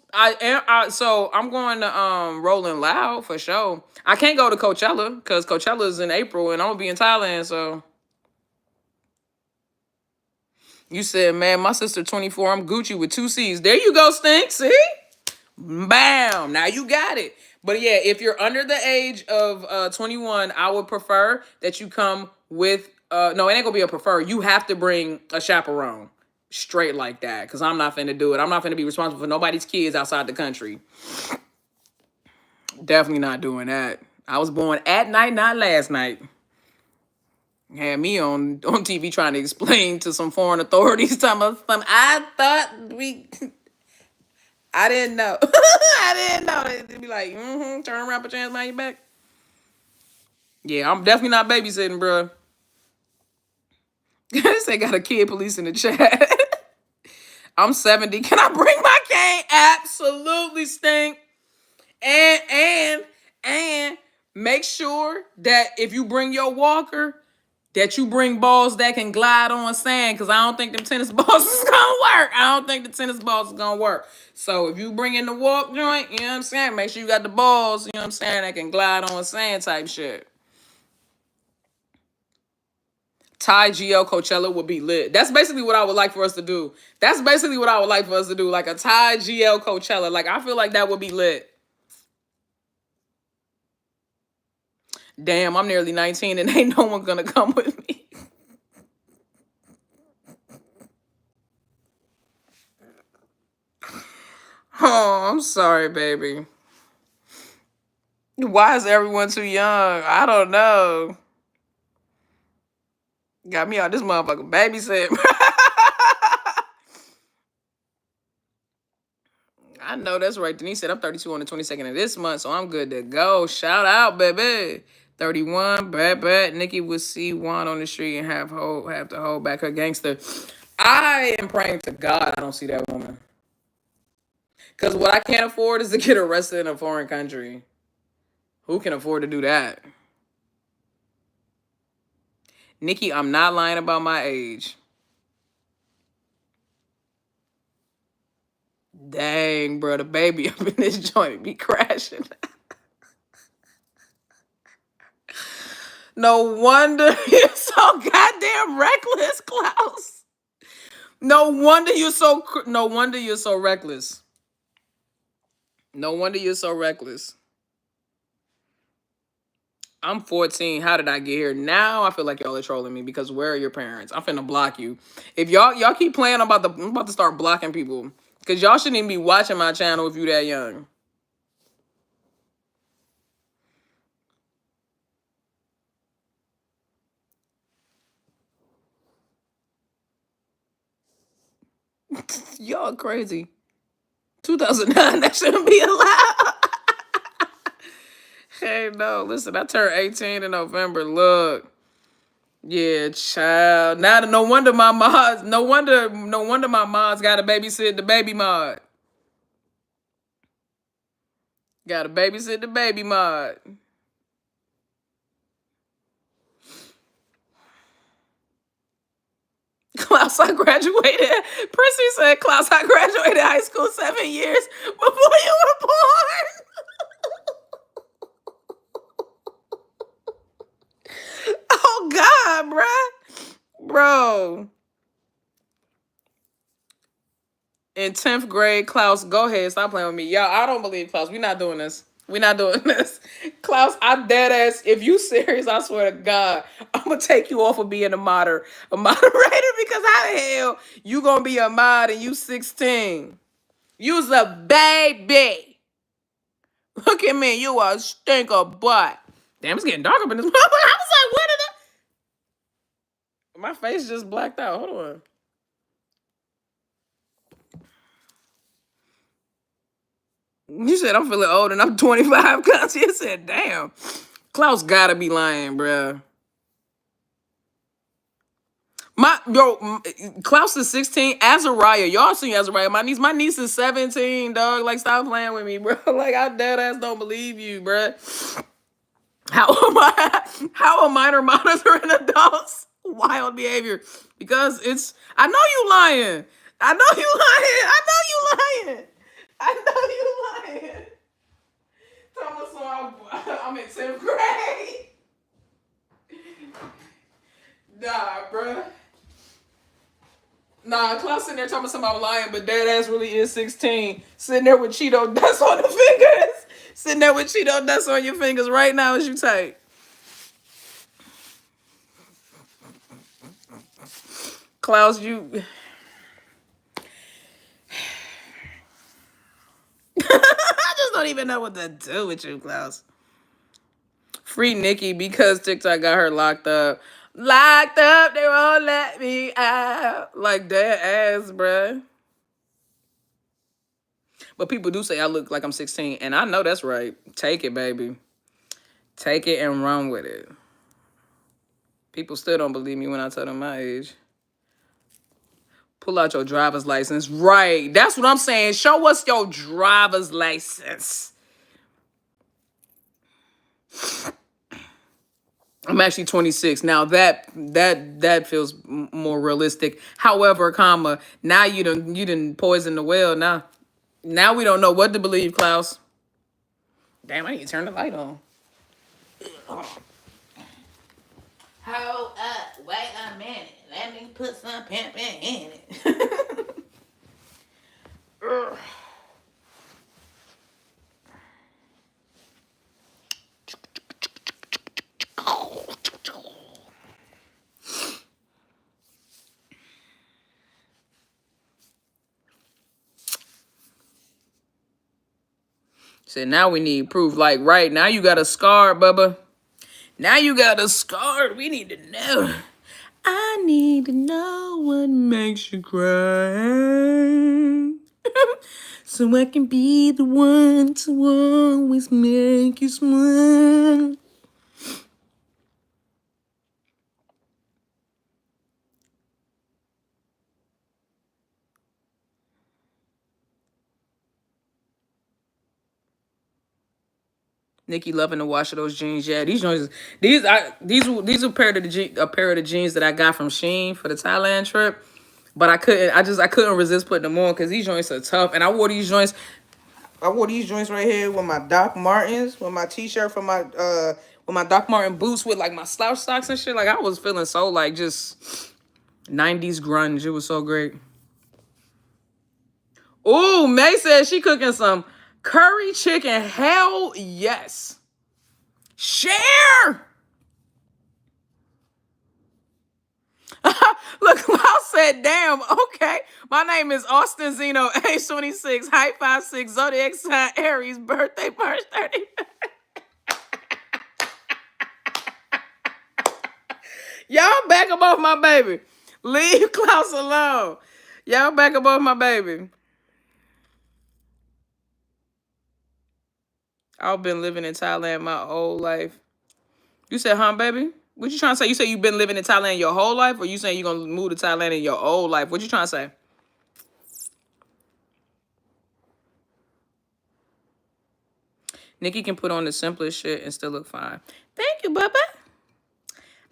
So I'm going to Rolling Loud for sure. I can't go to Coachella because Coachella is in April and I'm gonna be in Thailand. So you said, man, my sister 24. I'm Gucci with 2 C's. There you go, Stink. See, bam. Now you got it. But yeah, if you're under the age of 21, I would prefer that you come with. No, it ain't gonna be a prefer. You have to bring a chaperone. Straight like that, because I'm not finna do it. I'm not finna be responsible for nobody's kids outside the country. Definitely not doing that. I was born at night, not last night. Had me on TV trying to explain to some foreign authorities something. I thought I didn't know. I didn't know. They'd be like, turn around, put your hands behind your back. Yeah, I'm definitely not babysitting, bro. They got a kid police in the chat. I'm 70. Can I bring my cane? Absolutely, Stink. And make sure that if you bring your walker, that you bring balls that can glide on sand, because I don't think them tennis balls is gonna work. I don't think the tennis balls is gonna work. So if you bring in the walk joint, you know what I'm saying? Make sure you got the balls, you know what I'm saying, that can glide on sand type shit. Thai GL Coachella would be lit. That's basically what I would like for us to do. That's basically what I would like for us to do. Like a Thai GL Coachella. Like, I feel like that would be lit. Damn, I'm nearly 19 and ain't no one gonna come with me. Oh, I'm sorry, baby. Why is everyone too young? I don't know. Got me out this motherfucker babysitting. I know that's right. Denise said I'm 32 on the 22nd of this month, so I'm good to go. Shout out, baby. 31, bad. Nikki would see Juan on the street and have to hold back her gangster. I am praying to God I don't see that woman. Because what I can't afford is to get arrested in a foreign country. Who can afford to do that? Nikki, I'm not lying about my age. Dang, bro, the baby up in this joint be crashing. No wonder you're so goddamn reckless, Klaus. No wonder you're so reckless. No wonder you're so reckless. I'm 14. How did I get here? Now I feel like y'all are trolling me because where are your parents? I'm finna block you. If y'all keep playing, I'm about to start blocking people. Cause y'all shouldn't even be watching my channel if you that young. Y'all crazy. 2009, that shouldn't be allowed. Hey, no, listen, I turned 18 in November. Look. Yeah, child. Now no wonder my mods, no wonder my mods got to babysit the baby mod. Got to babysit the baby mod. Klaus, I graduated. Prissy said, Klaus, I graduated high school 7 years before you were born. Oh, God, bruh. Bro. In 10th grade, Klaus, go ahead. Stop playing with me. Y'all, I don't believe Klaus. We're not doing this. We're not doing this. Klaus, I'm dead ass. If you serious, I swear to God, I'm going to take you off of being a moderator because how the hell you going to be a mod and you 16? You's a baby. Look at me. You a stinker butt. Damn, it's getting dark up in this motherfucker. I was like, what did I... My face just blacked out. Hold on. You said I'm feeling old and I'm 25. Cause you said, damn. Klaus gotta be lying, bruh. Klaus is 16. Azariah, y'all seen Azariah. My niece is 17, dog. Like, stop playing with me, bro. Like, I dead ass don't believe you, bruh. How a minor monitoring adults wild behavior? Because I know you lying. I know you lying. I'm in 10th grade. Nah, bruh. Nah, Klaus sitting there talking about somebody lying, but dead ass really is 16. Sitting there with Cheeto dust on the fingers. Sitting there with Cheeto dust on your fingers right now as you type. Klaus, you... I just don't even know what to do with you, Klaus. Free Nikki because TikTok got her locked up. Locked up, they won't let me out. Like dead ass, bruh. But people do say I look like I'm 16, and I know that's right. Take it, baby. Take it and run with it. People still don't believe me when I tell them my age. Pull out your driver's license. Right. That's what I'm saying. Show us your driver's license. I'm actually 26. Now that feels more realistic. However, now you done poison the well. Now we don't know what to believe, Klaus. Damn, I need to turn the light on. Hold up. Wait a minute. Let me put some pimping in it. Said now we need proof. Like, right now you got a scar, Bubba. Now you got a scar. We need to know. I need to know what makes you cry. So I can be the one to always make you smile. Nikki loving the wash of those jeans. Yeah, these joints. These are a pair of the jeans that I got from Shein for the Thailand trip. But I couldn't resist putting them on because these joints are tough. And I wore these joints right here with my Doc Martens, with my t-shirt from my with my Doc Marten boots with like my slouch socks and shit. Like I was feeling so like just 90s grunge. It was so great. Ooh, May said she cooking some curry chicken. Hell yes. Share. Look, Klaus said, damn, okay. My name is Austin Zeno, age 26, height 5'6", zodiac sign Aries, birthday March 30. Y'all back up off my baby. Leave Klaus alone. Y'all back up off my baby. I've been living in Thailand my whole life. You said, huh, baby? What you trying to say? You say you've been living in Thailand your whole life, or you saying you're going to move to Thailand in your old life? What you trying to say? Nikki can put on the simplest shit and still look fine. Thank you, Bubba.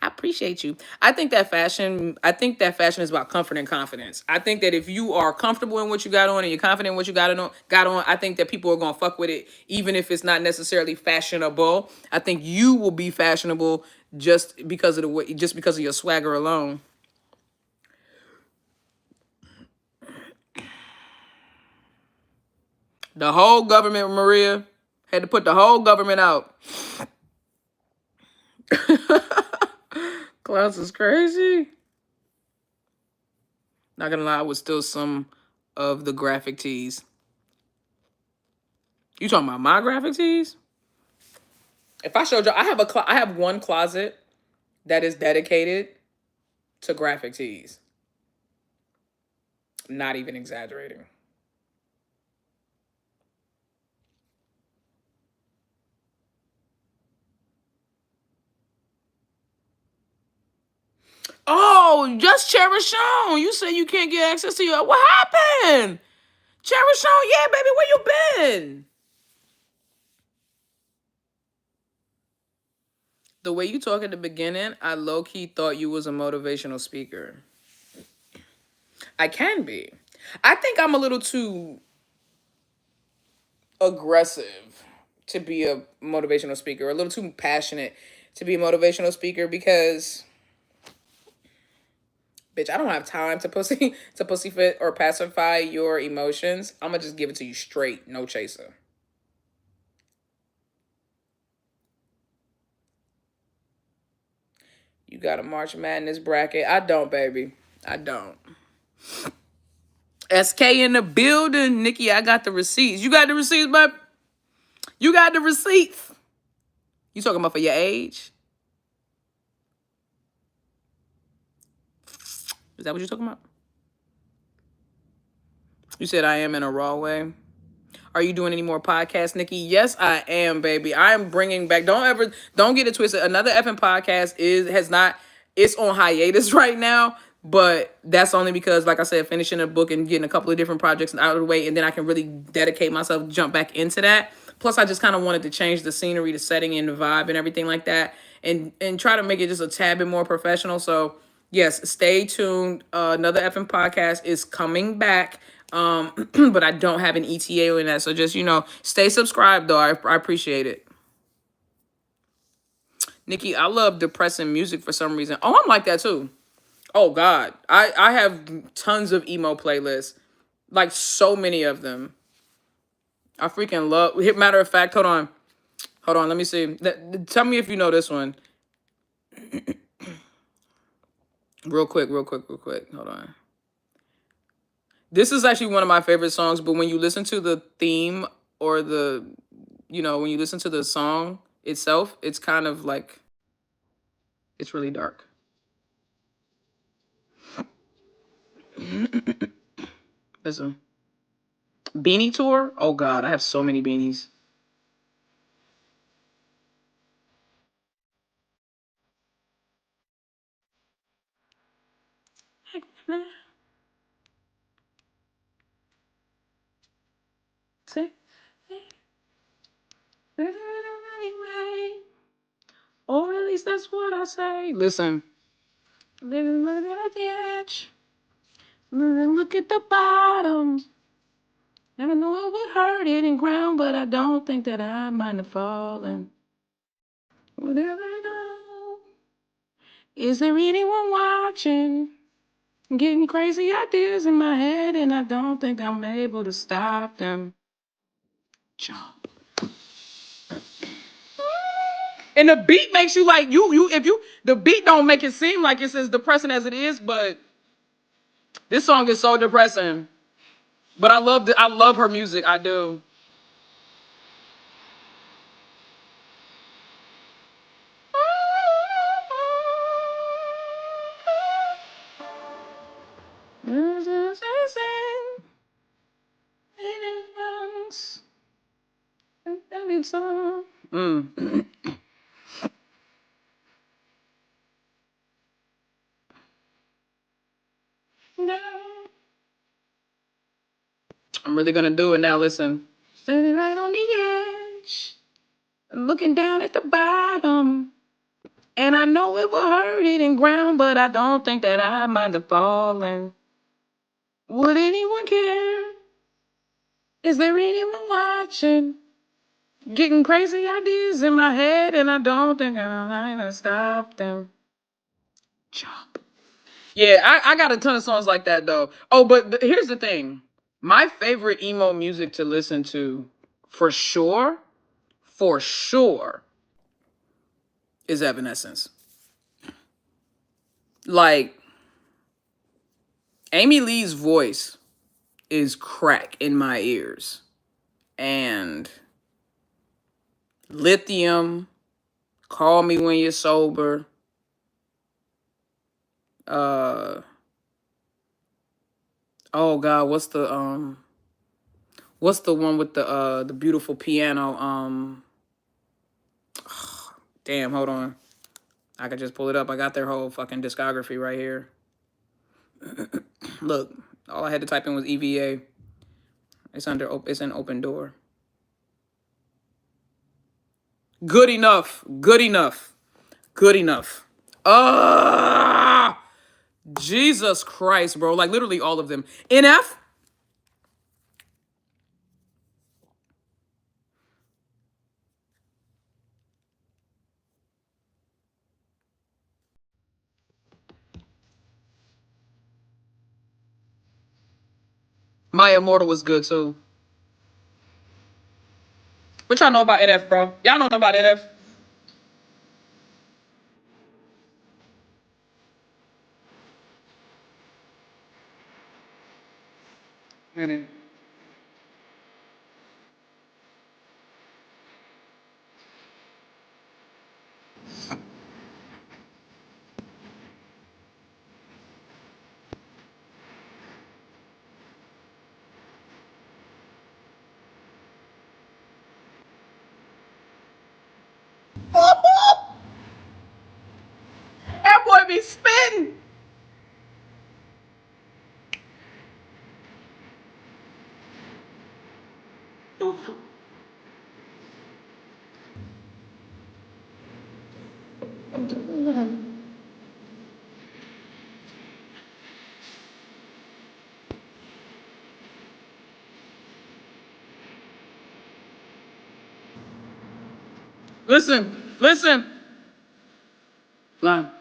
I appreciate you. I think that fashion is about comfort and confidence. I think that if you are comfortable in what you got on and you're confident in what you got on, I think that people are gonna fuck with it, even if it's not necessarily fashionable. I think you will be fashionable just because of your swagger alone. The whole government, Maria, had to put the whole government out. Klaus is crazy. Not gonna lie, I was still some of the graphic tees. You talking about my graphic tees? If I showed you, I have one closet that is dedicated to graphic tees. Not even exaggerating. Oh, just Cherishon. You said you can't get access to your. What happened? Cherishon, yeah, baby, where you been? The way you talk at the beginning, I low-key thought you was a motivational speaker. I can be. I think I'm a little too aggressive to be a motivational speaker, a little too passionate to be a motivational speaker because, bitch, I don't have time to pussyfoot or pacify your emotions. I'm gonna just give it to you straight, no chaser. You got a March Madness bracket. I don't, baby. I don't. SK in the building. Nikki, I got the receipts. You got the receipts, babe? You got the receipts. You talking about for your age? Is that what you're talking about? You said I am in a raw way. Are you doing any more podcasts, Nikki? Yes, I am, baby. I am bringing back. Don't get it twisted. Another effing podcast it's on hiatus right now, but that's only because, like I said, finishing a book and getting a couple of different projects out of the way, and then I can really dedicate myself, jump back into that. Plus, I just kind of wanted to change the scenery, the setting, and the vibe, and everything like that, and try to make it just a tad bit more professional. So, yes, stay tuned. Another effing podcast is coming back. But I don't have an ETA in that. So just, stay subscribed though. I appreciate it. Nikki, I love depressing music for some reason. Oh, I'm like that too. Oh God, I have tons of emo playlists, like so many of them. I freaking love. Matter of fact, hold on. Let me see. Tell me if you know this one. Real quick. Hold on. This is actually one of my favorite songs. But when you listen to the theme or when you listen to the song itself, it's kind of like it's really dark. Listen, Beanie Tour. Oh God, I have so many beanies. Or at least that's what I say. Listen. Living at the edge. Look at the bottom. Never know I would hurt hitting ground, but I don't think that I might have fallen. Whatever I know. Is there anyone watching? I'm getting crazy ideas in my head, and I don't think I'm able to stop them. Jump. And the beat makes you like the beat don't make it seem like it's as depressing as it is, but this song is so depressing. But I love her music. I do. Mm. I'm really gonna do it now. Listen. Standing right on the edge, looking down at the bottom. And I know it will hurt hitting ground, but I don't think that I might have fallen. Would anyone care? Is there anyone watching? Getting crazy ideas in my head, and I don't think I'm gonna stop them. Jump. Yeah, I got a ton of songs like that though. Oh, but here's the thing. My favorite emo music to listen to, for for sure, is Evanescence. Like, Amy Lee's voice is crack in my ears. And Lithium, Call Me When You're Sober, uh oh God, what's the one with the beautiful piano? Damn, hold on. I could just pull it up. I got their whole fucking discography right here. Look, all I had to type in was EVA. It's an open door. Good enough. Good enough. Good enough. Ah, Jesus Christ, bro. Like literally all of them. NF. My Immortal was good too. What y'all know about NF, bro? Y'all don't know about NF? Mm. That boy be spitting. Listen, listen. Line.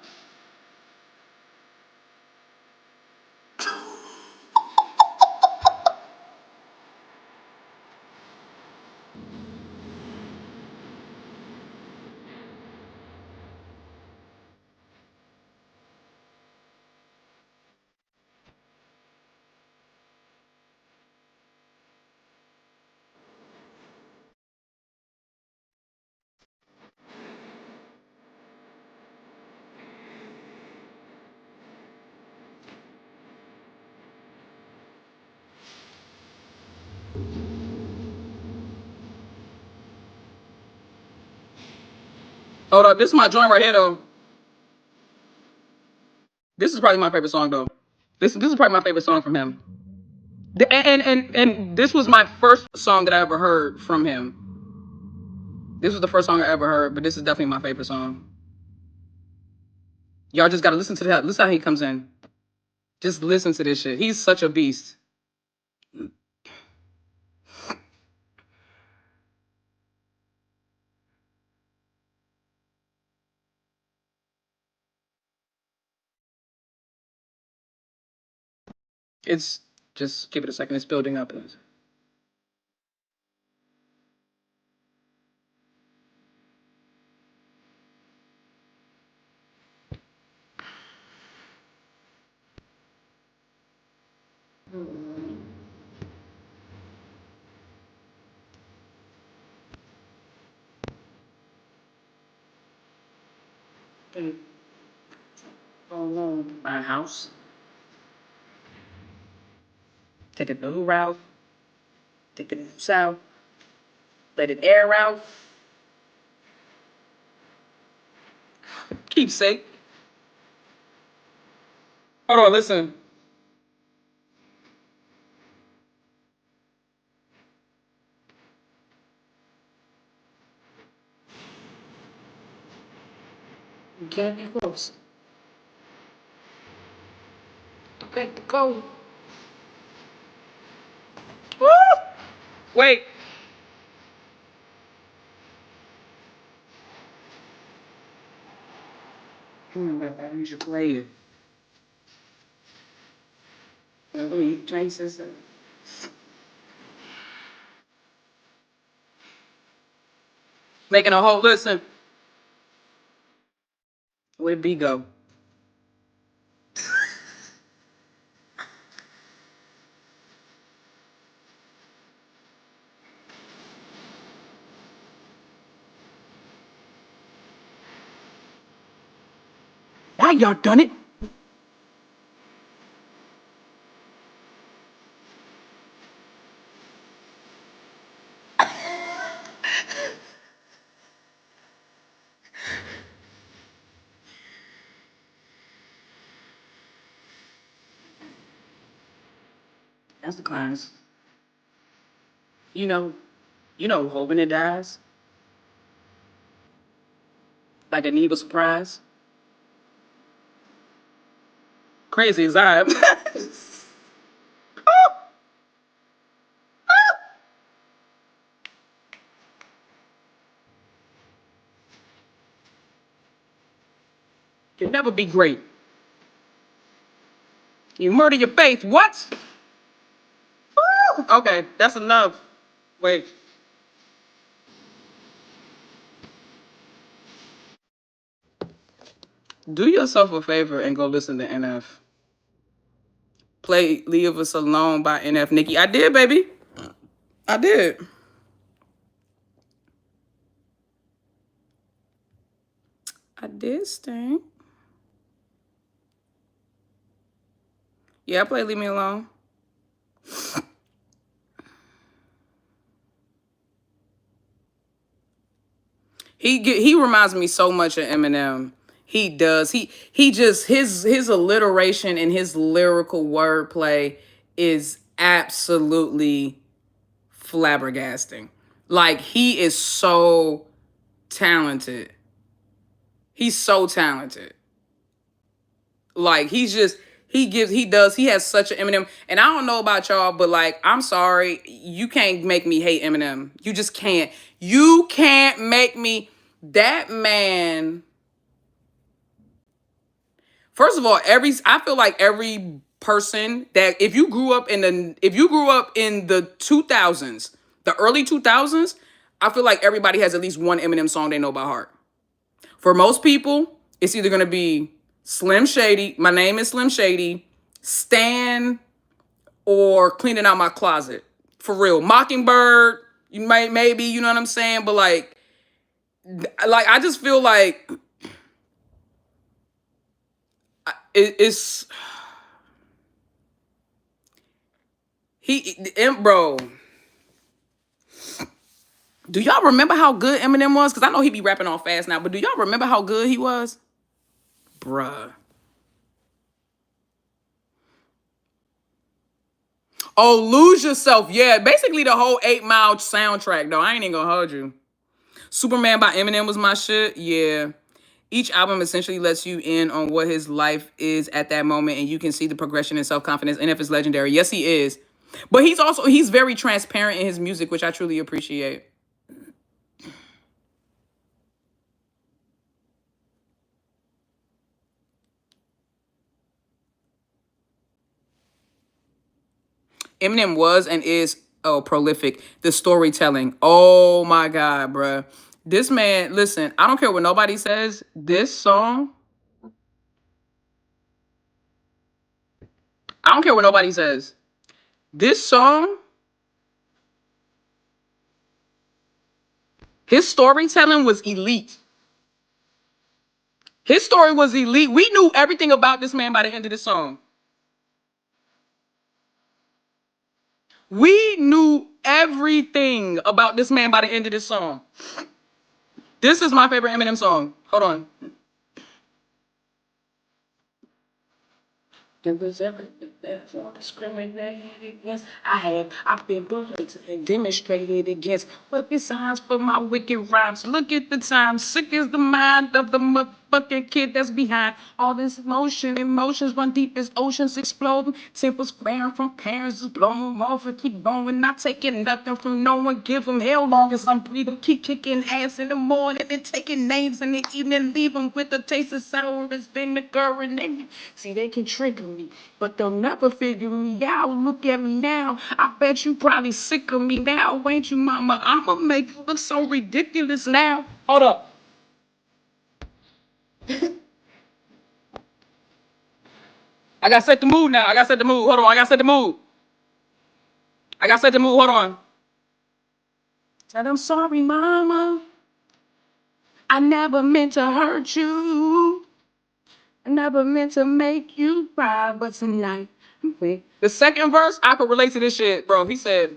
Hold up, this is my joint right here though. This is probably my favorite song though. This is probably my favorite song from him. And this was my first song that I ever heard from him. This was the first song I ever heard, but this is definitely my favorite song. Y'all just gotta listen to that. Listen how he comes in. Just listen to this shit. He's such a beast. It's just give it a second. It's building up. Buy a house. Take a new route. Take the new south. Let it air out. Keep safe. Hold on, listen. You can't be close. Okay, go. Woo! Wait. I need you to play it. Let me change this. Making a whole listen. Where'd B go? Now y'all done it. That's the class. You know, hoping it dies. Like an evil surprise. Crazy as I am. Can never be great. You murder your faith. What? Okay, that's enough. Wait. Do yourself a favor and go listen to NF. Play Leave Us Alone by NF Nikki. I did, baby. I did. I did, Sting. Yeah, I played Leave Me Alone. He reminds me so much of Eminem. He does. He just his alliteration and his lyrical wordplay is absolutely flabbergasting. Like he is so talented. He's so talented. Like he has such an Eminem. And I don't know about y'all, but like I'm sorry, you can't make me hate Eminem. You just can't. You can't make me. That man First of all, I feel like every person that if you grew up in the 2000s, the early 2000s, I feel like everybody has at least one Eminem song they know by heart. For most people, it's either gonna be Slim Shady, My Name is Slim Shady, Stan, or Cleaning Out My Closet. For real. Mockingbird, you might maybe, you know what I'm saying? But like I just feel like it's bro. Do y'all remember how good Eminem was? Because I know he be rapping all fast now, but do y'all remember how good he was? Bruh. Oh, Lose Yourself. Yeah, basically the whole 8 Mile soundtrack, though. I ain't even gonna hold you. Superman by Eminem was my shit. Yeah. Each album essentially lets you in on what his life is at that moment, and you can see the progression and self-confidence. NF is legendary. Yes, he is. But he's very transparent in his music, which I truly appreciate. Eminem was and is prolific. The storytelling. Oh my God, bruh. This man, listen, I don't care what nobody says. This song, I don't care what nobody says. This song, his storytelling was elite. His story was elite. We knew everything about this man by the end of the song. We knew everything about this man by the end of this song. This is my favorite Eminem song. Hold on. There was everything that for discriminated against. I've been bullied and demonstrated against. But besides for my wicked rhymes, look at the time. Sick is the mind of the motherfucking kid that's behind all this emotion. Emotions run deep as oceans exploding. Tempers flaring from parents just blow them off and keep going. Not taking nothing from no one. Give them hell long as I'm breathing. Keep kicking ass in the morning and taking names in the evening. Leave them with the taste of sour as vinegar and they see they can trigger me, but they'll never figure me out. Look at me now. I bet you probably sick of me now, ain't you, mama? I'ma make you look so ridiculous now. Hold up. I gotta set the mood now. I gotta set the mood. Hold on. I gotta set the mood. I gotta set the mood. Hold on. Said I'm sorry, mama. I never meant to hurt you. I never meant to make you cry, but tonight. The second verse, I could relate to this shit, bro. He said,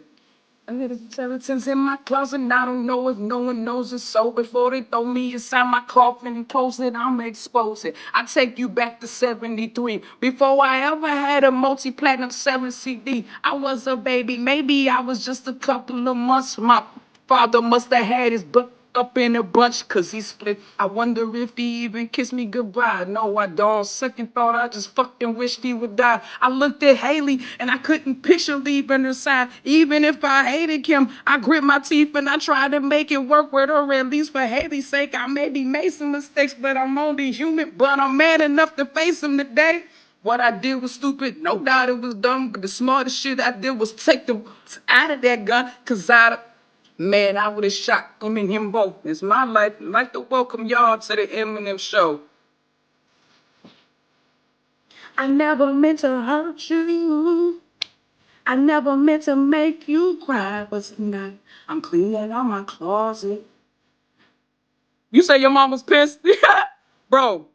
a little skeletons in my closet, and I don't know if no one knows it. So before they throw me inside my coffin and close it, I'ma expose it. I take you back to 73. Before I ever had a multi-platinum 7 CD, I was a baby. Maybe I was just a couple of months. My father must have had his butt up in a bunch, cause he split. I wonder if he even kissed me goodbye. No, I don't. Second thought, I just fucking wished he would die. I looked at Haley and I couldn't picture leaving her side. Even if I hated him, I grit my teeth and I tried to make it work with her. At least for Haley's sake, I maybe made some mistakes, but I'm only human. But I'm mad enough to face him today. What I did was stupid, no doubt it was dumb, but the smartest shit I did was take them out of that gun, cause man, I would have shot them and him both. It's my life. I'd like to welcome y'all to the Eminem Show. I never meant to hurt you. I never meant to make you cry, but tonight I'm cleaning out my closet. You say your mom was pissed? Bro,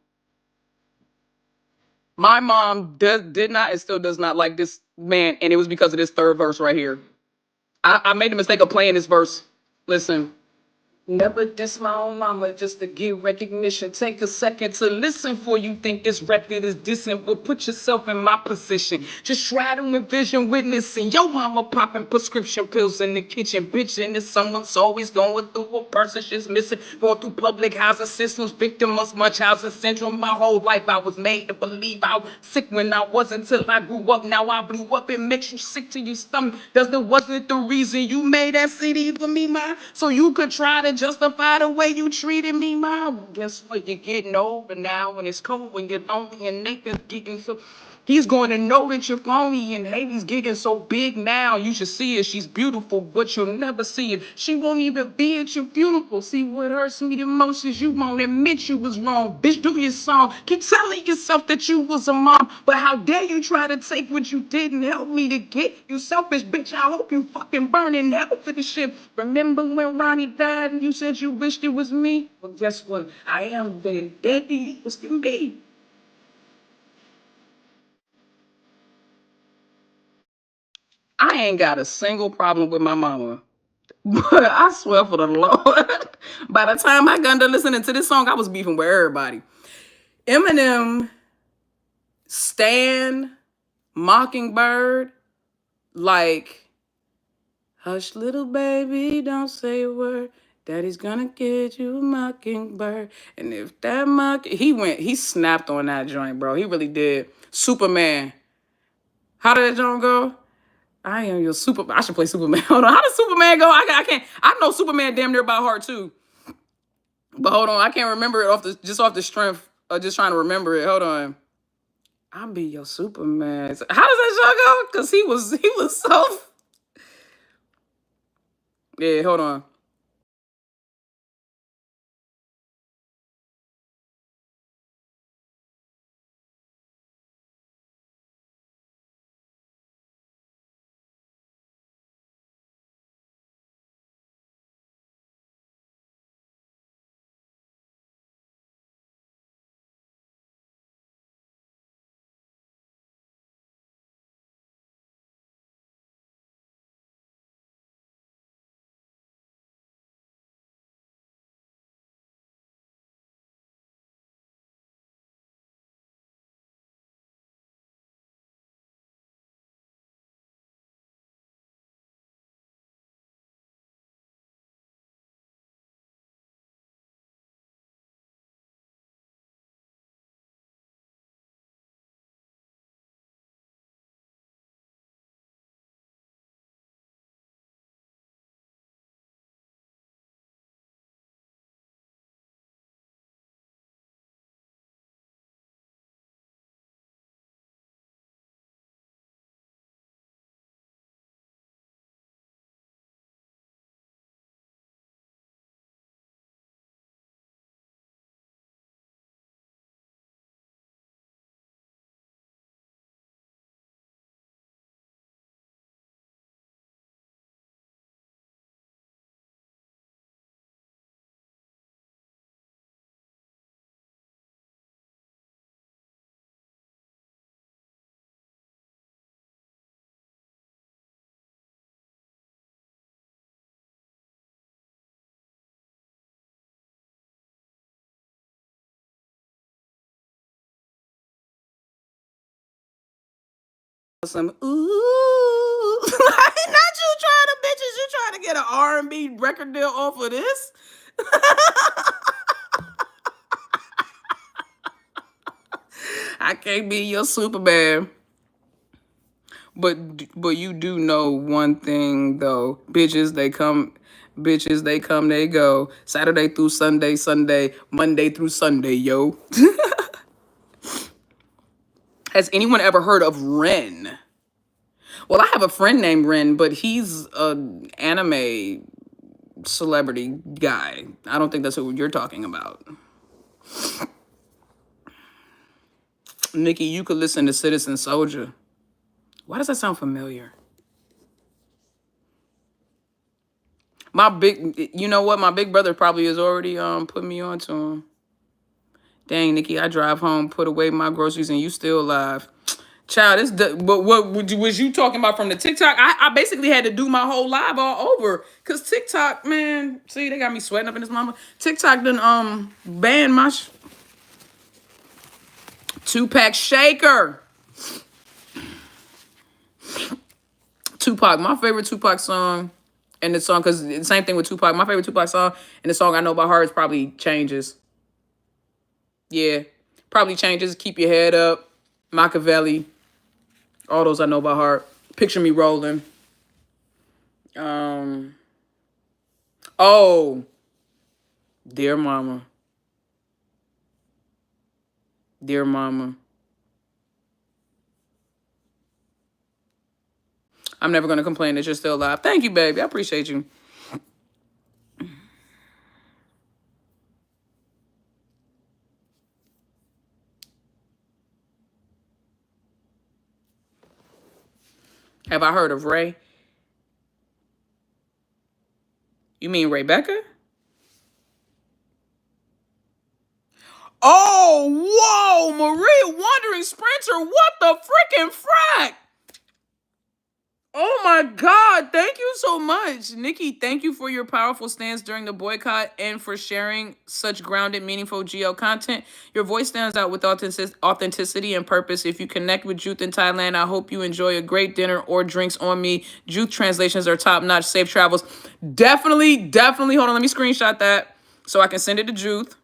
my mom did not and still does not like this man, and it was because of this third verse right here. I made the mistake of playing this verse. Listen. Never diss my own mama just to get recognition. Take a second to listen before you think this record is decent. But put yourself in my position. Just try to envision witnessing your mama popping prescription pills in the kitchen. Bitching that someone's always going through a person she's missing. Going through public housing systems, victim of much housing syndrome. My whole life I was made to believe I was sick when I wasn't till I grew up. Now I blew up. It makes you sick to your stomach. That wasn't the reason you made that CD for me, ma. So you could try to justify the way you treated me, mom. Guess what? You're getting older now, when it's cold, when you're lonely, and Nathan's getting so. He's going to know that you're phony, and Haley's getting so big now. You should see her. She's beautiful, but you'll never see it. She won't even be at your funeral. See what hurts me the most is you won't admit you was wrong. Bitch, do your song. Keep telling yourself that you was a mom, but how dare you try to take what you didn't help me to get? You selfish bitch. I hope you fucking burn in hell for this shit. Remember when Ronnie died and you said you wished it was me? Well, guess what? I am dead. Dead to you was can be. I ain't got a single problem with my mama. But I swear for the Lord, by the time I got done listening to this song, I was beefing with everybody. Eminem, Stan, Mockingbird, like, hush, little baby, don't say a word. Daddy's gonna get you a mockingbird. And if that he snapped on that joint, bro. He really did. Superman. How did that joint go? I am your super. I should play Superman. Hold on. How does Superman go? I can't. I know Superman damn near by heart too. But hold on. I can't remember it off the strength of just trying to remember it. Hold on. I'll be your Superman. How does that show go? Cause he was so. Yeah. Hold on. Some ooh. Not you trying to bitches. You trying to get an R&B record deal off of this? I can't be your Superman. But you do know one thing though, bitches they come, they go. Saturday through Sunday, Sunday, Monday through Sunday, yo. Has anyone ever heard of Ren? Well, I have a friend named Ren, but he's an anime celebrity guy. I don't think that's who you're talking about. Nikki, you could listen to Citizen Soldier. Why does that sound familiar? You know what? My big brother probably has already put me on to him. Dang, Nikki, I drive home, put away my groceries, and you still alive. Child, what was you talking about from the TikTok? I basically had to do my whole live all over. Cause TikTok, man, see, they got me sweating up in this mama. TikTok done banned my 2-pack shaker. Tupac, my favorite Tupac song, and the song, cause the same thing with Tupac. My favorite Tupac song and the song I know by heart is probably Changes. Yeah, probably Changes. Keep your head up. Machiavelli. All those I know by heart. Picture Me Rolling. Oh, Dear mama. Dear mama. I'm never going to complain that you're still alive. Thank you, baby. I appreciate you. Have I heard of Ray? You mean Rebecca? Oh, whoa, Maria Wandering Sprinter. What the freaking frack? Oh my God, thank you so much. Nikki, thank you for your powerful stance during the boycott and for sharing such grounded, meaningful GL content. Your voice stands out with authenticity and purpose. If you connect with Juth in Thailand, I hope you enjoy a great dinner or drinks on me. Juth translations are top-notch. Safe travels. Definitely, definitely. Hold on, let me screenshot that so I can send it to Juth.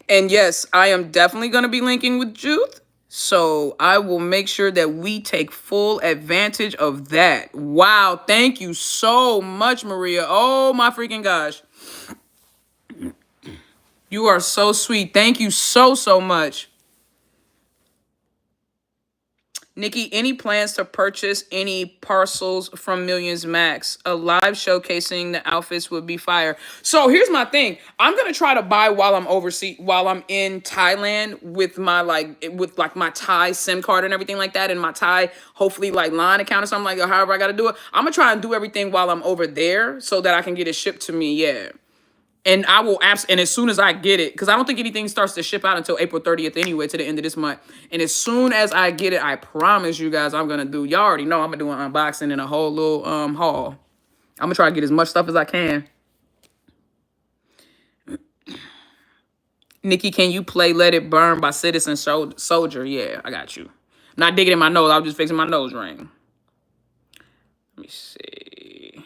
And yes, I am definitely going to be linking with Juth. So I will make sure that we take full advantage of that. Wow. Thank you so much, Maria. Oh my freaking gosh. You are so sweet. Thank you so, so much. Nikki, any plans to purchase any parcels from Millions Max? A live showcasing the outfits would be fire. So here's my thing. I'm gonna try to buy while I'm overseas, while I'm in Thailand with my my Thai SIM card and everything like that, and my Thai hopefully like line account or something like that, however I gotta do it. I'm gonna try and do everything while I'm over there so that I can get it shipped to me. Yeah. And I will and as soon as I get it, because I don't think anything starts to ship out until April 30th anyway, to the end of this month. And as soon as I get it, I promise you guys I'm gonna do, y'all already know I'm gonna do an unboxing and a whole little haul. I'm gonna try to get as much stuff as I can. Nikki, can you play Let It Burn by Citizen Soldier? Yeah, I got you. I'm not digging in my nose, I was just fixing my nose ring. Let me see.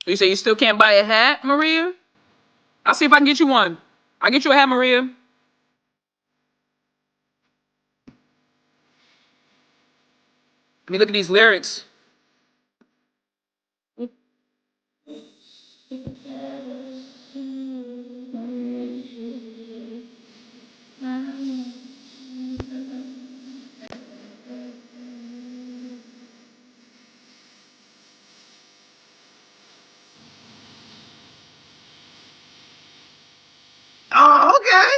You say you still can't buy a hat, Maria? I'll see if I can get you one. I'll get you a hat, Maria. Let me look at these lyrics. Oh, okay.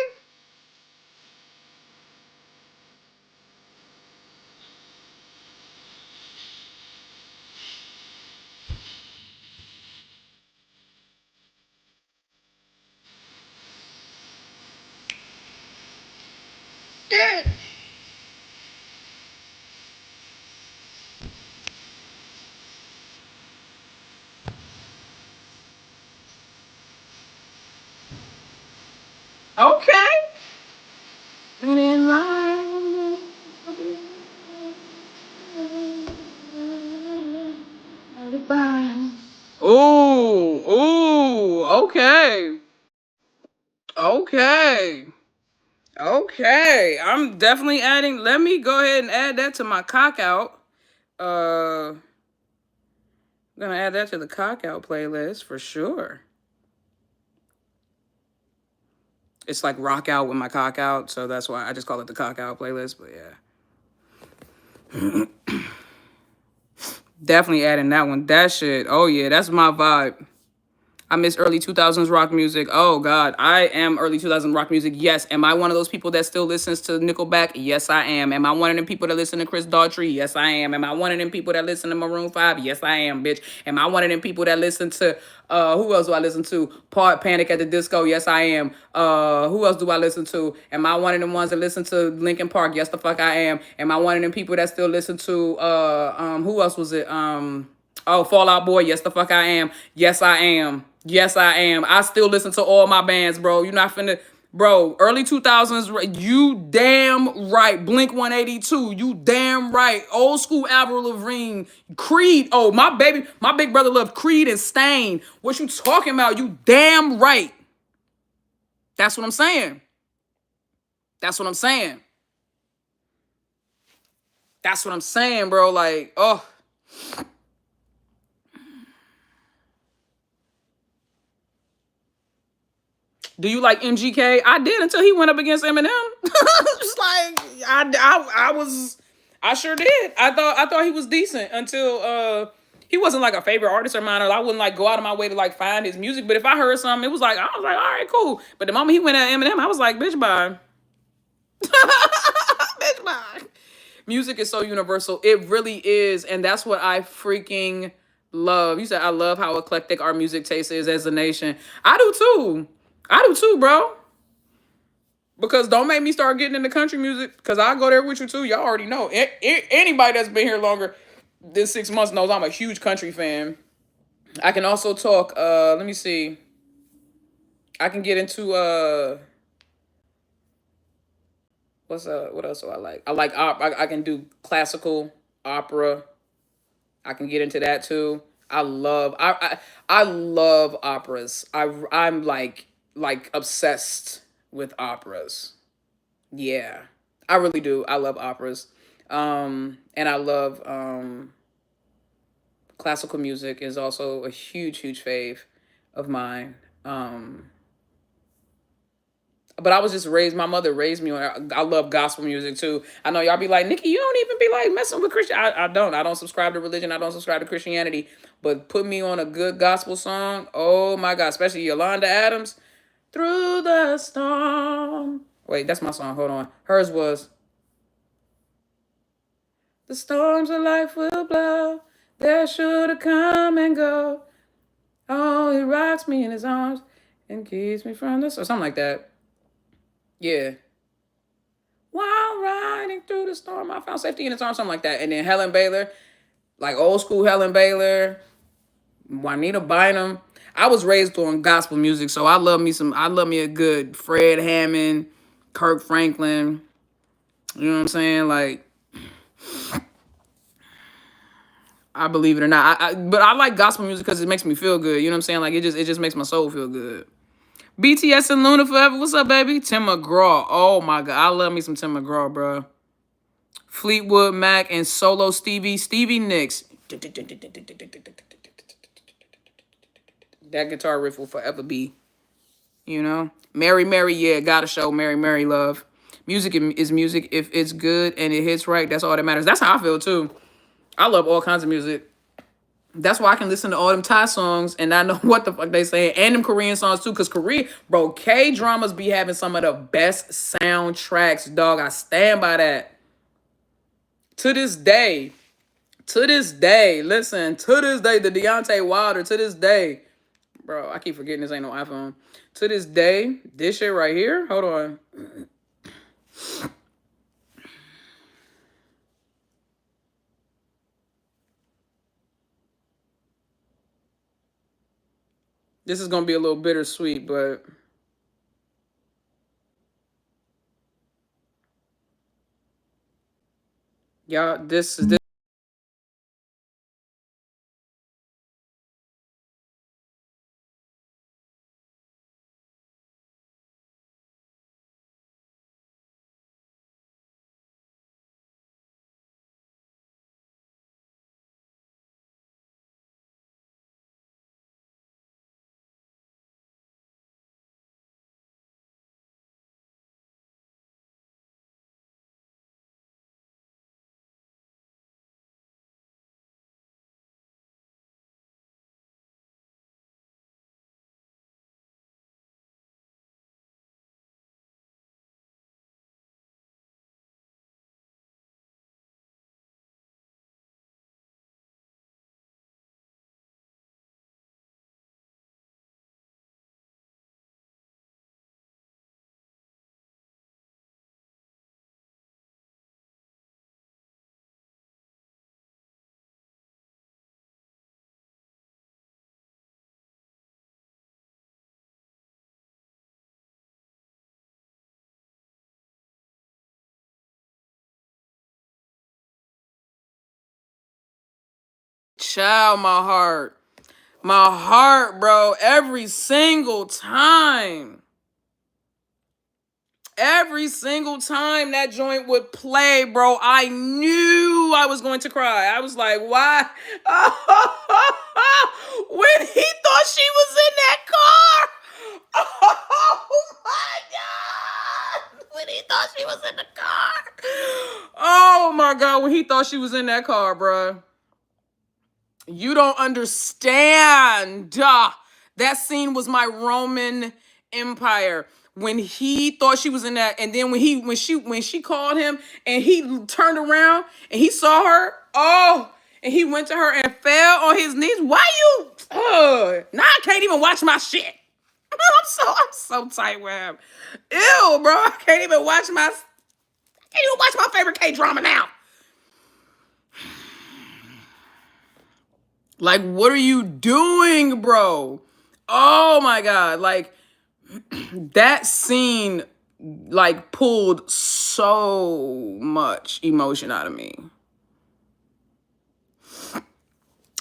Okay. Ooh, ooh, okay. Okay. Okay. I'm definitely adding. Let me go ahead and add that to my cock out. I'm gonna add that to the cock out playlist for sure. It's like rock out with my cock out, so that's why I just call it the cock out playlist, but yeah. Definitely adding that one. That shit. Oh yeah, that's my vibe. I miss early 2000s rock music. Oh, God. I am early 2000s rock music. Yes. Am I one of those people that still listens to Nickelback? Yes, I am. Am I one of them people that listen to Chris Daughtry? Yes, I am. Am I one of them people that listen to Maroon 5? Yes, I am, bitch. Am I one of them people that listen to, who else do I listen to? Panic at the Disco? Yes, I am. Who else do I listen to? Am I one of them ones that listen to Linkin Park? Yes, the fuck I am. Am I one of them people that still listen to, who else was it? Oh, Fall Out Boy. Yes, the fuck I am. Yes, I am. Yes, I am. I still listen to all my bands, bro. You're not finna, bro. Early 2000s, you damn right. Blink 182, you damn right. Old school Avril Lavigne, Creed. Oh, my big brother loved Creed and Stain. What you talking about? You damn right. That's what I'm saying. That's what I'm saying. That's what I'm saying, bro. Like, oh. Do you like MGK? I did until he went up against Eminem. It's like I sure did. I thought he was decent until he wasn't like a favorite artist of mine, or I wouldn't like go out of my way to like find his music. But if I heard something, it was like I was like, all right, cool. But the moment he went at Eminem, I was like, bitch, bye. Bitch, bye. Music is so universal. It really is, and that's what I freaking love. You said I love how eclectic our music taste is as a nation. I do too. I do too, bro. Because don't make me start getting into country music, because I go there with you too. Y'all already know. Anybody that's been here longer than 6 months knows I'm a huge country fan. I can also talk. Let me see. I can get into what else do I like? I like opera. I can do classical opera. I can get into that too. I love operas. I'm like obsessed with operas. Yeah, I really do. I love operas. And I love classical music is also a huge fave of mine. But I was just raised. My mother raised me on. I love gospel music too. I know y'all be like, Nikki, you don't even be like messing with Christian. I don't. I don't subscribe to religion. I don't subscribe to Christianity. But put me on a good gospel song. Oh my God, especially Yolanda Adams. Through the storm. Wait, that's my song. Hold on. Hers was the storms of life will blow. They're sure to come and go. Oh, he rocks me in his arms and keeps me from this, or something like that. Yeah. While riding through the storm, I found safety in his arms, something like that. And then Helen Baylor, like old school Helen Baylor, Juanita Bynum. I was raised on gospel music, so I love me a good Fred Hammond, Kirk Franklin. You know what I'm saying? Like, I believe it or not. But I like gospel music because it makes me feel good. You know what I'm saying? Like it just makes my soul feel good. BTS and Luna forever. What's up, baby? Tim McGraw. Oh my God, I love me some Tim McGraw, bro. Fleetwood Mac and Solo Stevie Nicks. That guitar riff will forever be, you know. Mary, yeah, gotta show Mary, love. Music is music. If it's good and it hits right, that's all that matters. That's how I feel too. I love all kinds of music. That's why I can listen to all them Thai songs and I know what the fuck they saying. And them Korean songs too. Cause Korea, bro, K-dramas be having some of the best soundtracks, dog. I stand by that. To this day. Listen, to this day, the Deontay Wilder, to this day. Bro, I keep forgetting this ain't no iPhone. To this day, this shit right here. Hold on. This is gonna be a little bittersweet, but y'all, this is this. Child, my heart, bro, every single time. Every single time that joint would play, bro, I knew I was going to cry. I was like, why? When he thought she was in that car. Oh my God. When he thought she was in the car. Oh my God, when he thought she was in that car, bro. You don't understand. That scene was my Roman Empire. When he thought she was in that, and then when she called him and he turned around and he saw her, oh, and he went to her and fell on his knees. Why you? Now I can't even watch my shit. I'm so tight with him. Ew, bro. I can't even watch my favorite Kdrama now. Like, what are you doing, bro? Oh my God. Like, that scene, like, pulled so much emotion out of me.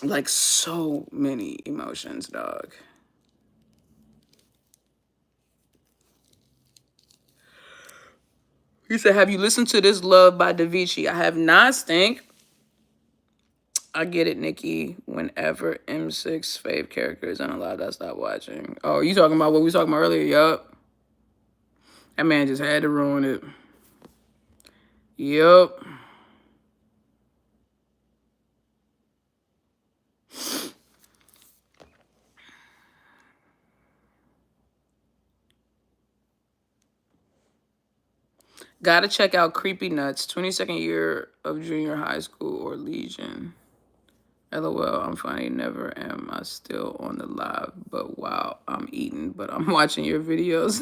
Like, so many emotions, dog. He said, have you listened to This Love by Davichi? I have not, Stink. I get it, Nikki. Whenever M6 fave character is unallowed, I stop watching. Oh, you talking about what we was talking about earlier? Yup. That man just had to ruin it. Yup. Gotta check out Creepy Nuts, 22nd year of junior high school or Legion. LOL, I'm funny, never am I still on the live, but wow, I'm eating, but I'm watching your videos.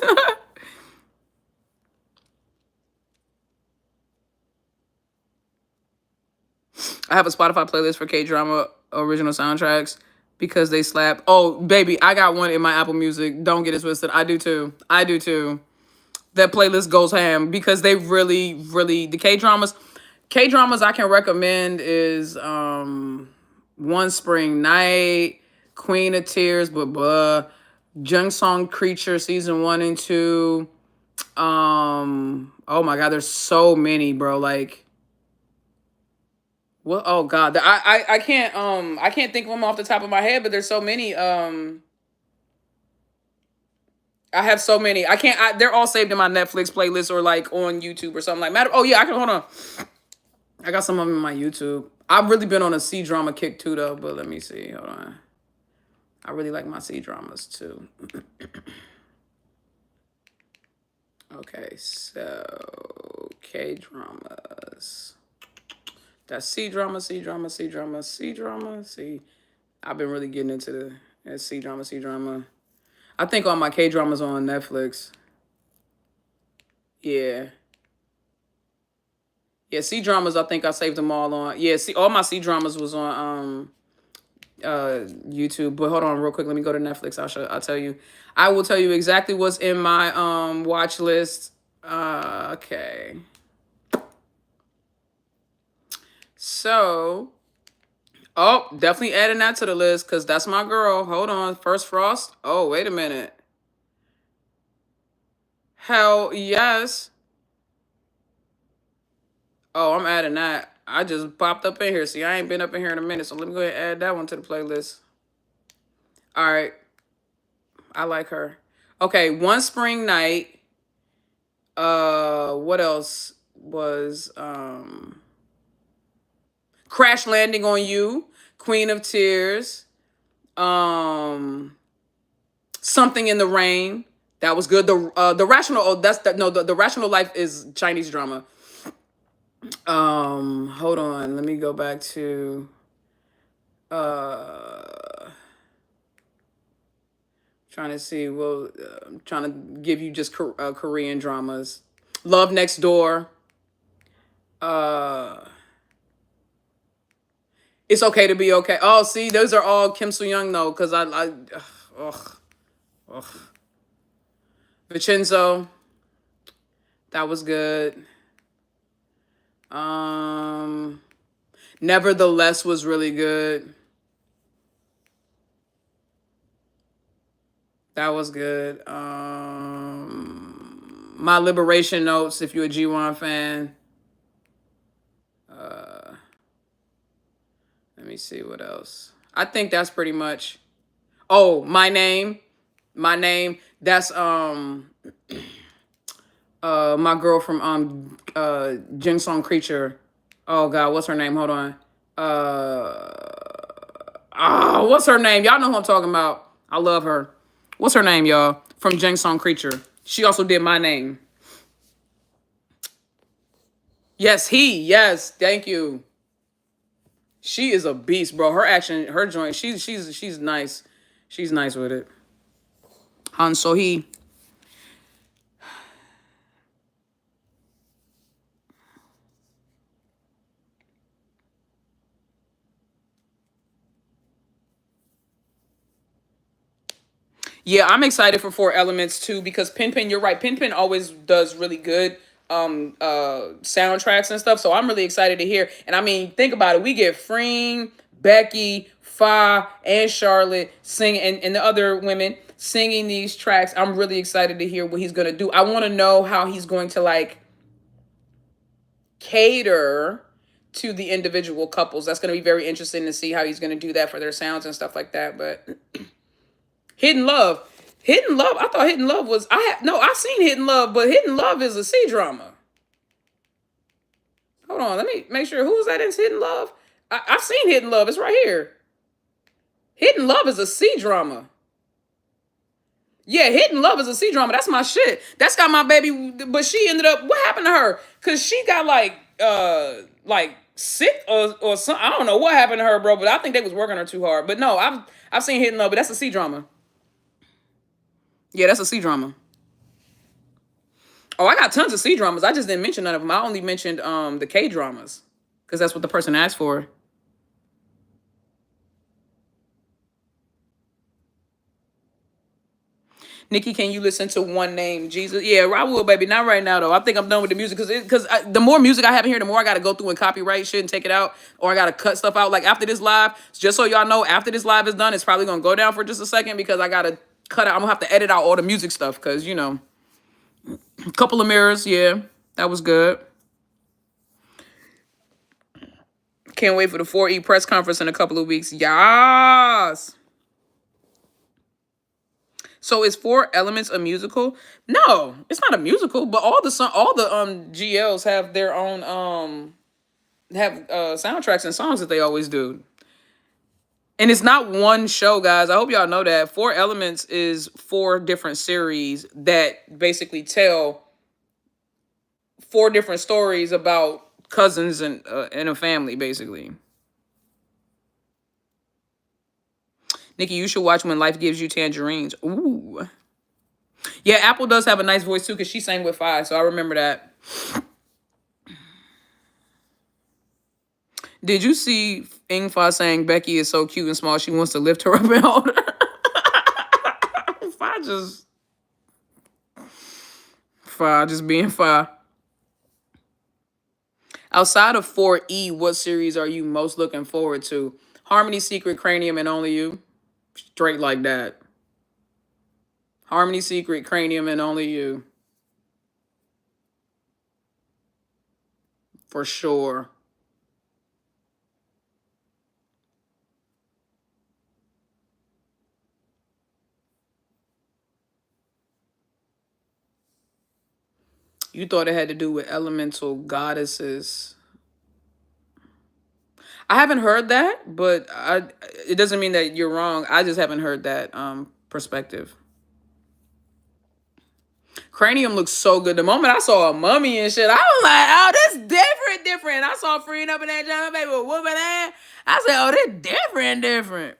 I have a Spotify playlist for Kdrama original soundtracks because they slap. Oh, baby, I got one in my Apple Music. Don't get it twisted. I do too. That playlist goes ham because they really, really, the K-dramas I can recommend is One Spring Night, Queen of Tears, Jung Song Creature season 1 and 2. Oh my God, there's so many, bro. Like, what? Oh God, I can't think of them off the top of my head, but there's so many. I have so many. They're all saved in my Netflix playlist or like on YouTube or something like that. Oh yeah, I can hold on. I got some of them in my YouTube. I've really been on a C-drama kick too though, but let me see. Hold on. I really like my C-dramas too. Okay, so K-dramas. That's C-drama, C-drama, C-drama, C-drama. See, I've been really getting into the C-drama, C-drama. I think all my K-dramas are on Netflix. Yeah. Yeah, C-dramas, I think I saved them all on. Yeah, see, all my C-dramas was on YouTube. But hold on real quick. Let me go to Netflix. I'll tell you. I will tell you exactly what's in my watch list. Okay. So, oh, definitely adding that to the list because that's my girl. Hold on. First Frost. Oh, wait a minute. Hell yes. Oh, I'm adding that. I just popped up in here. See, I ain't been up in here in a minute, so let me go ahead and add that one to the playlist. All right. I like her. Okay, One Spring Night. What else was Crash Landing on You, Queen of Tears, Something in the Rain. That was good. The Rational. Oh, that's that. No, the Rational Life is Chinese drama. Hold on. Let me go back to. Trying to see. Well, I'm trying to give you just Korean dramas. Love Next Door. It's Okay to Be Okay. Oh, see, those are all Kim Soo Young though, because ugh. Vincenzo. That was good. Nevertheless was really good. That was good. My Liberation Notes, if you're a G1 fan. Let me see what else. I think that's pretty much. Oh, my name. My name. That's my girl from Jin Song Creature. Oh god, what's her name? Hold on. What's her name? Y'all know who I'm talking about. I love her. What's her name, y'all? From Jin Song Creature. She also did my name. Yes, he. Yes, thank you. She is a beast, bro. Her action, her joint. She's nice. She's nice with it. Han So he. Yeah, I'm excited for Four Elements too because Pin, you're right. Pin always does really good soundtracks and stuff. So I'm really excited to hear. And I mean, think about it. We get Freen, Becky, Fa, and Charlotte singing and the other women singing these tracks. I'm really excited to hear what he's gonna do. I wanna know how he's going to like cater to the individual couples. That's gonna be very interesting to see how he's gonna do that for their sounds and stuff like that. But Hidden Love. Hidden Love. I thought Hidden Love was. I've seen Hidden Love, but Hidden Love is a C drama. Hold on, let me make sure. Who was that in Hidden Love? I've seen Hidden Love. It's right here. Hidden Love is a C drama. Yeah, Hidden Love is a C drama. That's my shit. That's got my baby, but she ended up. What happened to her? Cause she got like sick or something. I don't know what happened to her, bro. But I think they was working her too hard. But no, I've seen Hidden Love, but that's a C drama. Yeah, that's a C drama. Oh, I got tons of C dramas. I just didn't mention none of them. I only mentioned the K dramas because that's what the person asked for. Nikki, can you listen to One Name Jesus? Yeah, I will, baby. Not right now though. I think I'm done with the music because the more music I have in here, the more I got to go through and copyright shit and take it out, or I got to cut stuff out. Like after this live, just so y'all know, after this live is done, it's probably gonna go down for just a second because I gotta cut out. I'm gonna have to edit out all the music stuff because a couple of mirrors. Yeah, that was good. Can't wait for the 4E press conference in a couple of weeks. Yas. So is Four Elements a musical? No, it's not a musical. But all the GLs have their own have soundtracks and songs that they always do. And it's not one show, guys. I hope y'all know that. Four Elements is four different series that basically tell four different stories about cousins and a family, basically. Nikki, you should watch When Life Gives You Tangerines. Ooh. Yeah, Apple does have a nice voice too because she sang with Five, so I remember that. Did you see Ingfa saying Becky is so cute and small she wants to lift her up and hold her? Fi just being Fi. Outside of 4E, what series are you most looking forward to? Harmony, Secret, Cranium, and Only You. Straight like that. Harmony, Secret, Cranium, and Only You. For sure. You thought it had to do with elemental goddesses. I haven't heard that, but it doesn't mean that you're wrong. I just haven't heard that perspective. Cranium looks so good. The moment I saw a mummy and shit, I was like, oh, this different. I saw Freeing up in that John baby with whooping ass. I said, oh, this different.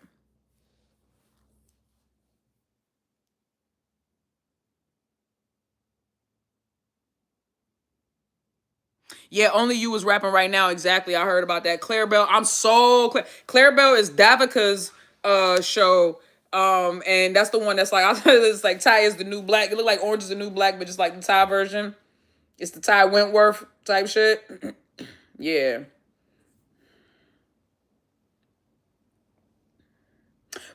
Yeah, Only You was rapping right now. Exactly. I heard about that. Clarabelle. I'm so Clarabelle is Davica's show. And that's the one that's like it's like Ty is the new black. It look like Orange is the new black, but just like the Ty version. It's the Ty Wentworth type shit. Yeah.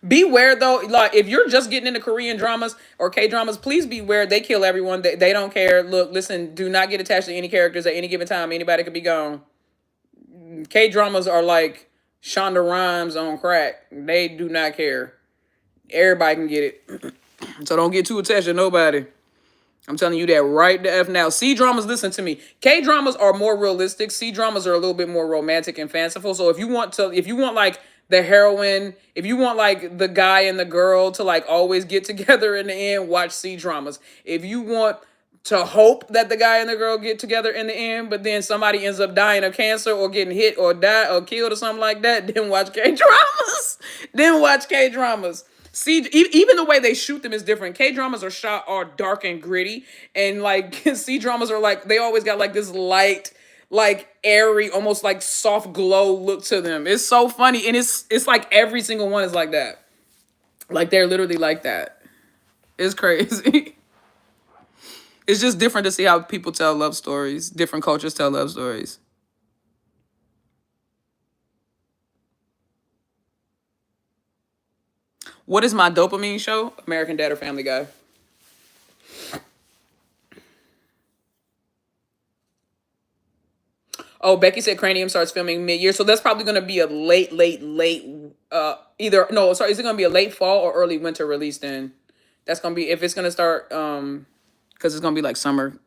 Beware though, like if you're just getting into Korean dramas or K dramas, please beware. They kill everyone. They don't care. Look, listen, do not get attached to any characters at any given time. Anybody could be gone. K dramas are like Shonda Rhimes on crack. They do not care. Everybody can get it. So don't get too attached to nobody. I'm telling you that right the F now. C dramas, listen to me. K dramas are more realistic. C dramas are a little bit more romantic and fanciful. So if you want like the heroine, if you want like the guy and the girl to like always get together in the end, watch C dramas. If you want to hope that the guy and the girl get together in the end, but then somebody ends up dying of cancer or getting hit or die or killed or something like that, then watch K dramas. Then watch K dramas. See, even the way they shoot them is different. K dramas are dark and gritty, and like C dramas are like they always got like this light, like airy, almost like soft glow look to them. It's so funny, and it's like every single one is like that. Like they're literally like that. It's crazy. It's just different to see how people tell love stories. Different cultures tell love stories. What is my dopamine show? American Dad or Family Guy? Oh, Becky said Cranium starts filming mid-year, so that's probably going to be a late, either, no, sorry, is it going to be a late fall or early winter release then? That's going to be, if it's going to start, because it's going to be like summer.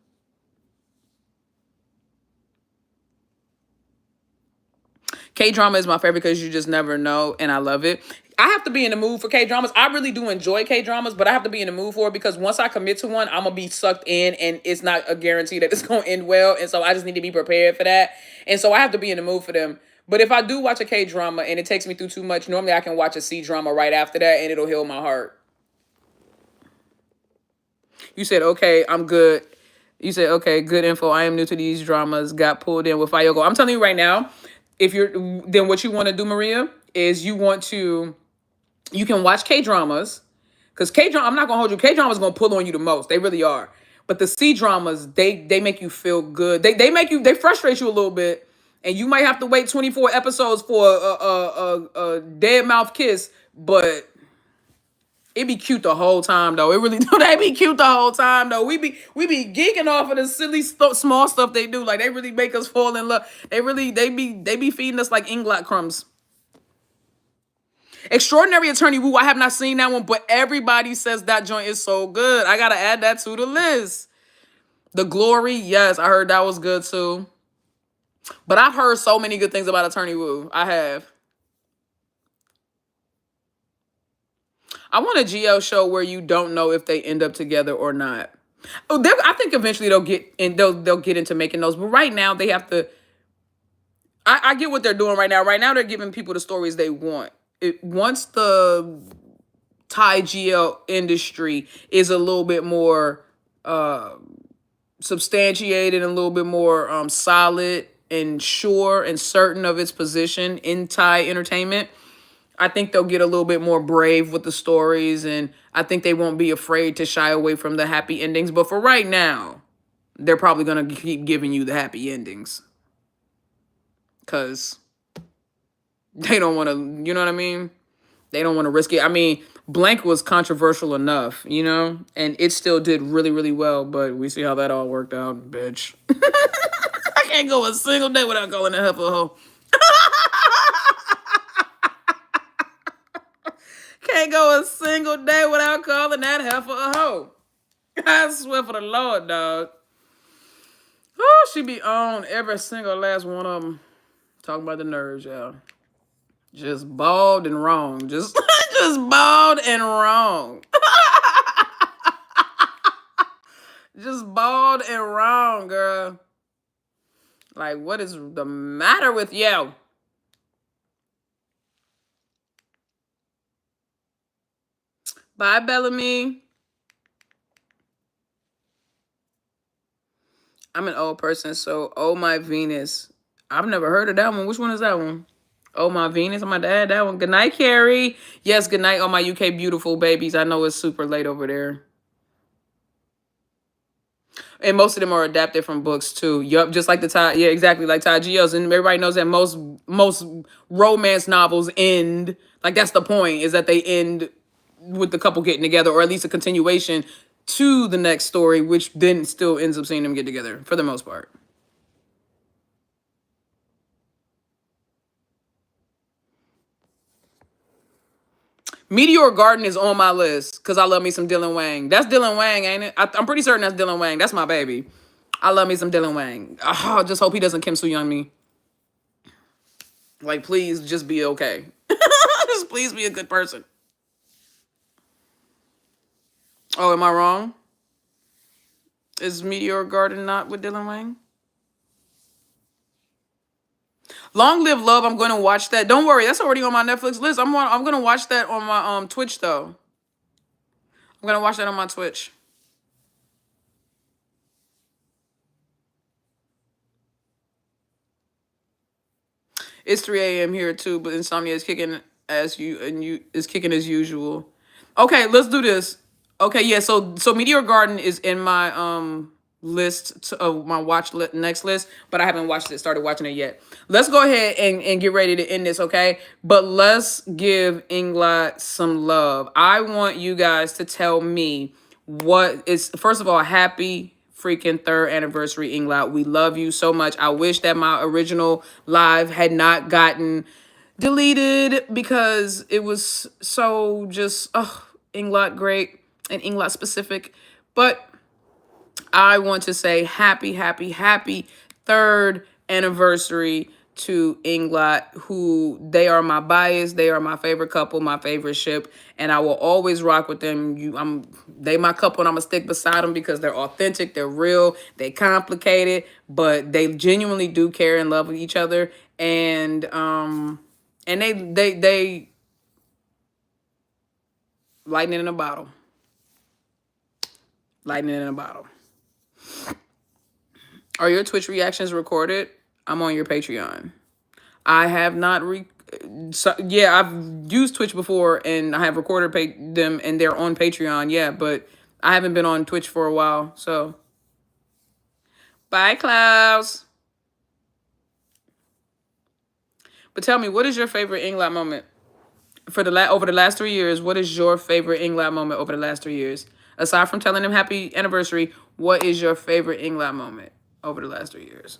K-drama is my favorite because you just never know, and I love it. I have to be in the mood for K-dramas. I really do enjoy K-dramas, but I have to be in the mood for it because once I commit to one, I'm going to be sucked in, and it's not a guarantee that it's going to end well, and so I just need to be prepared for that. And so I have to be in the mood for them. But if I do watch a K-drama and it takes me through too much, normally I can watch a C-drama right after that, and it'll heal my heart. You said, okay, I'm good. You said, okay, good info. I am new to these dramas. Got pulled in with Fire Go. I'm telling you right now, then what you want to do, Maria, is you can watch K-dramas. Because K-drama, I'm not going to hold you. K-dramas going to pull on you the most. They really are. But the C-dramas, they make you feel good. They frustrate you a little bit. And you might have to wait 24 episodes for a dead mouth kiss. But it be cute the whole time though. It really do. They be cute the whole time though. We be geeking off of the silly small stuff they do. Like they really make us fall in love. They be feeding us like Inglot crumbs. Extraordinary Attorney Woo. I have not seen that one, but everybody says that joint is so good. I gotta add that to the list. The Glory, yes, I heard that was good too. But I've heard so many good things about Attorney Woo. I have. I want a GL show where you don't know if they end up together or not. Oh, I think eventually they'll get into making those. But right now they have to. I get what they're doing right now. Right now they're giving people the stories they want. Once the Thai GL industry is a little bit more substantiated and a little bit more solid and sure and certain of its position in Thai entertainment, I think they'll get a little bit more brave with the stories, and I think they won't be afraid to shy away from the happy endings. But for right now, they're probably going to keep giving you the happy endings. Because they don't want to, you know what I mean? They don't want to risk it. I mean, Blank was controversial enough, you know? And it still did really, really well. But we see how that all worked out, bitch. I can't go a single day without calling that heifer a hoe. Can't go a single day without calling that heifer a hoe. I swear for the Lord, dog. Oh, she be on every single last one of them. Talking about the nerves, y'all. Just bald and wrong. Just bald and wrong. Just bald and wrong, girl. Like, what is the matter with you? Bye, Bellamy. I'm an old person, so Oh My Venus. I've never heard of that one. Which one is that one? Oh My Venus. I'm about to add that one. Good night, Carrie. Yes, good night, all my UK beautiful babies. I know it's super late over there. And most of them are adapted from books too. Yup, just like the Thai, yeah, exactly, like Thai GLs. And everybody knows that most romance novels end Like that's the point, is that they end with the couple getting together, or at least a continuation to the next story, which then still ends up seeing them get together for the most part. Meteor Garden is on my list because I love me some Dylan Wang. That's Dylan Wang, ain't it? I'm pretty certain that's Dylan Wang. That's my baby. I love me some Dylan Wang. Oh, just hope he doesn't Kim Soo Young me. Like, please just be okay. Just please be a good person. Oh, am I wrong? Is Meteor Garden not with Dylan Wang? Long Live Love, I'm going to watch that. Don't worry, that's already on my Netflix list. I'm going to watch that on my Twitch though. I'm going to watch that on my Twitch. It's 3 a.m. here too, but insomnia is kicking as usual. Okay, let's do this. Okay, yeah. So Meteor Garden is in my of my next list, but I haven't started watching it yet. Let's go ahead and get ready to end this, okay? But let's give EngLot some love. I want you guys to tell me what is, first of all, happy freaking 3rd anniversary, EngLot. We love you so much. I wish that my original live had not gotten deleted because it was so just EngLot great and EngLot specific. But I want to say happy 3rd anniversary to EngLot, who they are my bias, they are my favorite couple, my favorite ship, and I will always rock with them. They my couple, and I'm gonna stick beside them because they're authentic, they're real, they complicated, but they genuinely do care and love each other, and they lightning in a bottle. Lightning in a bottle. Are your Twitch reactions recorded? I'm on your Patreon. I have not yeah, I've used Twitch before and I have recorded them and they're on Patreon, yeah, but I haven't been on Twitch for a while, so. Bye, Klaus. But tell me, what is your favorite EngLot moment? For over the last 3 years, what is your favorite EngLot moment over the last 3 years? Aside from telling them happy anniversary, what is your favorite EngLot moment over the last 3 years?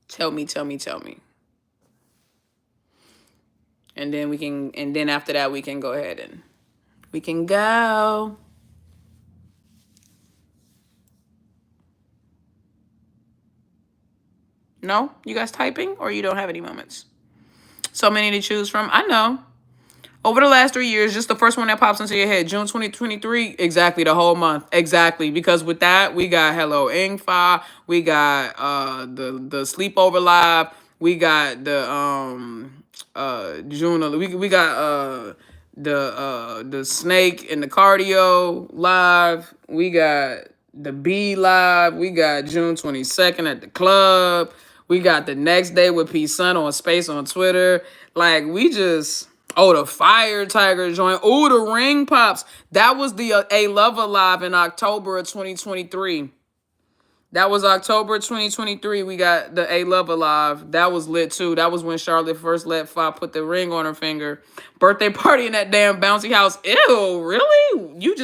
Tell me. And then after that we can go ahead and we can go. No? You guys typing or you don't have any moments? So many to choose from. I know. Over the last 3 years, just the first one that pops into your head, June 2023, exactly, the whole month, exactly. Because with that, we got Hello Ingfa, we got the Sleepover Live, we got the June, we got the Snake and the Cardio Live, we got the B Live, we got June 22nd at the club, we got the next day with P Sun on Space on Twitter. Like, we just... Oh, the Fire Tiger joint. Oh, the Ring Pops. That was the A Lover Live in October of 2023. That was October 2023. We got the A Lover Live. That was lit, too. That was when Charlotte first let Fa put the ring on her finger. Birthday party in that damn bouncy house. Ew, really? You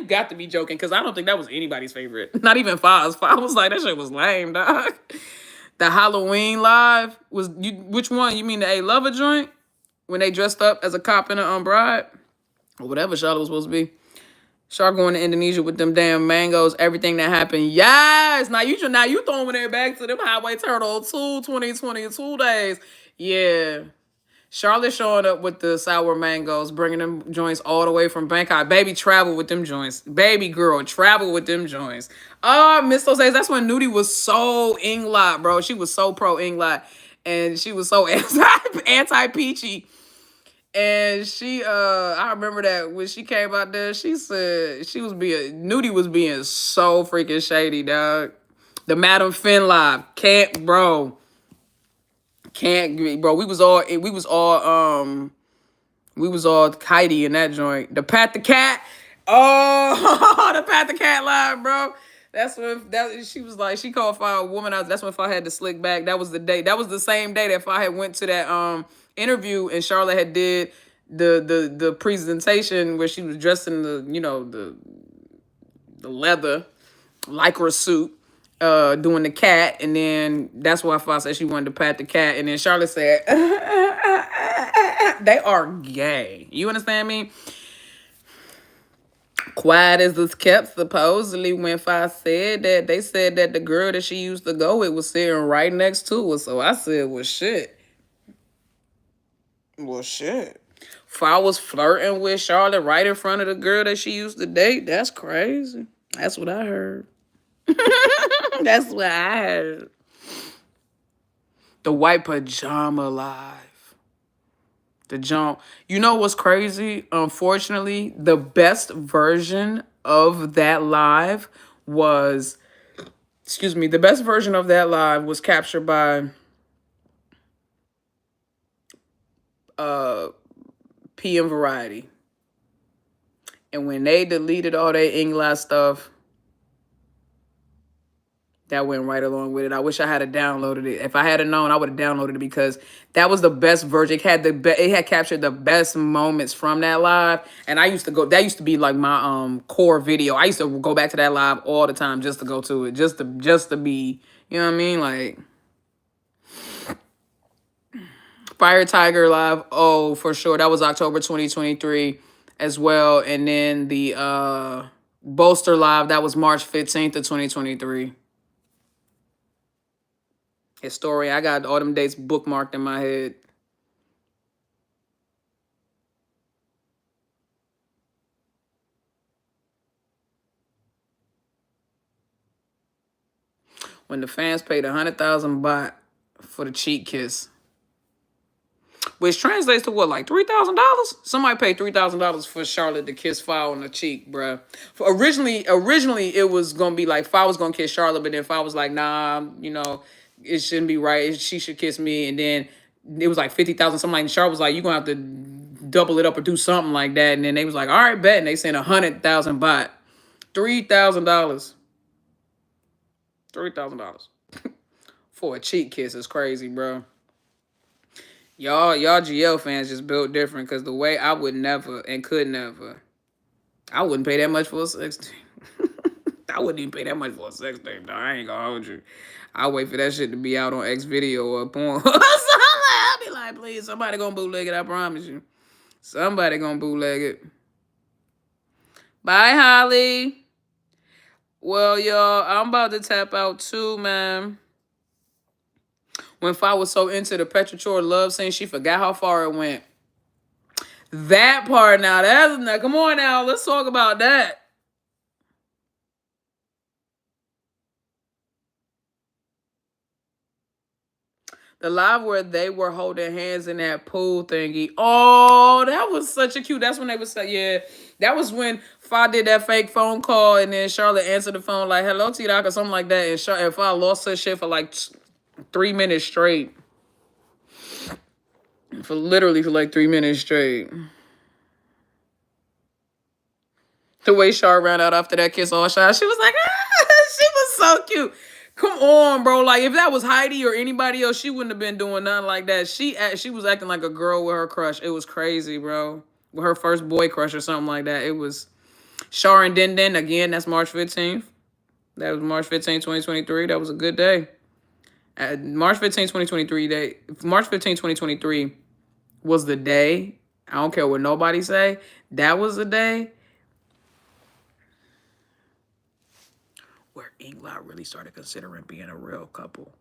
got to be joking, because I don't think that was anybody's favorite. Not even Fa's. Fa was like, that shit was lame, dog. The Halloween Live was... Which one? You mean the A Lover joint? When they dressed up as a cop and a bride, or whatever Charlotte was supposed to be. Char going to Indonesia with them damn mangoes, everything that happened. Yes! Now you throwing it back to them Highway Turtle 2022 days. Yeah. Charlotte showing up with the sour mangoes, bringing them joints all the way from Bangkok. Baby travel with them joints. Baby girl travel with them joints. Oh, Miss Jose, that's when Nudie was so EngLot, bro. She was so pro EngLot. And she was so anti-peachy. And she, I remember that when she came out there, she said Nudie was being so freaking shady, dog. The Madam Finn Live, bro. We was all kitey in that joint. The Pat the Cat, oh, the Pat the Cat Live, bro. That's when she was like, she called Fa a woman out. That's when Fa had to slick back. That was the day. That was the same day that Fa had went to that interview, and Charlotte had did the presentation where she was dressed in the, you know, the leather lycra suit, doing the cat, and then that's why Fa said she wanted to pat the cat, and then Charlotte said, "They are gay." You understand me? Quiet as it's kept, supposedly, when Fa said that, they said that the girl that she used to go with was sitting right next to her. So I said, well, shit. Well, shit. Fa was flirting with Charlotte right in front of the girl that she used to date. That's crazy. That's what I heard. That's what I heard. The white pajama live. The jump. You know what's crazy? Unfortunately, the best version of that live was, excuse me, the best version of that live was captured by PM Variety. And when they deleted all that EngLot stuff, that went right along with it. I wish I had downloaded it. If I had known, I would have downloaded it, because that was the best version. It had it had captured the best moments from that live. And I used to go. That used to be like my core video. I used to go back to that live all the time just to go to it, just to be. You know what I mean? Like Fire Tiger live. Oh, for sure. That was October 2023 as well. And then the Bolster live, that was March 15th of 2023. Historian. I got all them dates bookmarked in my head. When the fans paid 100,000 baht for the cheek kiss, which translates to what, like $3,000? Somebody paid $3,000 for Charlotte to kiss Fa on the cheek, bruh. Originally, it was gonna be like Fa was gonna kiss Charlotte, but then Fa was like, nah, you know, it shouldn't be right. She should kiss me. And then it was like 50,000. Something like, Charlotte was like, you gonna have to double it up or do something like that. And then they was like, all right, bet. And they sent 100,000 baht, $3,000, $3,000 for a cheek kiss is crazy, bro. Y'all GL fans just built different, because the way I would never and could never. I wouldn't pay that much for a sex tape. I wouldn't even pay that much for a sex tape, though. I ain't gonna hold you. I'll wait for that shit to be out on X video or porn. I'll be like, please, somebody gonna bootleg it, I promise you. Somebody gonna bootleg it. Bye, Holly. Well, y'all, I'm about to tap out too, man. When Fa was so into the Petrichor love scene, she forgot how far it went. That part now, come on now, let's talk about that. The live where they were holding hands in that pool thingy. Oh, that was such a cute. That's when they would say, yeah. That was when Fa did that fake phone call, and then Charlotte answered the phone like, hello, T-Doc, or something like that. And Fa lost her shit for like 3 minutes straight. Literally for like 3 minutes straight. The way Char ran out after that kiss all shy, she was like, ah, she was so cute. Come on, bro. Like, if that was Heidi or anybody else, she wouldn't have been doing nothing like that. She was acting like a girl with her crush. It was crazy, bro. With her first boy crush or something like that. It was Char and Din. Again, that's March 15th. That was March 15th, 2023. That was a good day. March 15th, 2023. March 15th, 2023 was the day. I don't care what nobody say. That was the day where Inglot really started considering being a real couple.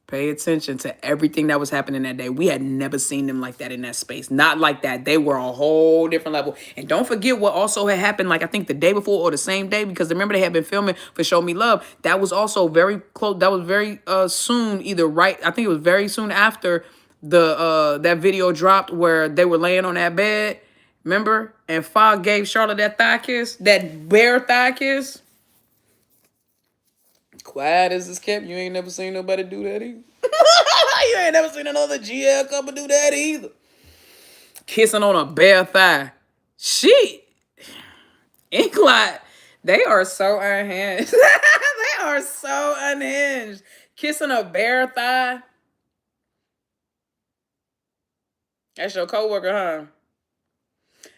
Pay attention to everything that was happening that day. We had never seen them like that in that space. Not like that. They were a whole different level. And don't forget what also had happened, like I think the day before or the same day, because remember they had been filming for Show Me Love. That was also very close. That was very soon, either right. I think it was very soon after that video dropped where they were laying on that bed. Remember? And Fa gave Charlotte that thigh kiss, that bare thigh kiss. Quiet as it's kept. You ain't never seen nobody do that either. You ain't never seen another GL couple do that either. Kissing on a bare thigh. Shit. Inglot. They are so unhinged. They are so unhinged. Kissing a bare thigh. That's your coworker, huh?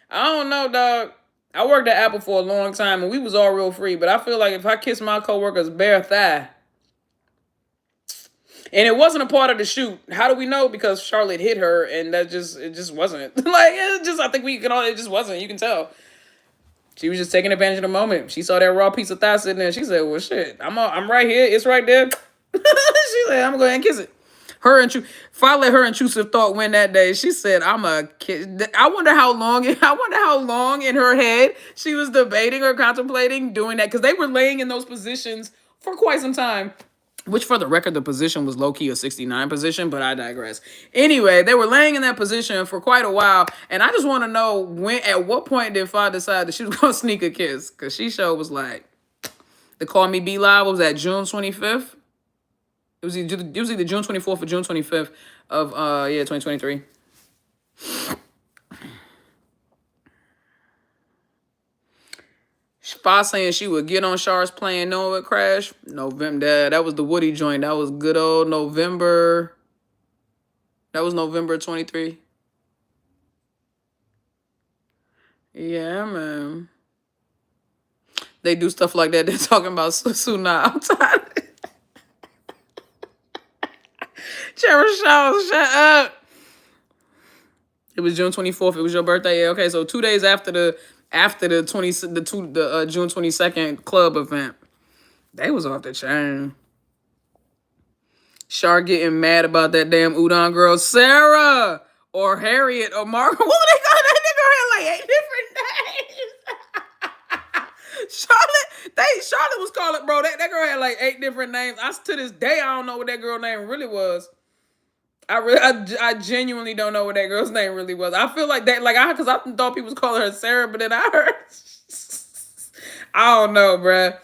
I don't know, dog. I worked at Apple for a long time and we was all real free, but I feel like if I kiss my coworker's bare thigh, and it wasn't a part of the shoot. How do we know? Because Charlotte hit her, and it just wasn't. Like it just, I think we can all. It just wasn't. You can tell. She was just taking advantage of the moment. She saw that raw piece of thigh sitting there. She said, "Well, shit, I'm right here. It's right there." She said, "I'm gonna go ahead and kiss it." If I let her intrusive thought win that day, she said, "I'm a kid." I wonder how long. I wonder how long in her head she was debating or contemplating doing that, because they were laying in those positions for quite some time. Which, for the record, the position was low-key a 69 position, but I digress. Anyway, they were laying in that position for quite a while, and I just want to know at what point did Fa decide that she was going to sneak a kiss? Because she showed was like, the Call Me Be Live was at June 25th. It was either June 24th or June 25th of, 2023. Fa saying she would get on Shar's plane knowing it would crash. November. That was the Woody joint. That was good old November. That was November 23. Yeah, man. They do stuff like that. They're talking about Suna outside. Cherish Shaw, shut up. It was June 24th. It was your birthday. Yeah, okay, so 2 days after the June 22nd club event. They was off the chain. Char getting mad about that damn udon girl, Sarah or Harriet or Margaret. What were they calling that nigga? Had like 8 different names. Charlotte was calling, bro. That girl had like 8 different names. To this day I don't know what that girl name really was. I genuinely don't know what that girl's name really was. I feel like that, because I thought people was calling her Sarah, but then I heard, I don't know, bruh.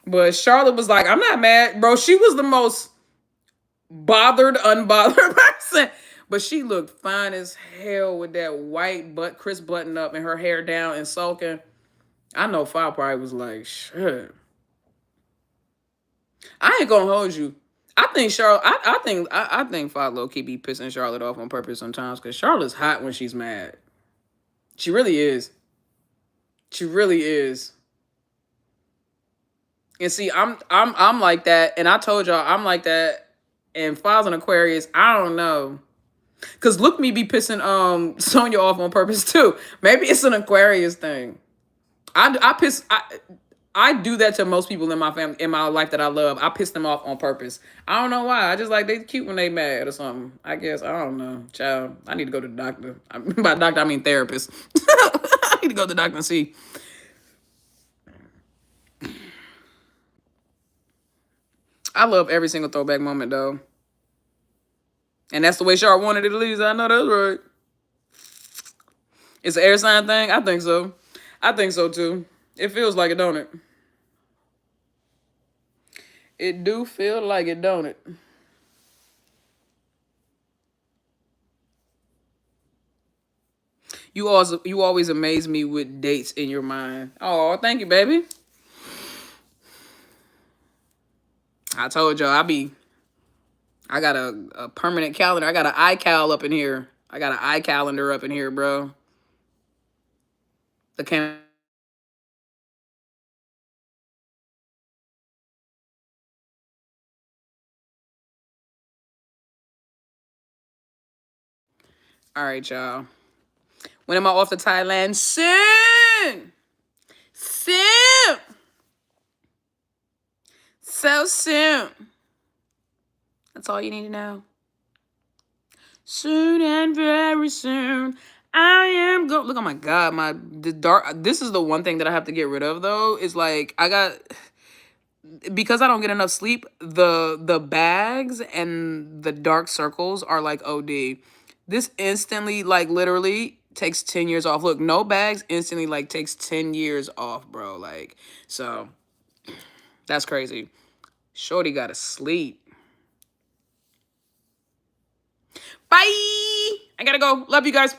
But Charlotte was like, I'm not mad, bro. She was the most unbothered person. But she looked fine as hell with that white crisp button up and her hair down and sulking. I know Fa probably was like, shit. I ain't gonna hold you. I think Charlotte. I think Fa low key be pissing Charlotte off on purpose sometimes, because Charlotte's hot when she's mad. She really is. She really is. And see, I'm like that, and I told y'all I'm like that. And Fa's an Aquarius. I don't know, cause look, me be pissing Sonya off on purpose too. Maybe it's an Aquarius thing. I do that to most people in my family, in my life that I love. I piss them off on purpose. I don't know why. I just like they cute when they mad or something. I guess. I don't know. Child, I need to go to the doctor. By doctor, I mean therapist. I need to go to the doctor and see. I love every single throwback moment, though. And that's the way Sharp wanted it to leave. I know that's right. It's an air sign thing? I think so. I think so, too. It feels like it, don't it? It do feel like it, don't it? You always amaze me with dates in your mind. Oh, thank you, baby. I told y'all I got a permanent calendar. I got an iCal up in here. I got an iCalendar up in here, bro. The camera. All right, y'all. When am I off to Thailand? Soon. Soon. So soon. That's all you need to know. Soon and very soon, I am going. Look, oh my God, this is the one thing that I have to get rid of, though. Is like because I don't get enough sleep, the bags and the dark circles are like OD. This instantly, like, literally takes 10 years off. Look, no bags instantly, like, takes 10 years off, bro. Like, so that's crazy. Shorty gotta sleep. Bye. I gotta go. Love you guys.